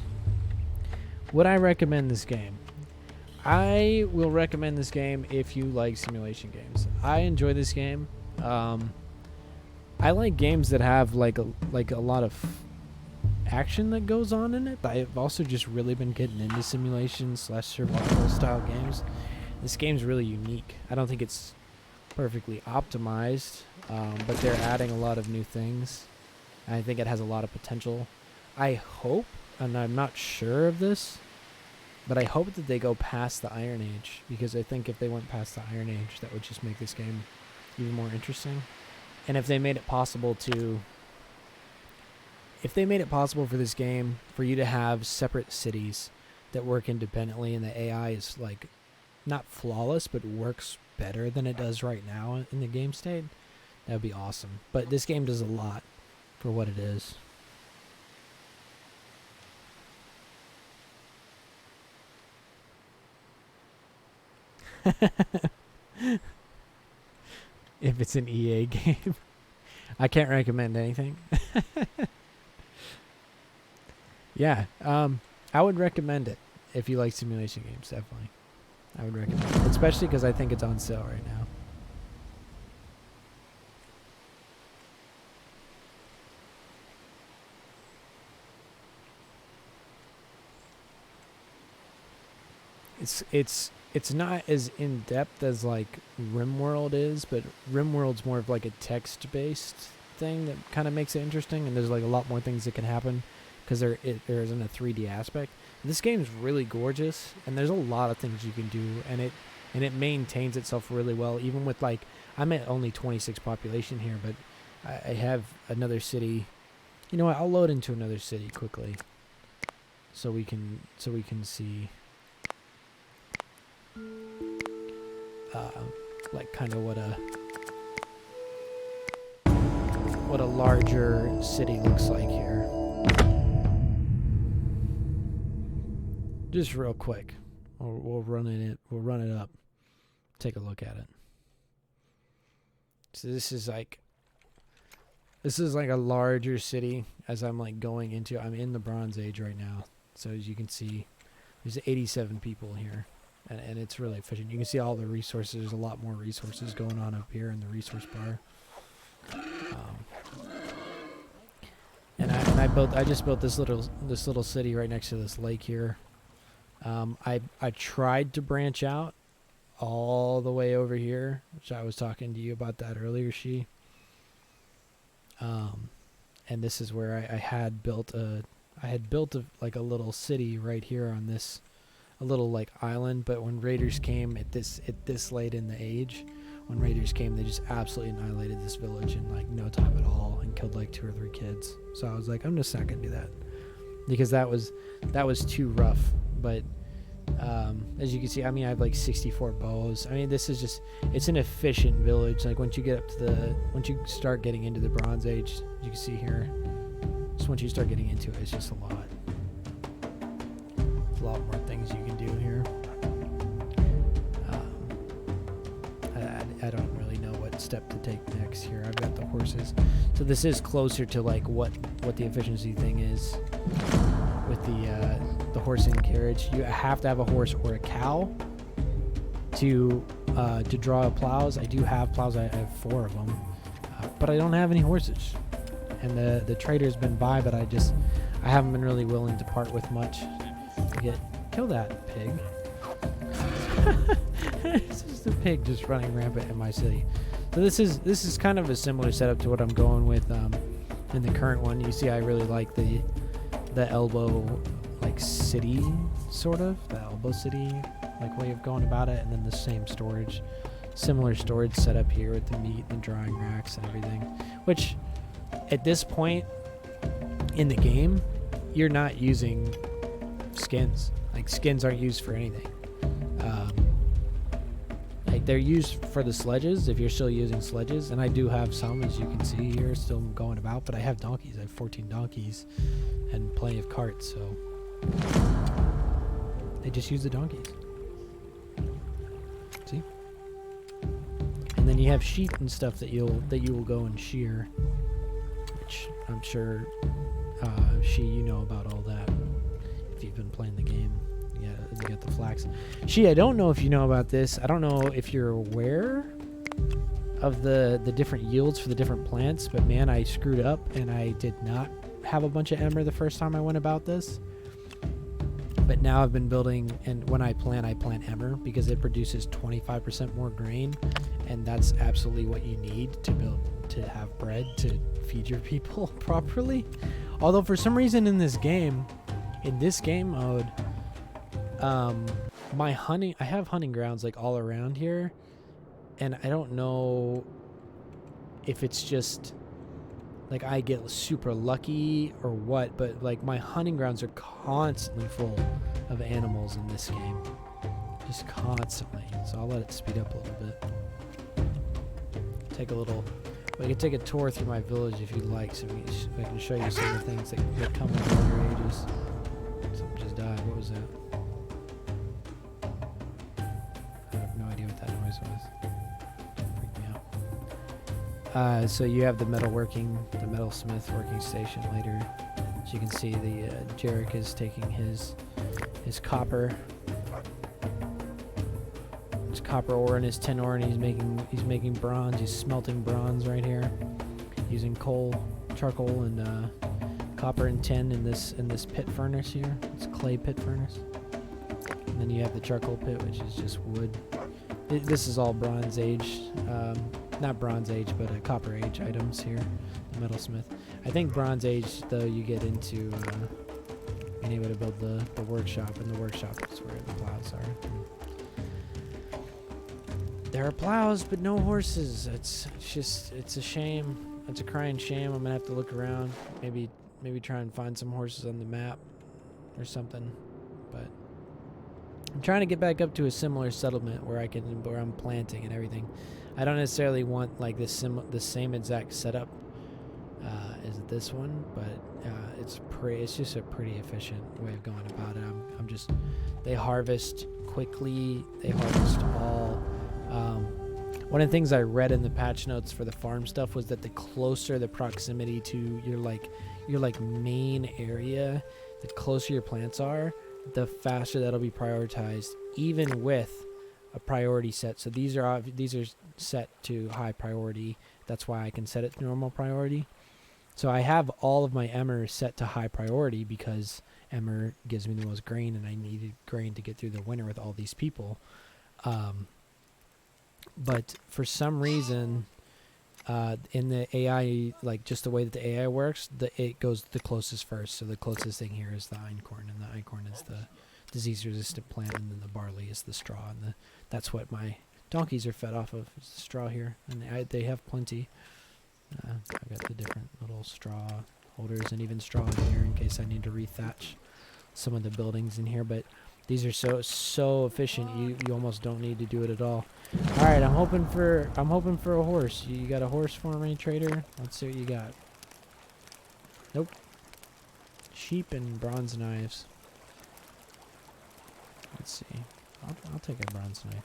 Would I recommend this game? I will recommend this game if you like simulation games. I enjoy this game. I like games that have like a lot of action that goes on in it, but I've also just really been getting into simulation/survival style games. This game's really unique. I don't think it's perfectly optimized, but they're adding a lot of new things. And I think it has a lot of potential. I hope, and I'm not sure of this, but I hope that they go past the Iron Age, because I think if they went past the Iron Age, that would just make this game even more interesting. And if they made it possible for this game for you to have separate cities that work independently, and the AI is like not flawless but works better than it does right now in the game state, that would be awesome. But this game does a lot for what it is. If it's an EA game, I can't recommend anything. Yeah, I would recommend it if you like simulation games. Definitely, I would recommend it, especially because I think it's on sale right now. It's not as in depth as like RimWorld is, but RimWorld's more of like a text based thing that kind of makes it interesting, and there's like a lot more things that can happen because there isn't a 3D aspect. This game's really gorgeous, and there's a lot of things you can do, and it maintains itself really well. Even with like, I'm at only 26 population here, but I have another city. You know what? I'll load into another city quickly, so we can see. Like kind of what a larger city looks like here. Just real quick, we'll run it up. take a look at it. So this is like a larger city as I'm like going into. I'm in the Bronze Age right now, so as you can see, there's 87 people here, and it's really efficient. You can see all the resources. There's a lot more resources going on up here in the resource bar. And I just built this little city right next to this lake here. I tried to branch out all the way over here, which I was talking to you about that earlier, and this is where I had built a like a little city right here on this, a little like island. But when raiders came at this late in the age, when raiders came, they just absolutely annihilated this village in like no time at all and killed like 2 or 3 kids. So I was like, I'm just not gonna do that, because that was too rough. But as you can see, I mean, I have like 64 bows. I mean, this is just, it's an efficient village. Like once you start getting into the Bronze Age, you can see here, just once you start getting into it, it's just a lot. There's a lot more things you can do here. I don't really know what step to take next here. I've got the horses. So this is closer to like what the efficiency thing is with the horse and carriage. You have to have a horse or a cow to draw plows. I do have plows. I have 4 of them, but I don't have any horses. And the trader's been by, but I haven't been really willing to part with much. Kill that pig. It's just a pig just running rampant in my city. So this is kind of a similar setup to what I'm going with in the current one. You see, I really like the elbow like city, sort of the elbow city like way of going about it, and then the same similar storage setup here with the meat and drying racks and everything. Which at this point in the game, you're not using skins. Like skins aren't used for anything. Like they're used for the sledges if you're still using sledges, and I do have some, as you can see here, still going about. But I have donkeys. I have 14 donkeys and plenty of carts, so they just use the donkeys. See? And then you have sheep and stuff that you will go and shear, which I'm sure you know about all that if you've been playing the game. Yeah, they got the flax. I don't know if you know about this. I don't know if you're aware of the different yields for the different plants, but man, I screwed up and I did not have a bunch of emmer the first time I went about this. But now I've been building, and when I plant emmer because it produces 25% more grain, and that's absolutely what you need to have bread to feed your people properly. Although for some reason in this game mode, I have hunting grounds like all around here, and I don't know if it's just like I get super lucky or what, but like my hunting grounds are constantly full of animals in this game, just constantly. So I'll let it speed up a little bit. We can take a tour through my village if you'd like, so I can show you some of the things that come in later ages. Something just died. What was that? I have no idea what that noise was. Freaked me out. So you have the metalsmith working station later. As you can see, the Jarek is taking his copper ore and his tin ore, and he's making bronze. He's smelting bronze right here using charcoal, and copper and tin in this pit furnace here. It's clay pit furnace. And then you have the charcoal pit, which is just wood. This is all Bronze Age, not Bronze Age, but Copper Age items here. The metalsmith. I think Bronze Age, though, you get into being able to build the workshop, and the workshop is where the plows are. There are plows, but no horses. It's a shame. It's a crying shame. I'm gonna have to look around, maybe try and find some horses on the map or something. But I'm trying to get back up to a similar settlement where I'm planting and everything. I don't necessarily want like the same exact setup as this one, but it's just a pretty efficient way of going about it. They harvest quickly. They harvest all One of the things I read in the patch notes for the farm stuff was that the closer the proximity to your main area, the closer your plants are, the faster that'll be prioritized, even with a priority set. So these are set to high priority. That's why I can set it to normal priority. So I have all of my emmer set to high priority because emmer gives me the most grain, and I needed grain to get through the winter with all these people. But for some reason, in the AI, like just the way that the AI works, it goes the closest first. So the closest thing here is the einkorn, and the einkorn is the disease-resistant plant, and then the barley is the straw, and that's what my donkeys are fed off of, is the straw here, and they have plenty. I've got the different little straw holders and even straw in here in case I need to rethatch some of the buildings in here, but these are so efficient you almost don't need to do it at all. All right, I'm hoping for a horse. You got a horse for me, trader? Let's see what you got. Nope. Sheep and bronze knives. Let's see. I'll take a bronze knife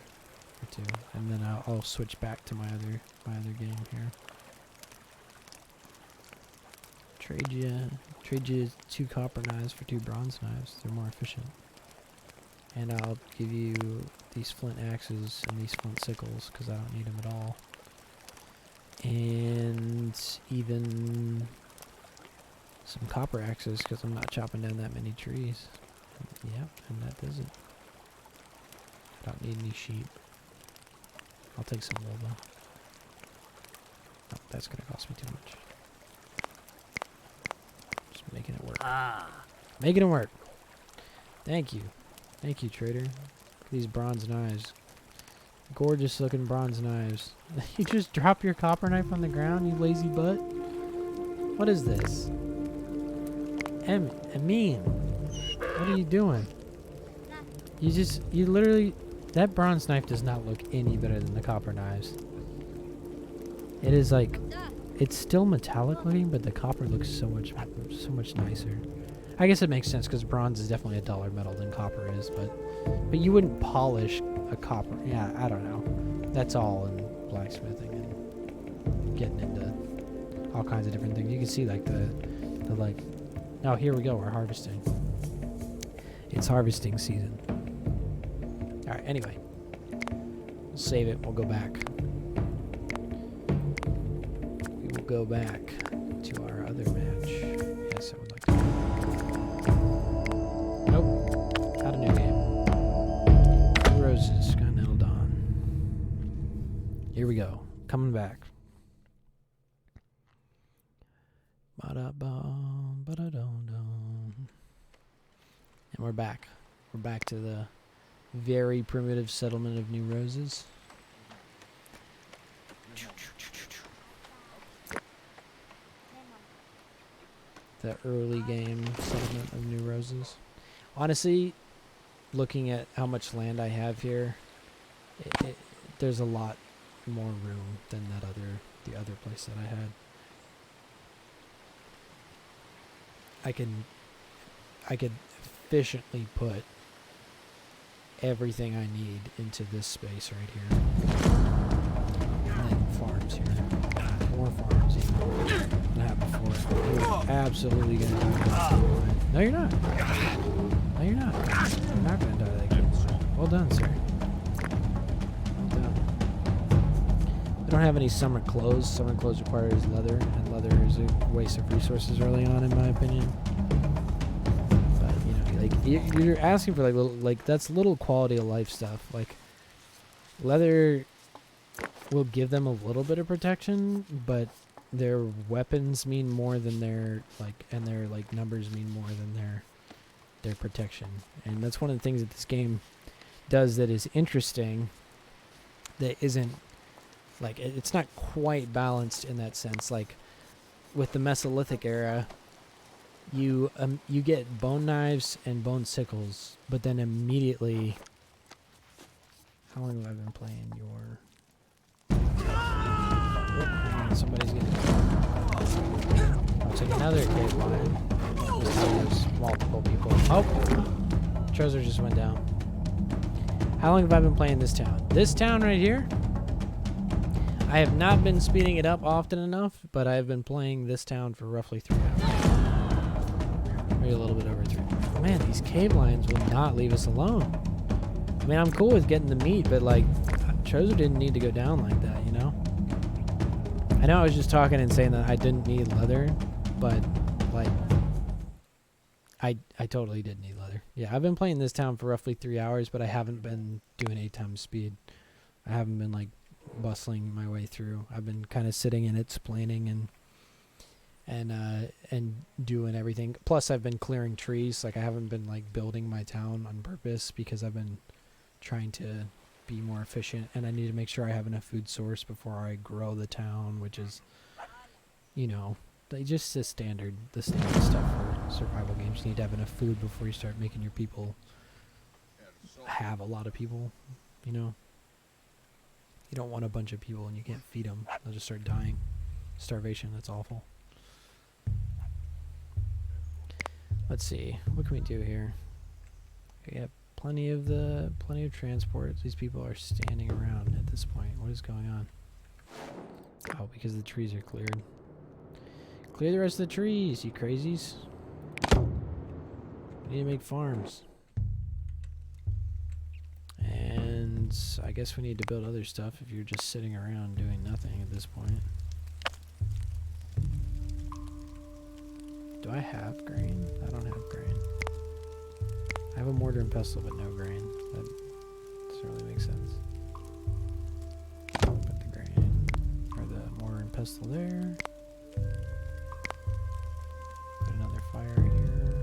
or two, and then I'll switch back to my other game here. Trade you 2 copper knives for 2 bronze knives. They're more efficient. And I'll give you these flint axes and these flint sickles because I don't need them at all. And even some copper axes because I'm not chopping down that many trees. Yep, and that does it. I don't need any sheep. I'll take some wool though. Oh, that's going to cost me too much. Just making it work. Making it work. Thank you. Thank you, trader. Look at these bronze knives. Gorgeous looking bronze knives. You just drop your copper knife on the ground, you lazy butt? What is this? Amin, what are you doing? You literally, that bronze knife does not look any better than the copper knives. It is like, it's still metallic looking, but the copper looks so much nicer. I guess it makes sense because bronze is definitely a duller metal than copper is, but you wouldn't polish a copper. Yeah, I don't know. That's all in blacksmithing and getting into all kinds of different things. You can see like the oh, here we go. We're harvesting. It's harvesting season. All right. Anyway, we'll save it. We'll go back. We will go back to our other match. Yes, I would like to. Nope. Got a new game. New Roses, Continental Dawn. Here we go. Coming back. Ba-da-bum, ba-da-dum-dum. And we're back. We're back to the very primitive settlement of New Roses. The early game settlement of New Roses. Honestly, looking at how much land I have here, there's a lot more room than the other place that I had. I could efficiently put everything I need into this space right here. And then farms here. More farms even than I had before. You're absolutely going to die. No, you're not. No, you're not. You're not going to die like this. Well done, sir. Well done. I don't have any summer clothes. Summer clothes requires leather, and leather is a waste of resources early on, in my opinion. But like you're asking for that's little quality of life stuff. Like leather will give them a little bit of protection, but their weapons mean more than their numbers mean more than their protection. And that's one of the things that this game does that is interesting, that isn't it's not quite balanced in that sense. Like with the Mesolithic era, you get bone knives and bone sickles, but then immediately, how long have I been playing your somebody's getting I'll take another cave line. This time there's multiple people. Oh, Treasure just went down. How long have I been playing this town? This town right here? I have not been speeding it up often enough, but I've been playing this town for roughly 3 hours. Maybe a little bit over 3. Oh, man, these cave lions will not leave us alone. I mean, I'm cool with getting the meat, but like, Chozo didn't need to go down like that, you know? I know I was just talking and saying that I didn't need leather, but like, I totally did need leather. Yeah, I've been playing this town for roughly 3 hours, but I haven't been doing 8 times speed. I haven't been like bustling my way through. I've been kind of sitting in it, explaining and doing everything. Plus, I've been clearing trees. Like, I haven't been like building my town on purpose because I've been trying to be more efficient, and I need to make sure I have enough food source before I grow the town, which is, you know, just the standard stuff for survival games. You need to have enough food before you start making your people have a lot of people, you know. You don't want a bunch of people and you can't feed them. They'll just start dying. Starvation, that's awful. Let's see. What can we do here? We have plenty of transport. These people are standing around at this point. What is going on? Oh, because the trees are cleared. Clear the rest of the trees, you crazies. We need to make farms. And I guess we need to build other stuff if you're just sitting around doing nothing at this point. Do I have grain? I don't have grain. I have a mortar and pestle, but no grain. That doesn't really make sense. Put the grain, or the mortar and pestle there. Put another fire here.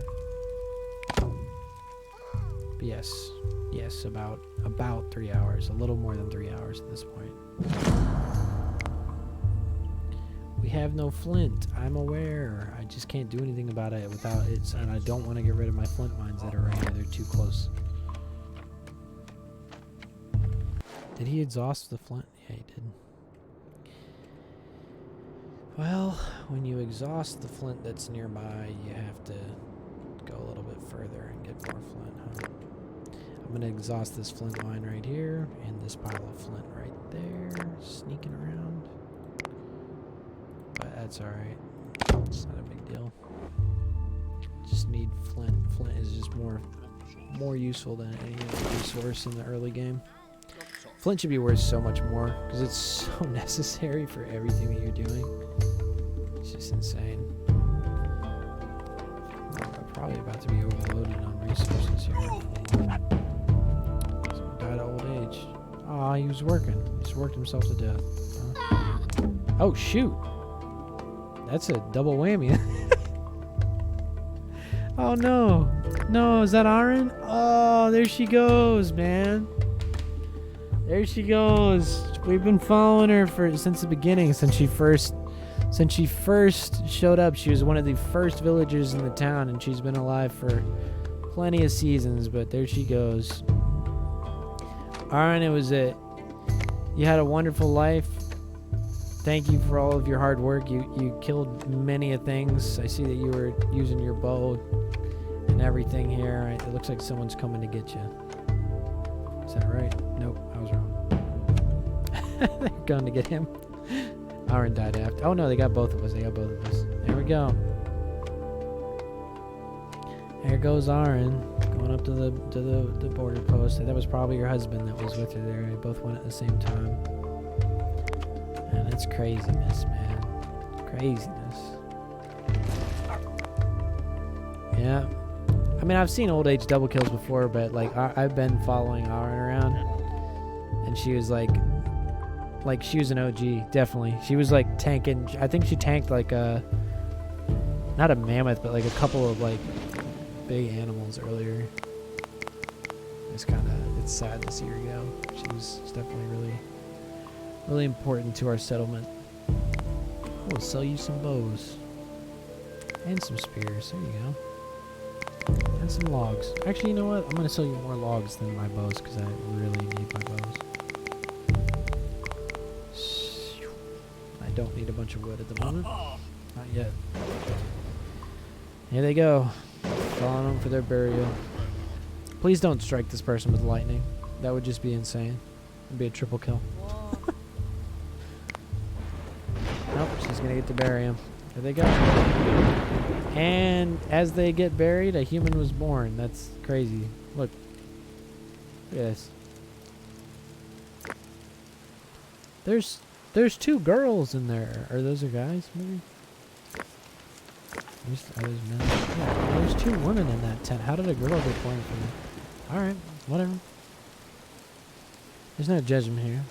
But yes, about 3 hours. A little more than 3 hours at this point. We have no flint. I'm aware. I just can't do anything about it without it, and I don't want to get rid of my flint mines that are right here. They're too close. Did he exhaust the flint? Yeah, he did. Well, when you exhaust the flint that's nearby, you have to go a little bit further and get more flint, huh? I'm going to exhaust this flint mine right here, and this pile of flint right there, sneaking around. But that's alright. It's not a big deal. Just need flint. Flint is just more useful than any other resource in the early game. Flint should be worth so much more because it's so necessary for everything that you're doing. It's just insane. I'm probably about to be overloaded on resources here. Someone died of old age. Aw, he was working. He just worked himself to death. Huh? Oh, shoot. That's a double whammy. Oh, no. No, is that Aaron? Oh, there she goes, man. There she goes. We've been following her since the beginning, since she first showed up. She was one of the first villagers in the town, and she's been alive for plenty of seasons, but there she goes. Aaron, you had a wonderful life. Thank you for all of your hard work. You killed many of things. I see that you were using your bow and everything here. It looks like someone's coming to get you. Is that right? Nope, I was wrong. They're going to get him. Aaron died after. Oh no, they got both of us. There we go. There goes Aaron going up to the border post. That was probably your husband that was with her there. They both went at the same time. And it's craziness, man. Craziness. Yeah. I mean, I've seen old age double kills before, but like I've been following Aaron around, and she was like she was an OG, definitely. She was like tanking. I think she tanked like not a mammoth, but like a couple of like big animals earlier. It's sad to see her go. She was definitely really important to our settlement. We'll sell you some bows. And some spears. There you go. And some logs. Actually, you know what? I'm going to sell you more logs than my bows because I really need my bows. I don't need a bunch of wood at the moment. Not yet. Here they go. Following them for their burial. Please don't strike this person with lightning. That would just be insane. It'd be a triple kill. gonna get to bury him. There they go. And as they get buried, a human was born. That's crazy. Look. Look at this. There's 2 girls in there. Or those are guys, maybe? Are those men? Yeah, there's 2 women in that tent. How did a girl get born from there? Alright, whatever. There's no judgment here.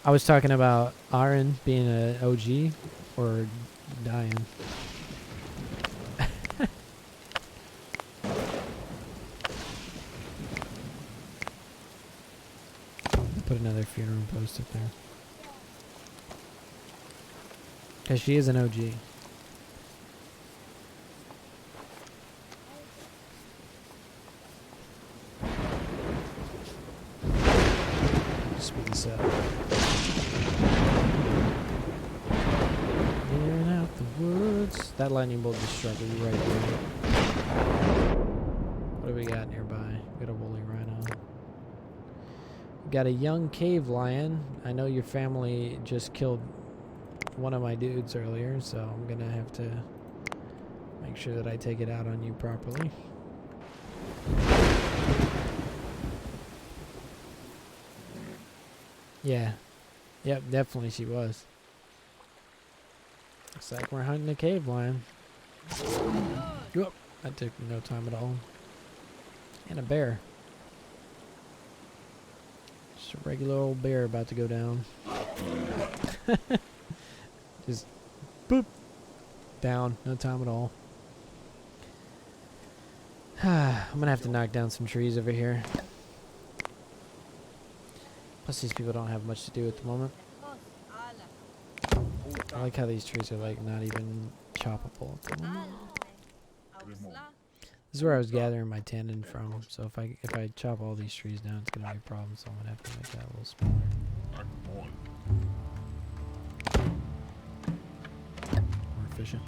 I was talking about Aaron being an OG or dying. Put another funeral post up there. Because she is an OG. Speed this up. Clearing out the woods. That lightning bolt just struck me right there. What do we got nearby? We got a woolly rhino. We got a young cave lion. I know your family just killed one of my dudes earlier, so I'm gonna have to make sure that I take it out on you properly. Yeah. Yep, definitely she was. Looks like we're hunting a cave lion. Whoop, that took no time at all. And a bear. Just a regular old bear about to go down. Just boop. Down, no time at all. I'm gonna have to knock down some trees over here. Plus these people don't have much to do at the moment. I like how these trees are like not even choppable at the moment. This is where I was gathering my tannin from, so if I chop all these trees down, it's gonna be a problem, so I'm gonna have to make that a little smaller. More efficient.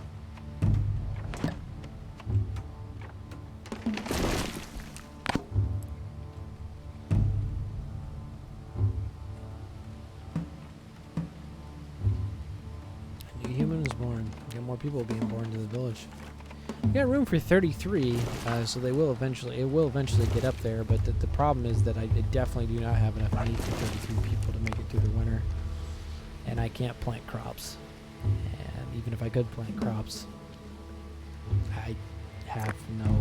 A new human is born. We got more people being born to the village. We got room for 33, so it will eventually get up there, but the problem is that I definitely do not have enough meat for 33 people to make it through the winter. And I can't plant crops. And even if I could plant crops, I have no...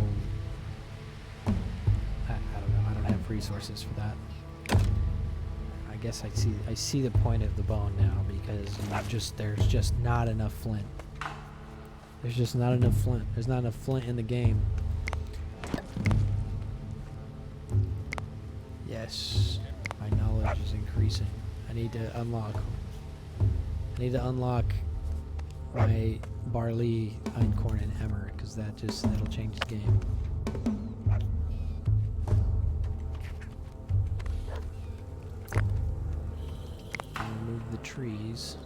I don't know, I don't have resources for that. I guess I see the point of the bone now, because there's just not enough flint. There's just not enough flint. There's not enough flint in the game. Yes, my knowledge is increasing. I need to unlock my barley, einkorn, and emmer, because that'll change the game. Remove the trees.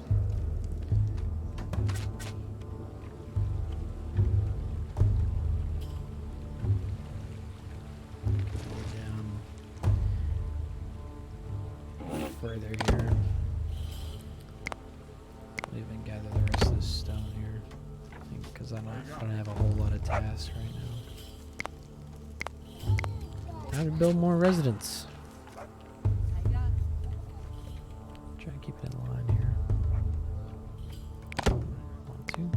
Further here. We'll even gather the rest of this stone here. I think because I don't have a whole lot of tasks right now. Time to build more residents. Try to keep it in line here. 1, 2.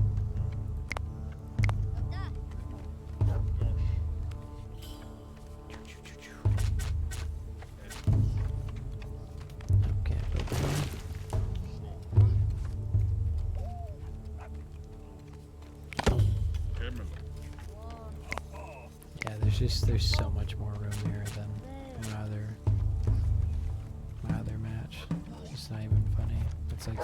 There's so much more room here than my other match. It's not even funny. It's like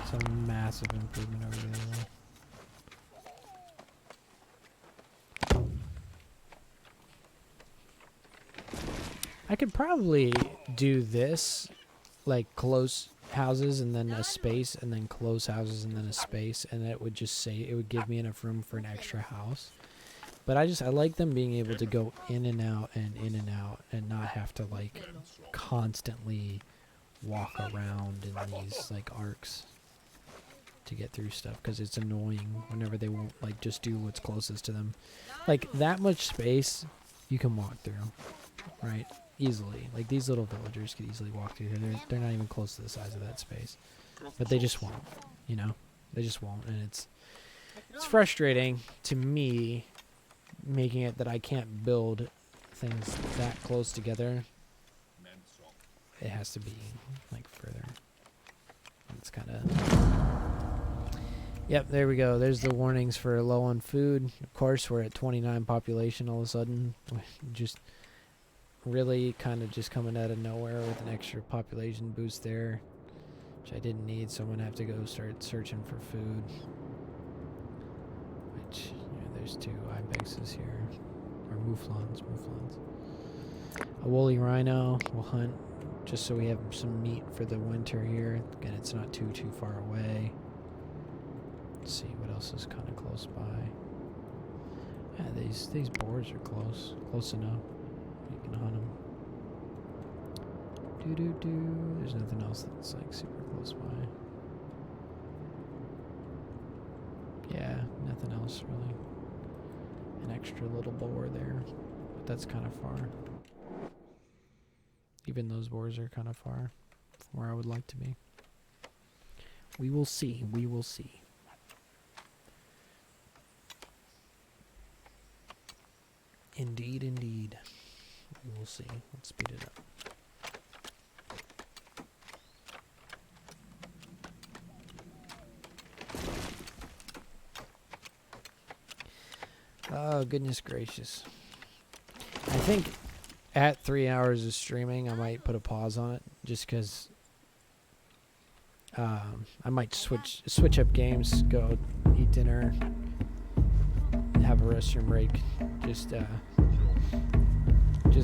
some massive improvement over there. I could probably do this, like close houses and then a space, and then close houses and then a space, and it would give me enough room for an extra house. But I like them being able to go in and out and not have to like constantly walk around in these like arcs to get through stuff, because it's annoying whenever they won't like just do what's closest to them. Like that much space you can walk through, right? Easily. Like these little villagers could easily walk through here. They're not even close to the size of that space. But they just won't, you know? They just won't, and it's frustrating to me, making it that I can't build things that close together. It has to be like further. It's kind of... Yep, there we go. There's the warnings for low on food. Of course, we're at 29 population all of a sudden. Just really kind of just coming out of nowhere with an extra population boost there, which I didn't need, so I'm going to have to go start searching for food. Which, you know, there's 2 ibexes here. Or mouflons. A woolly rhino we'll hunt just so we have some meat for the winter here. Again, it's not too far away. Let's see what else is kind of close by. Yeah, these boars are close enough. You can hunt them. There's nothing else that's like super close by. Yeah, nothing else really. An extra little boar there, but that's kind of far. Even those boars are kind of far from where I would like to be. We will see. We will see. Indeed, indeed. We will see. Let's speed it up. Oh, goodness gracious. I think at 3 hours of streaming, I might put a pause on it, just because I might switch up games, go eat dinner, have a restroom break, just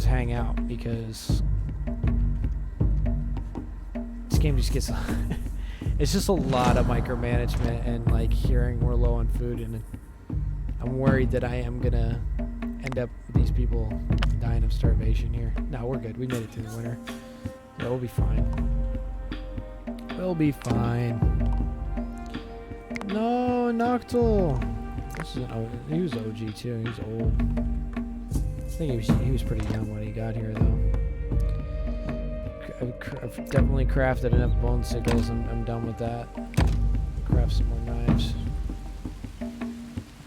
hang out, because this game just gets it's just a lot of micromanagement and like hearing we're low on food, and I'm worried that I am gonna end up with these people dying of starvation here. No, we're good. We made it through the winter. Yeah, we'll be fine. We'll be fine. No, Noctul. This is he was OG too. He was old. I think he was pretty young when he got here though. I've definitely crafted enough bone sickles. I'm done with that. Craft some more knives.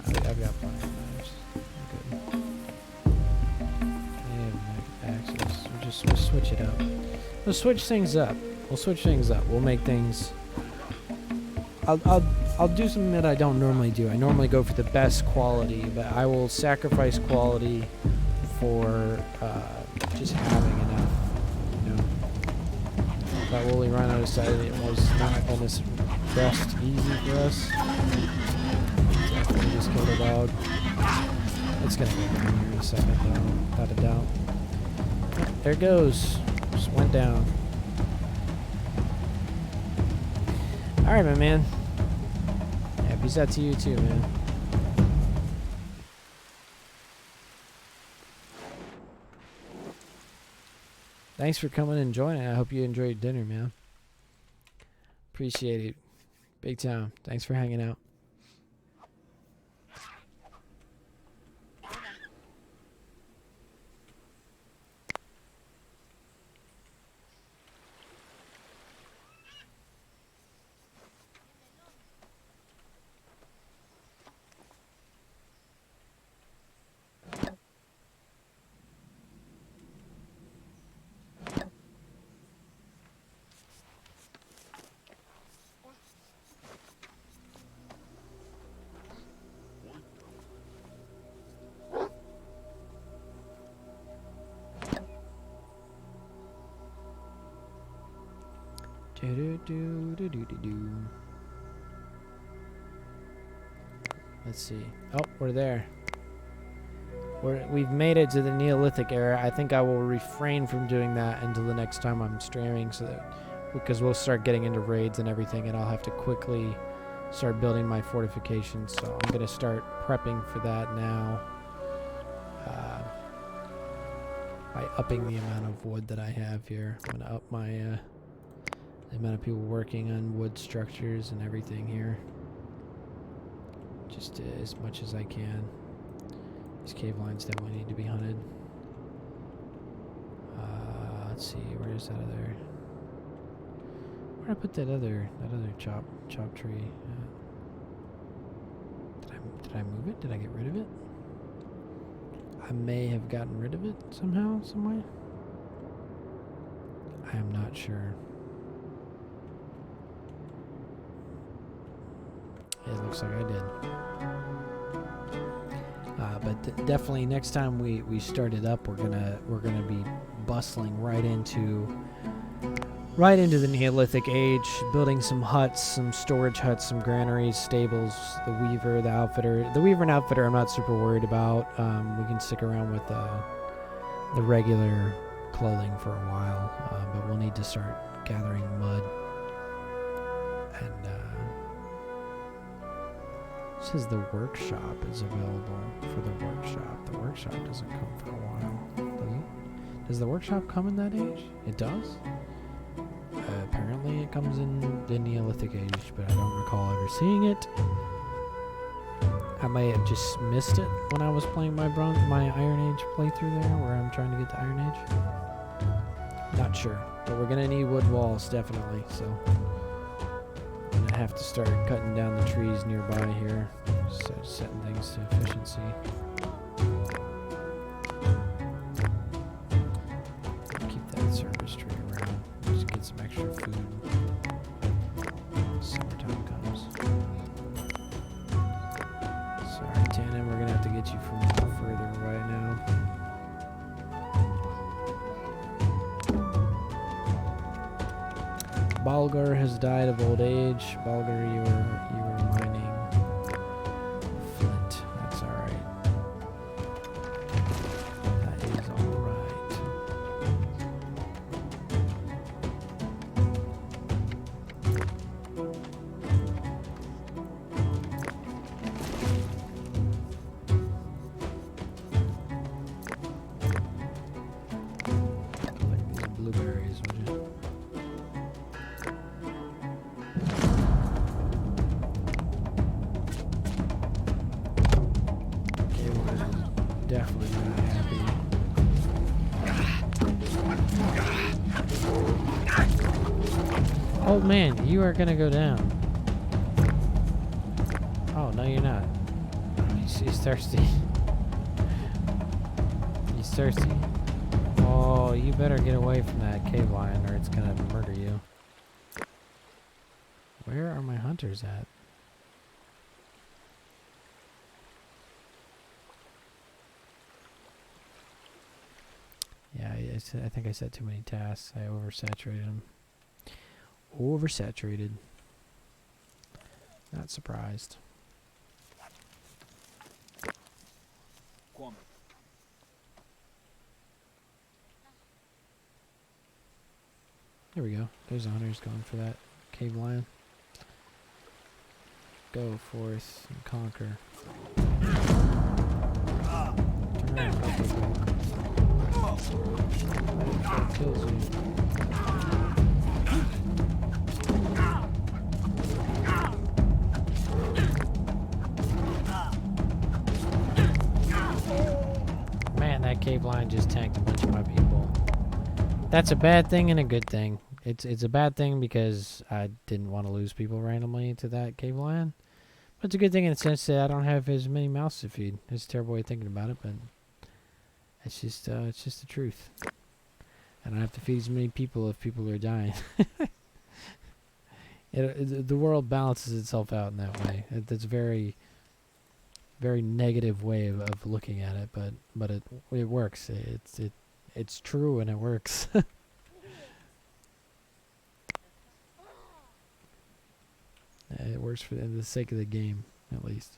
I've got plenty of knives. Good. I have axes. We'll switch it up. We'll switch things up. We'll make things. I'll do something that I don't normally do. I normally go for the best quality, but I will sacrifice quality for just having enough. You know. That woolly rhino decided it was not going to rest easy for us. We just killed a dog. It's gonna go down here in a second, though, without a doubt. There it goes. Just went down. Alright, my man. Yeah, peace out to you too, man. Thanks for coming and joining. I hope you enjoyed dinner, man. Appreciate it. Big time. Thanks for hanging out. Let's see. Oh, we're there. We've made it to the Neolithic era. I think I will refrain from doing that until the next time I'm streaming, so that because we'll start getting into raids and everything, and I'll have to quickly start building my fortifications. So I'm gonna start prepping for that now. by upping the amount of wood that I have here. I'm gonna up my the amount of people working on wood structures and everything here, just as much as I can. These cave lines definitely need to be hunted. Let's see, where's that other? Where'd I put that other chop tree? Did I move it? Did I get rid of it? I may have gotten rid of it somehow, some way. I am not sure. It looks like I did. But definitely next time we start it up, we're gonna be bustling right into the Neolithic Age, building some huts, some storage huts, some granaries, stables, the weaver, the outfitter. The weaver and outfitter I'm not super worried about. We can stick around with the regular clothing for a while, but we'll need to start gathering mud. And it says the workshop is available for the workshop. The workshop doesn't come for a while, does it? Does the workshop come in that age? It does? Apparently it comes in the Neolithic Age, but I don't recall ever seeing it. I may have just missed it when I was playing my Iron Age playthrough there, where I'm trying to get to Iron Age. Not sure, but we're gonna need wood walls definitely, so I'm gonna have to start cutting down the trees nearby here, setting things to efficiency. Keep that service tree around. Just get some extra food. Summertime comes. Sorry, Tannen, we're gonna have to get you from further right now. Balgar has died of old age. Balgar, you were mining flint. That's all right. That is all right. Like these blueberries, would you? Definitely not happy. Oh man, you are gonna go down. Oh no, you're not. He's thirsty. He's thirsty. Oh, you better get away from that cave lion or it's gonna murder you. Where are my hunters at? Yeah, I think I set too many tasks. I oversaturated them. Oversaturated. Not surprised. There we go. There's the hunters going for that cave lion. Go forth and conquer. Turn around, Pokeball. That kills you. Man, that cave lion just tanked a bunch of my people. That's a bad thing and a good thing. It's a bad thing because I didn't want to lose people randomly to that cave lion. But it's a good thing in the sense that I don't have as many mouths to feed. It's a terrible way of thinking about it, but it's just the truth. I don't have to feed as many people if people are dying. The world balances itself out in that way. That's a very, very negative way of looking at it, but it works. It's true and it works. It works for the sake of the game, at least.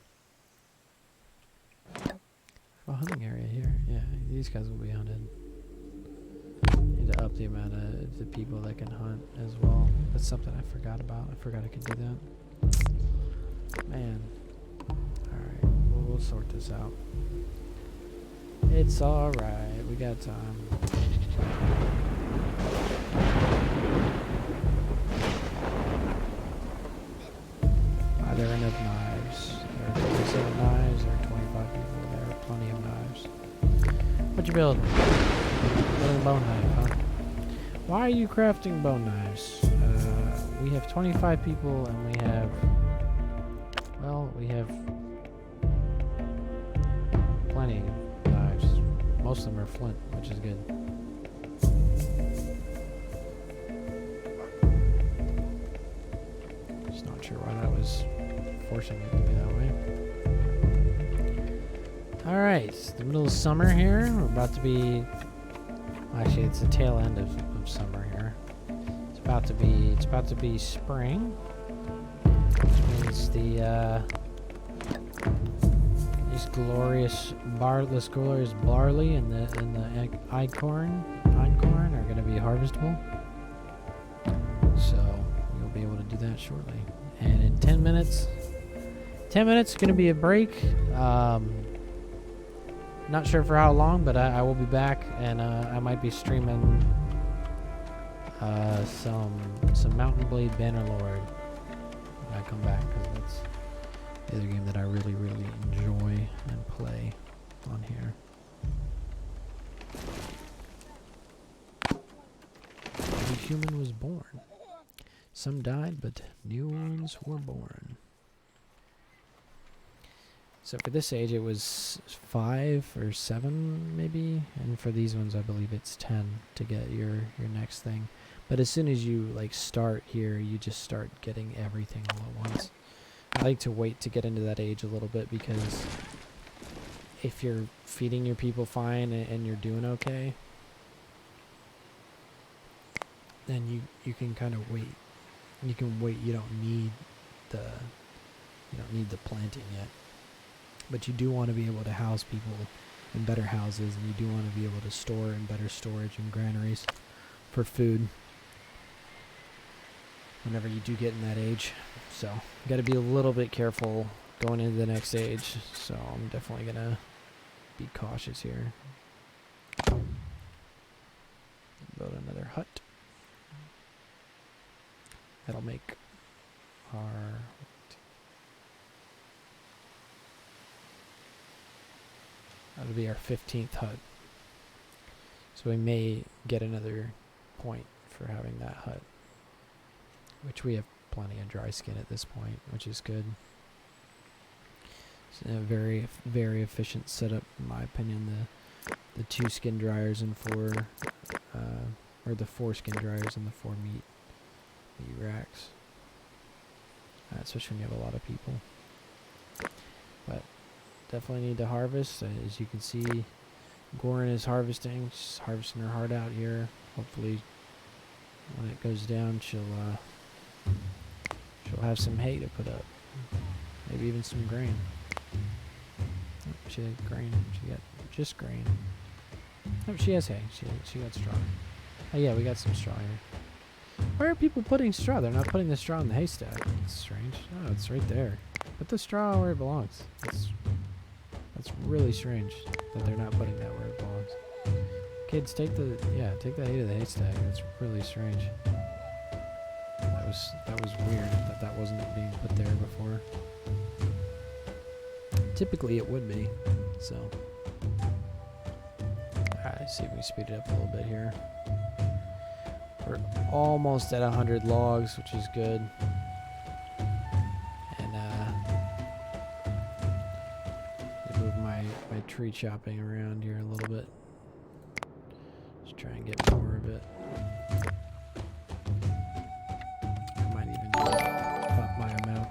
A hunting area here. Yeah, these guys will be hunted. Need to up the amount of the people that can hunt as well. That's something I forgot about. I forgot I could do that. Man. Alright, we'll sort this out. It's alright. We got time. Are there enough knives? There are 27 knives. There are 25 people. There are plenty of knives. What you building? Building a bone knife, huh? Why are you crafting bone knives? We have 25 people and we have... Well, we have... plenty of knives. Most of them are flint, which is good. Just not sure why that was forcing it to be that way. Alright, it's the middle of summer here. We're about to be... Actually, it's the tail end of summer here. It's about to be spring. Which means these glorious barley and the einkorn are going to be harvestable. So you'll be able to do that shortly. And in 10 minutes is going to be a break. Not sure for how long, but I will be back, and I might be streaming some Mountain Blade Bannerlord when I come back, because that's the other game that I really, really enjoy and play on here. Every human was born. Some died, but new ones were born. So for this age, it was 5 or 7, maybe, and for these ones, I believe it's 10 to get your next thing. But as soon as you like start here, you just start getting everything all at once. I like to wait to get into that age a little bit, because if you're feeding your people fine and you're doing okay, then you can kind of wait. You can wait. You don't need the planting yet. But you do want to be able to house people in better houses, and you do want to be able to store in better storage and granaries for food whenever you do get in that age. So you got to be a little bit careful going into the next age. So I'm definitely going to be cautious here. Build another hut. That'll make our... That'll be our 15th hut. So we may get another point for having that hut. Which we have plenty of dry skin at this point, which is good. It's a very, very efficient setup, in my opinion. The 2 skin dryers and 4, or the 4 skin dryers and the 4 meat racks. Especially when you have a lot of people. But definitely need to harvest. As you can see, Gorin is harvesting. She's harvesting her heart out here. Hopefully, when it goes down, she'll have some hay to put up. Maybe even some grain. Oh, she had grain. She got just grain. Oh, she has hay. She got straw. Oh yeah, we got some straw here. Why are people putting straw? They're not putting the straw in the haystack. It's strange. Oh, it's right there. Put the straw where it belongs. That's really strange that they're not putting that where it belongs. Kids, take the hay to the haystack. That's really strange. That was weird that wasn't being put there before. Typically it would be. So, alright, see if we can speed it up a little bit here. We're almost at 100 logs, which is good. And move my tree chopping around here a little bit. Just try and get more of it. I might even up my amount.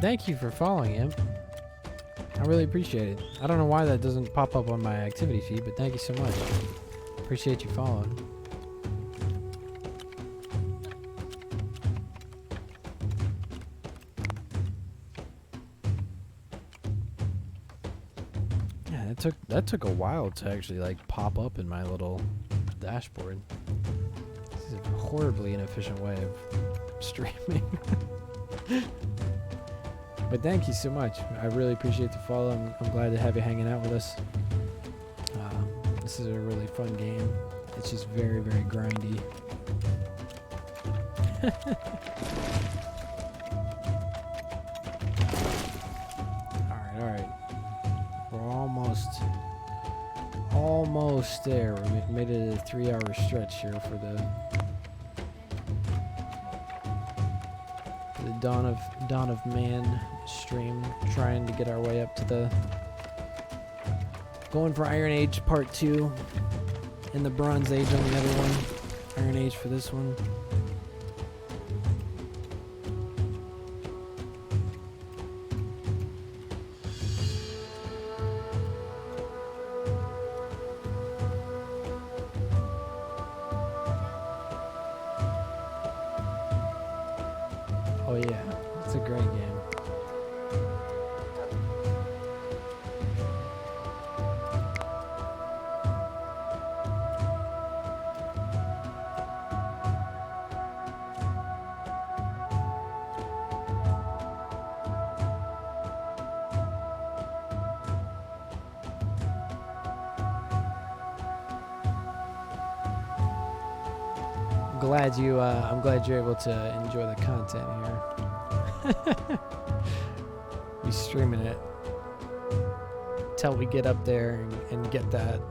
Thank you for following, Imp. I really appreciate it. I don't know why that doesn't pop up on my activity feed, but thank you so much. Appreciate you following. Yeah, that took a while to actually like pop up in my little dashboard. This is a horribly inefficient way of streaming. But thank you so much. I really appreciate the follow. I'm glad to have you hanging out with us. This is a really fun game. It's just very, very grindy. Alright. We're almost there. We made it a 3-hour stretch here for the Dawn of Man stream, trying to get our way up to the going for Iron Age Part 2 and the Bronze Age on the other one. Iron Age for this one. Oh yeah, it's a great game. I'm glad you're able to enjoy the content here. We streaming it till we get up there and get that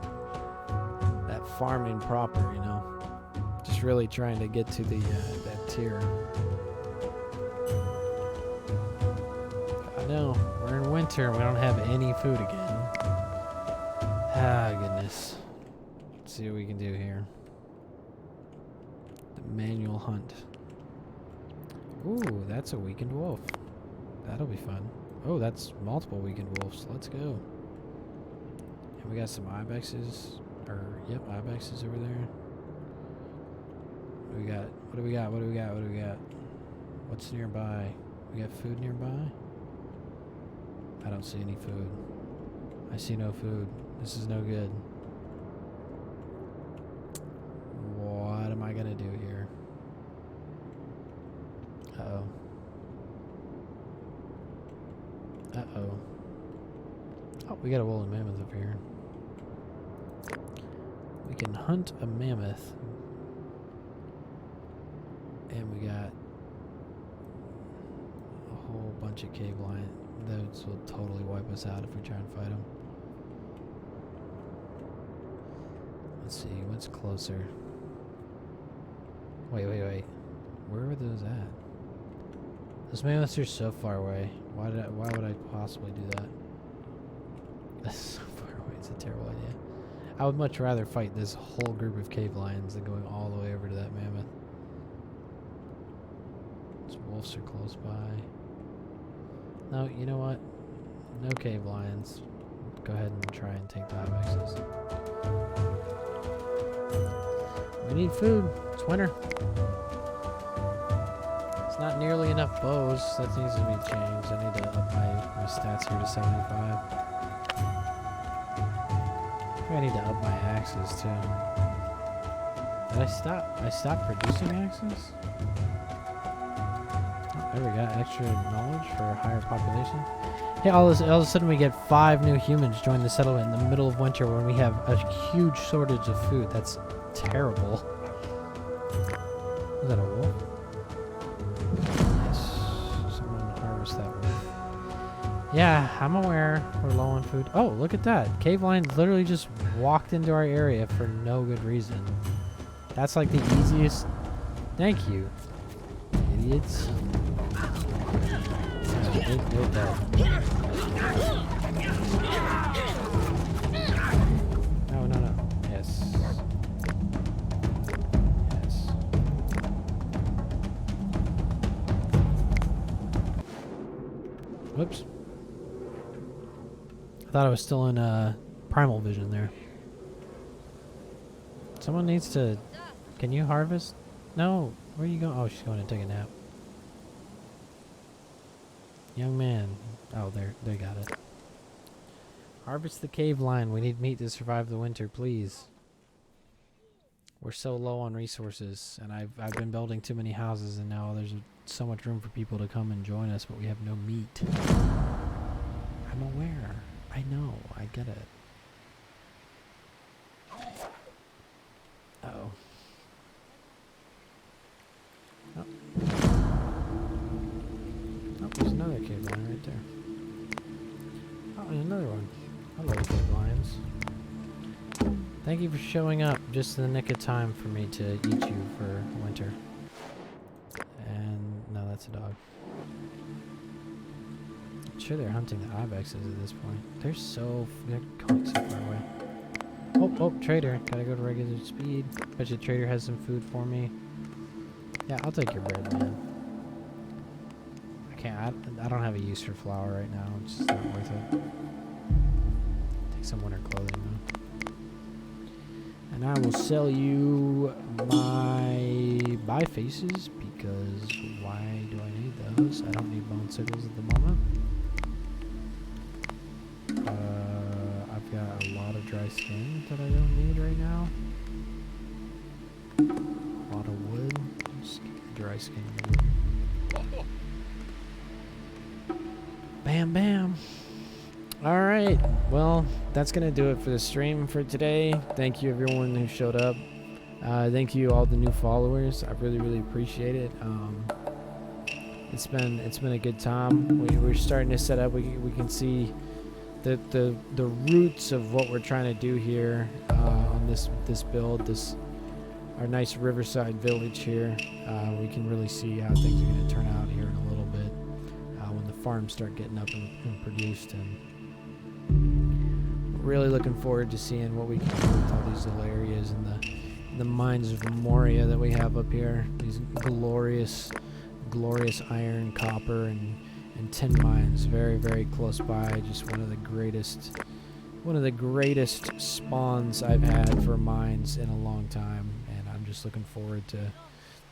farming proper, you know. Just really trying to get to the that tier. I know we're in winter. We don't have any food again. Ah, goodness. Let's see what we can do here. Manual hunt. Ooh, that's a weakened wolf. That'll be fun. Oh, that's multiple weakened wolves. Let's go. And we got some ibexes. Yep, ibexes over there. What do we got? What do we got? What do we got? What do we got? What's nearby? We got food nearby? I don't see any food. I see no food. This is no good. What am I gonna do here? Uh-oh. Uh-oh. Oh, we got a woolly mammoth up here. We can hunt a mammoth. And we got a whole bunch of cave lions. Those will totally wipe us out if we try and fight them. Let's see, what's closer? Wait. Where were those at? Those mammoths are so far away. Why would I possibly do that? That's so far away. It's a terrible idea. I would much rather fight this whole group of cave lions than going all the way over to that mammoth. Those wolves are close by. No, you know what? No cave lions. Go ahead and try and take the ibexes. We need food. It's winter. It's not nearly enough bows. That needs to be changed. I need to up my stats here to 75. I need to up my axes too. Did I stop? I stopped producing axes? Oh, there we go. Extra knowledge for a higher population. Hey, all of a sudden we get 5 new humans join the settlement in the middle of winter when we have a huge shortage of food. That's terrible. Is that a wolf? Yes. Someone harvest that wolf. Yeah, I'm aware we're low on food. Oh, look at that. Cave lions literally just walked into our area for no good reason. That's like the easiest. Thank you, idiots. They're dead. No. Yes. Whoops. I thought I was still in primal vision there. Someone needs to... Can you harvest? No. Where are you going? Oh, she's going to take a nap. Young man. Oh, they got it. Harvest the cave lion. We need meat to survive the winter, please. We're so low on resources, and I've been building too many houses, and now there's so much room for people to come and join us, but we have no meat. I'm aware. I know. I get it. Uh-oh. Oh. Oh, there's another cave line right there. Oh, and another one. I love cave lions. Thank you for showing up just in the nick of time for me to eat you for winter. And no, that's a dog. I'm sure they're hunting the ibexes at this point. They're so so far away. Oh, trader. Gotta go to regular speed. Bet you trader has some food for me. Yeah, I'll take your bread, man. I don't have a use for flour right now. It's just not worth it. Take some winter clothing though. And I will sell you my bifaces because why do I need those? I don't need bone sickles at the moment. I've got a lot of dry skin that I don't need right now. A lot of wood. Just keep the dry skin and the wood. Bam, bam. All right. Well, that's going to do it for the stream for today. Thank you, everyone who showed up. Thank you, all the new followers. I really, really appreciate it. It's been a good time. We're starting to set up. We can see the roots of what we're trying to do here on this build. Our nice riverside village here. We can really see how things are going to turn out here in a little bit when the farms start getting up and produced. And really looking forward to seeing what we can do with all these little areas and the mines of Moria that we have up here. These glorious iron, copper, and tin mines, very, very close by. Just one of the greatest spawns I've had for mines in a long time, and I'm just looking forward to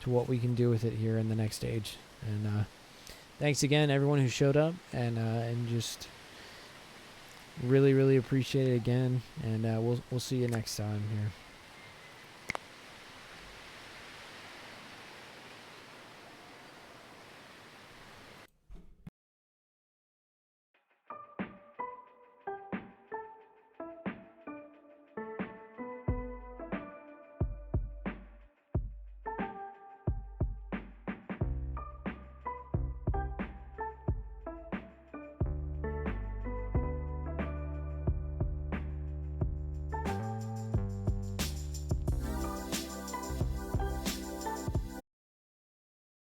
what we can do with it here in the next stage. And thanks again, everyone who showed up, and just really, really appreciate it again. And we'll see you next time here.